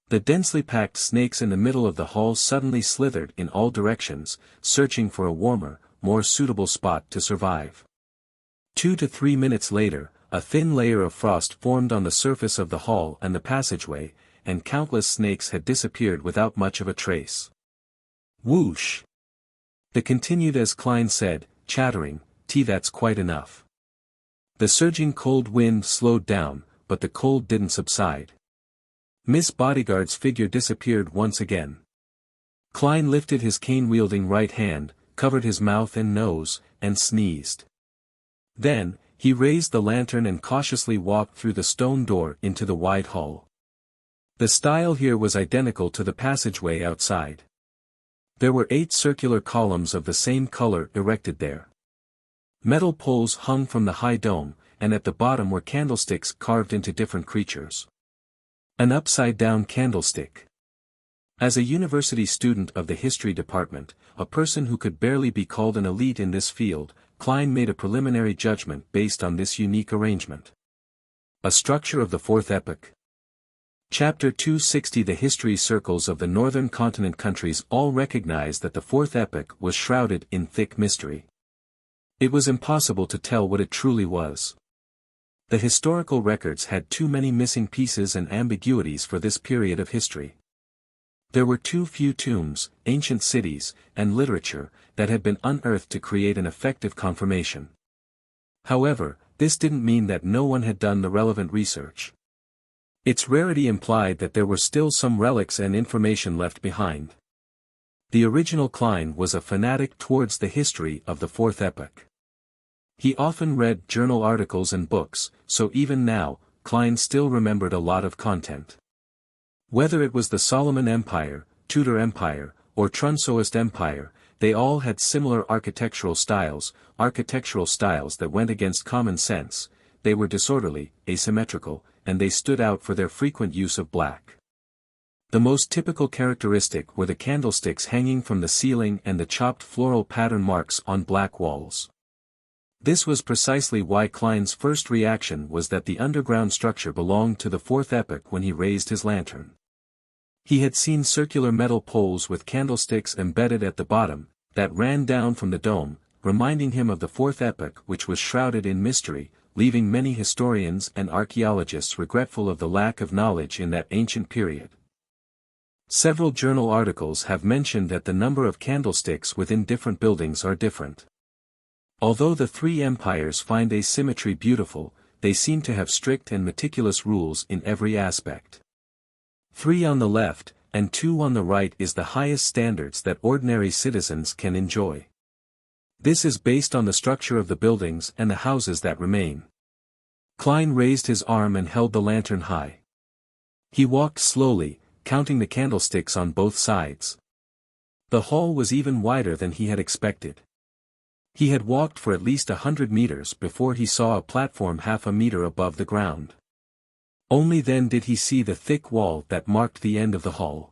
The densely packed snakes in the middle of the hall suddenly slithered in all directions, searching for a warmer, more suitable spot to survive. 2 to 3 minutes later, a thin layer of frost formed on the surface of the hall and the passageway, and countless snakes had disappeared without much of a trace. Whoosh! They continued as Klein said, chattering, That's quite enough." The surging cold wind slowed down, but the cold didn't subside. Miss Bodyguard's figure disappeared once again. Klein lifted his cane-wielding right hand, covered his mouth and nose, and sneezed. Then, he raised the lantern and cautiously walked through the stone door into the wide hall. The style here was identical to the passageway outside. There were 8 circular columns of the same color erected there. Metal poles hung from the high dome, and at the bottom were candlesticks carved into different creatures. An upside-down candlestick. As a university student of the history department, a person who could barely be called an elite in this field, Klein made a preliminary judgment based on this unique arrangement. A structure of the 4th epoch. Chapter 260. The history circles of the northern continent countries all recognized that the fourth epoch was shrouded in thick mystery. It was impossible to tell what it truly was. The historical records had too many missing pieces and ambiguities for this period of history. There were too few tombs, ancient cities, and literature that had been unearthed to create an effective confirmation. However, this didn't mean that no one had done the relevant research. Its rarity implied that there were still some relics and information left behind. The original Klein was a fanatic towards the history of the fourth epoch. He often read journal articles and books, so even now, Klein still remembered a lot of content. Whether it was the Solomon Empire, Tudor Empire, or Trunsoist Empire, they all had similar architectural styles that went against common sense. They were disorderly, asymmetrical, and they stood out for their frequent use of black. The most typical characteristic were the candlesticks hanging from the ceiling and the chopped floral pattern marks on black walls. This was precisely why Klein's first reaction was that the underground structure belonged to the fourth epoch when he raised his lantern. He had seen circular metal poles with candlesticks embedded at the bottom, that ran down from the dome, reminding him of the fourth epoch which was shrouded in mystery, leaving many historians and archaeologists regretful of the lack of knowledge in that ancient period. Several journal articles have mentioned that the number of candlesticks within different buildings are different. Although the three empires find asymmetry beautiful, they seem to have strict and meticulous rules in every aspect. 3 on the left, and 2 on the right is the highest standards that ordinary citizens can enjoy. This is based on the structure of the buildings and the houses that remain. Klein raised his arm and held the lantern high. He walked slowly, counting the candlesticks on both sides. The hall was even wider than he had expected. He had walked for at least 100 meters before he saw a platform half a meter above the ground. Only then did he see the thick wall that marked the end of the hall.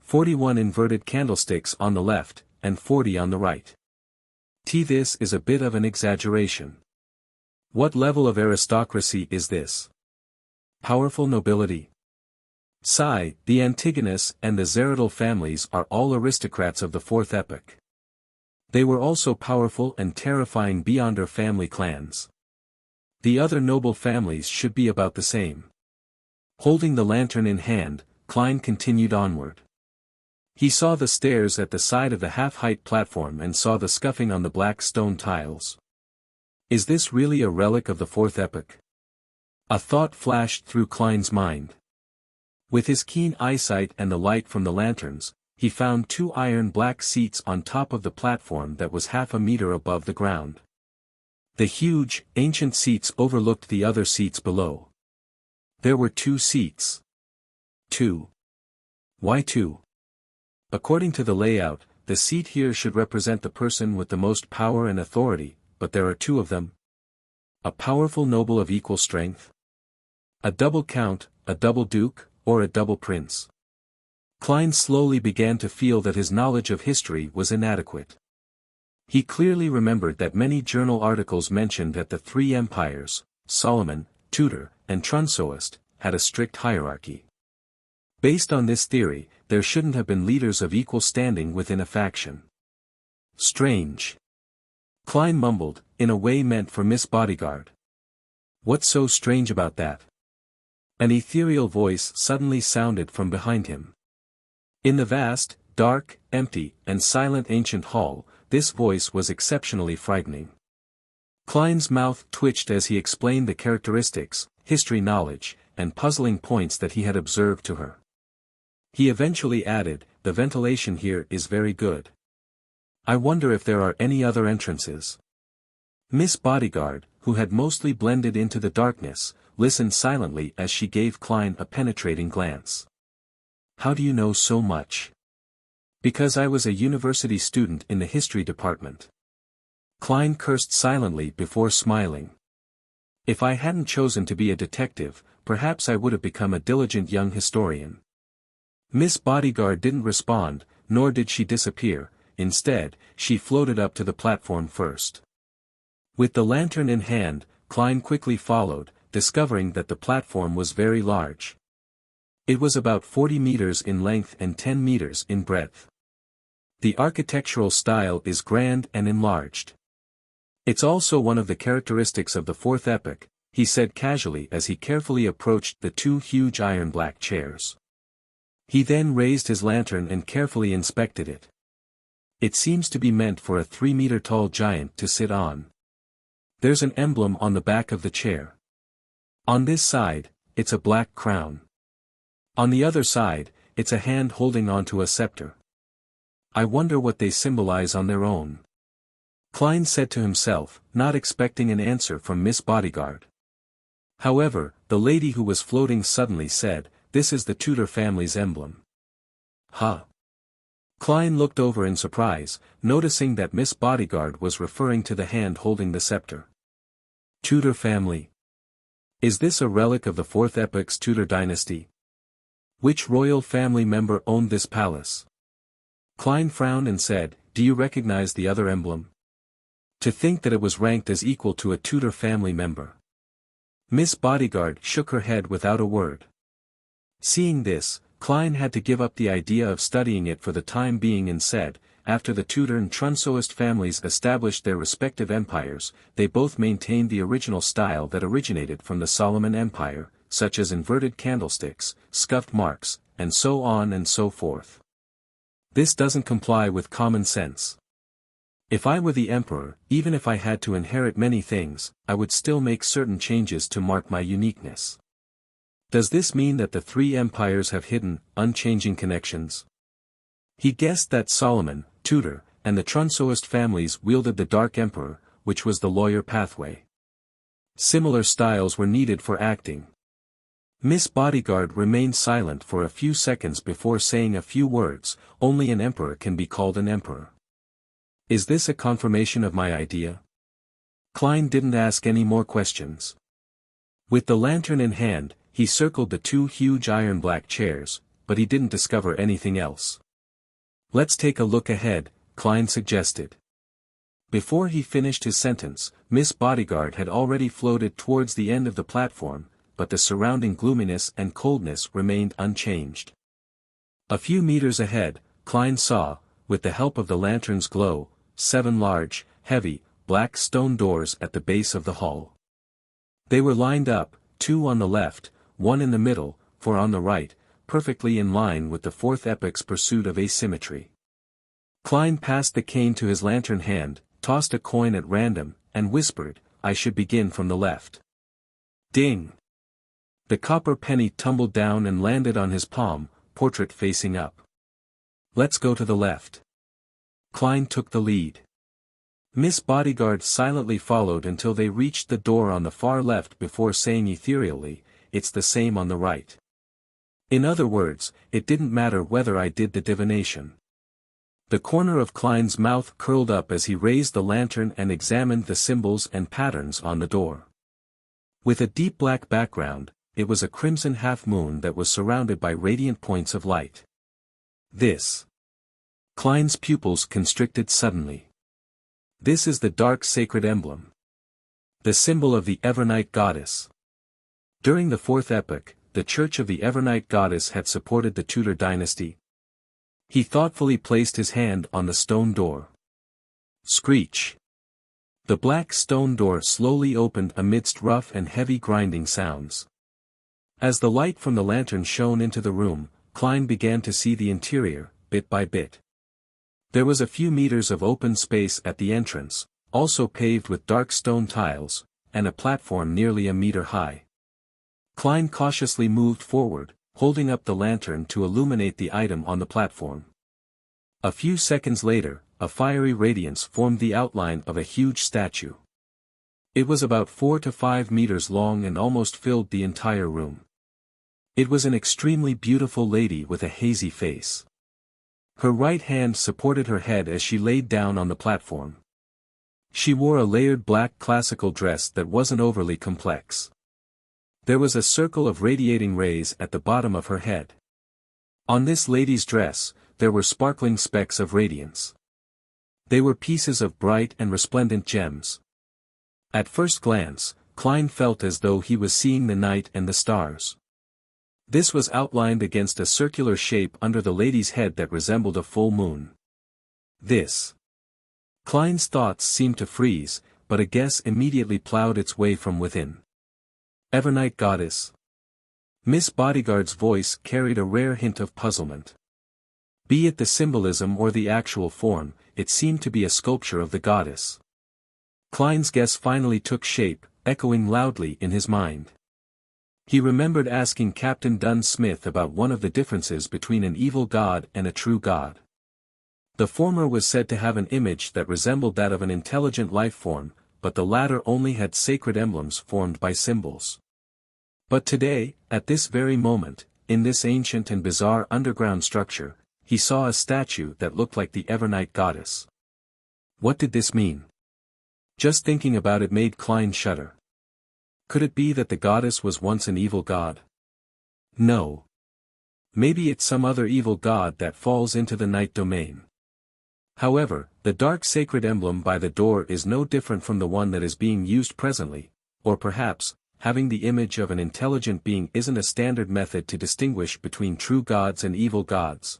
41 inverted candlesticks on the left, and 40 on the right. This is a bit of an exaggeration. What level of aristocracy is this? Powerful nobility? The Antigonus and the Zeridal families are all aristocrats of the fourth epoch. They were also powerful and terrifying beyond their family clans. The other noble families should be about the same. Holding the lantern in hand, Klein continued onward. He saw the stairs at the side of the half-height platform and saw the scuffing on the black stone tiles. Is this really a relic of the fourth epoch? A thought flashed through Klein's mind. With his keen eyesight and the light from the lanterns, he found 2 iron black seats on top of the platform that was half a meter above the ground. The huge, ancient seats overlooked the other seats below. There were 2 seats. 2. Why 2? According to the layout, the seat here should represent the person with the most power and authority, but there are 2 of them. A powerful noble of equal strength? A double count, a double duke, or a double prince? Klein slowly began to feel that his knowledge of history was inadequate. He clearly remembered that many journal articles mentioned that the 3 empires, Solomon, Tudor, and Trunsoist, had a strict hierarchy. Based on this theory, there shouldn't have been leaders of equal standing within a faction. Strange. Klein mumbled, in a way meant for Miss Bodyguard. What's so strange about that? An ethereal voice suddenly sounded from behind him. In the vast, dark, empty, and silent ancient hall, this voice was exceptionally frightening. Klein's mouth twitched as he explained the characteristics, history knowledge, and puzzling points that he had observed to her. He eventually added, the ventilation here is very good. I wonder if there are any other entrances. Miss Bodyguard, who had mostly blended into the darkness, listened silently as she gave Klein a penetrating glance. How do you know so much? Because I was a university student in the history department. Klein cursed silently before smiling. If I hadn't chosen to be a detective, perhaps I would have become a diligent young historian. Miss Bodyguard didn't respond, nor did she disappear. Instead, she floated up to the platform first. With the lantern in hand, Klein quickly followed, discovering that the platform was very large. It was about 40 meters in length and 10 meters in breadth. The architectural style is grand and enlarged. It's also one of the characteristics of the fourth epoch, he said casually as he carefully approached the two huge iron-black chairs. He then raised his lantern and carefully inspected it. It seems to be meant for a 3-meter-tall giant to sit on. There's an emblem on the back of the chair. On this side, it's a black crown. On the other side, it's a hand holding onto a scepter. I wonder what they symbolize on their own. Klein said to himself, not expecting an answer from Miss Bodyguard. However, the lady who was floating suddenly said, "This is the Tudor family's emblem." Huh? Klein looked over in surprise, noticing that Miss Bodyguard was referring to the hand holding the scepter. Tudor family? Is this a relic of the fourth epoch's Tudor dynasty? Which royal family member owned this palace? Klein frowned and said, "Do you recognize the other emblem?" To think that it was ranked as equal to a Tudor family member. Miss Bodyguard shook her head without a word. Seeing this, Klein had to give up the idea of studying it for the time being and said, after the Tudor and Trunsoist families established their respective empires, they both maintained the original style that originated from the Solomon Empire, such as inverted candlesticks, scuffed marks, and so on and so forth. This doesn't comply with common sense. If I were the emperor, even if I had to inherit many things, I would still make certain changes to mark my uniqueness. Does this mean that the three empires have hidden, unchanging connections? He guessed that Solomon, Tudor, and the Trunsoist families wielded the Dark Emperor, which was the lawyer pathway. Similar styles were needed for acting. Miss Bodyguard remained silent for a few seconds before saying a few words. Only an emperor can be called an emperor. Is this a confirmation of my idea? Klein didn't ask any more questions. With the lantern in hand, he circled the two huge iron-black chairs, but he didn't discover anything else. Let's take a look ahead, Klein suggested. Before he finished his sentence, Miss Bodyguard had already floated towards the end of the platform, but the surrounding gloominess and coldness remained unchanged. A few meters ahead, Klein saw, with the help of the lantern's glow, 7 large, heavy, black stone doors at the base of the hall. They were lined up, 2 on the left, 1 in the middle, 4 on the right, perfectly in line with the fourth epoch's pursuit of asymmetry. Klein passed the cane to his lantern hand, tossed a coin at random, and whispered, "I should begin from the left." Ding! The copper penny tumbled down and landed on his palm, portrait facing up. "Let's go to the left." Klein took the lead. Miss Bodyguard silently followed until they reached the door on the far left before saying ethereally, "It's the same on the right." In other words, it didn't matter whether I did the divination. The corner of Klein's mouth curled up as he raised the lantern and examined the symbols and patterns on the door. With a deep black background, it was a crimson half-moon that was surrounded by radiant points of light. This. Klein's pupils constricted suddenly. This is the dark sacred emblem. The symbol of the Evernight goddess. During the fourth epoch, the Church of the Evernight goddess had supported the Tudor dynasty. He thoughtfully placed his hand on the stone door. Screech. The black stone door slowly opened amidst rough and heavy grinding sounds. As the light from the lantern shone into the room, Klein began to see the interior, bit by bit. There was a few meters of open space at the entrance, also paved with dark stone tiles, and a platform nearly a meter high. Klein cautiously moved forward, holding up the lantern to illuminate the item on the platform. A few seconds later, a fiery radiance formed the outline of a huge statue. It was about 4 to 5 meters long and almost filled the entire room. It was an extremely beautiful lady with a hazy face. Her right hand supported her head as she laid down on the platform. She wore a layered black classical dress that wasn't overly complex. There was a circle of radiating rays at the bottom of her head. On this lady's dress, there were sparkling specks of radiance. They were pieces of bright and resplendent gems. At first glance, Klein felt as though he was seeing the night and the stars. This was outlined against a circular shape under the lady's head that resembled a full moon. This. Klein's thoughts seemed to freeze, but a guess immediately plowed its way from within. Evernight goddess. Miss Bodyguard's voice carried a rare hint of puzzlement. Be it the symbolism or the actual form, it seemed to be a sculpture of the goddess. Klein's guess finally took shape, echoing loudly in his mind. He remembered asking Captain Dunn Smith about one of the differences between an evil god and a true god. The former was said to have an image that resembled that of an intelligent life form, but the latter only had sacred emblems formed by symbols. But today, at this very moment, in this ancient and bizarre underground structure, he saw a statue that looked like the Evernight goddess. What did this mean? Just thinking about it made Klein shudder. Could it be that the goddess was once an evil god? No. Maybe it's some other evil god that falls into the night domain. However, the dark sacred emblem by the door is no different from the one that is being used presently, or perhaps, having the image of an intelligent being isn't a standard method to distinguish between true gods and evil gods.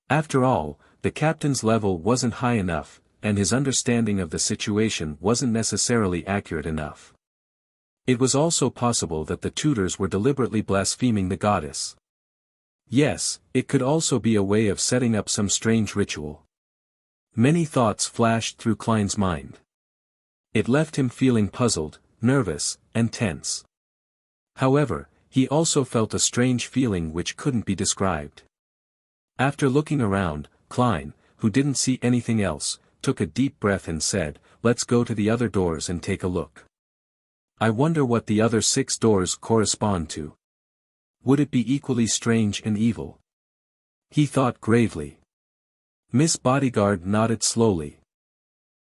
After all, the captain's level wasn't high enough, and his understanding of the situation wasn't necessarily accurate enough. It was also possible that the tutors were deliberately blaspheming the goddess. Yes, it could also be a way of setting up some strange ritual. Many thoughts flashed through Klein's mind. It left him feeling puzzled, nervous, and tense. However, he also felt a strange feeling which couldn't be described. After looking around, Klein, who didn't see anything else, took a deep breath and said, "Let's go to the other doors and take a look. I wonder what the other 6 doors correspond to. Would it be equally strange and evil?" He thought gravely. Miss Bodyguard nodded slowly.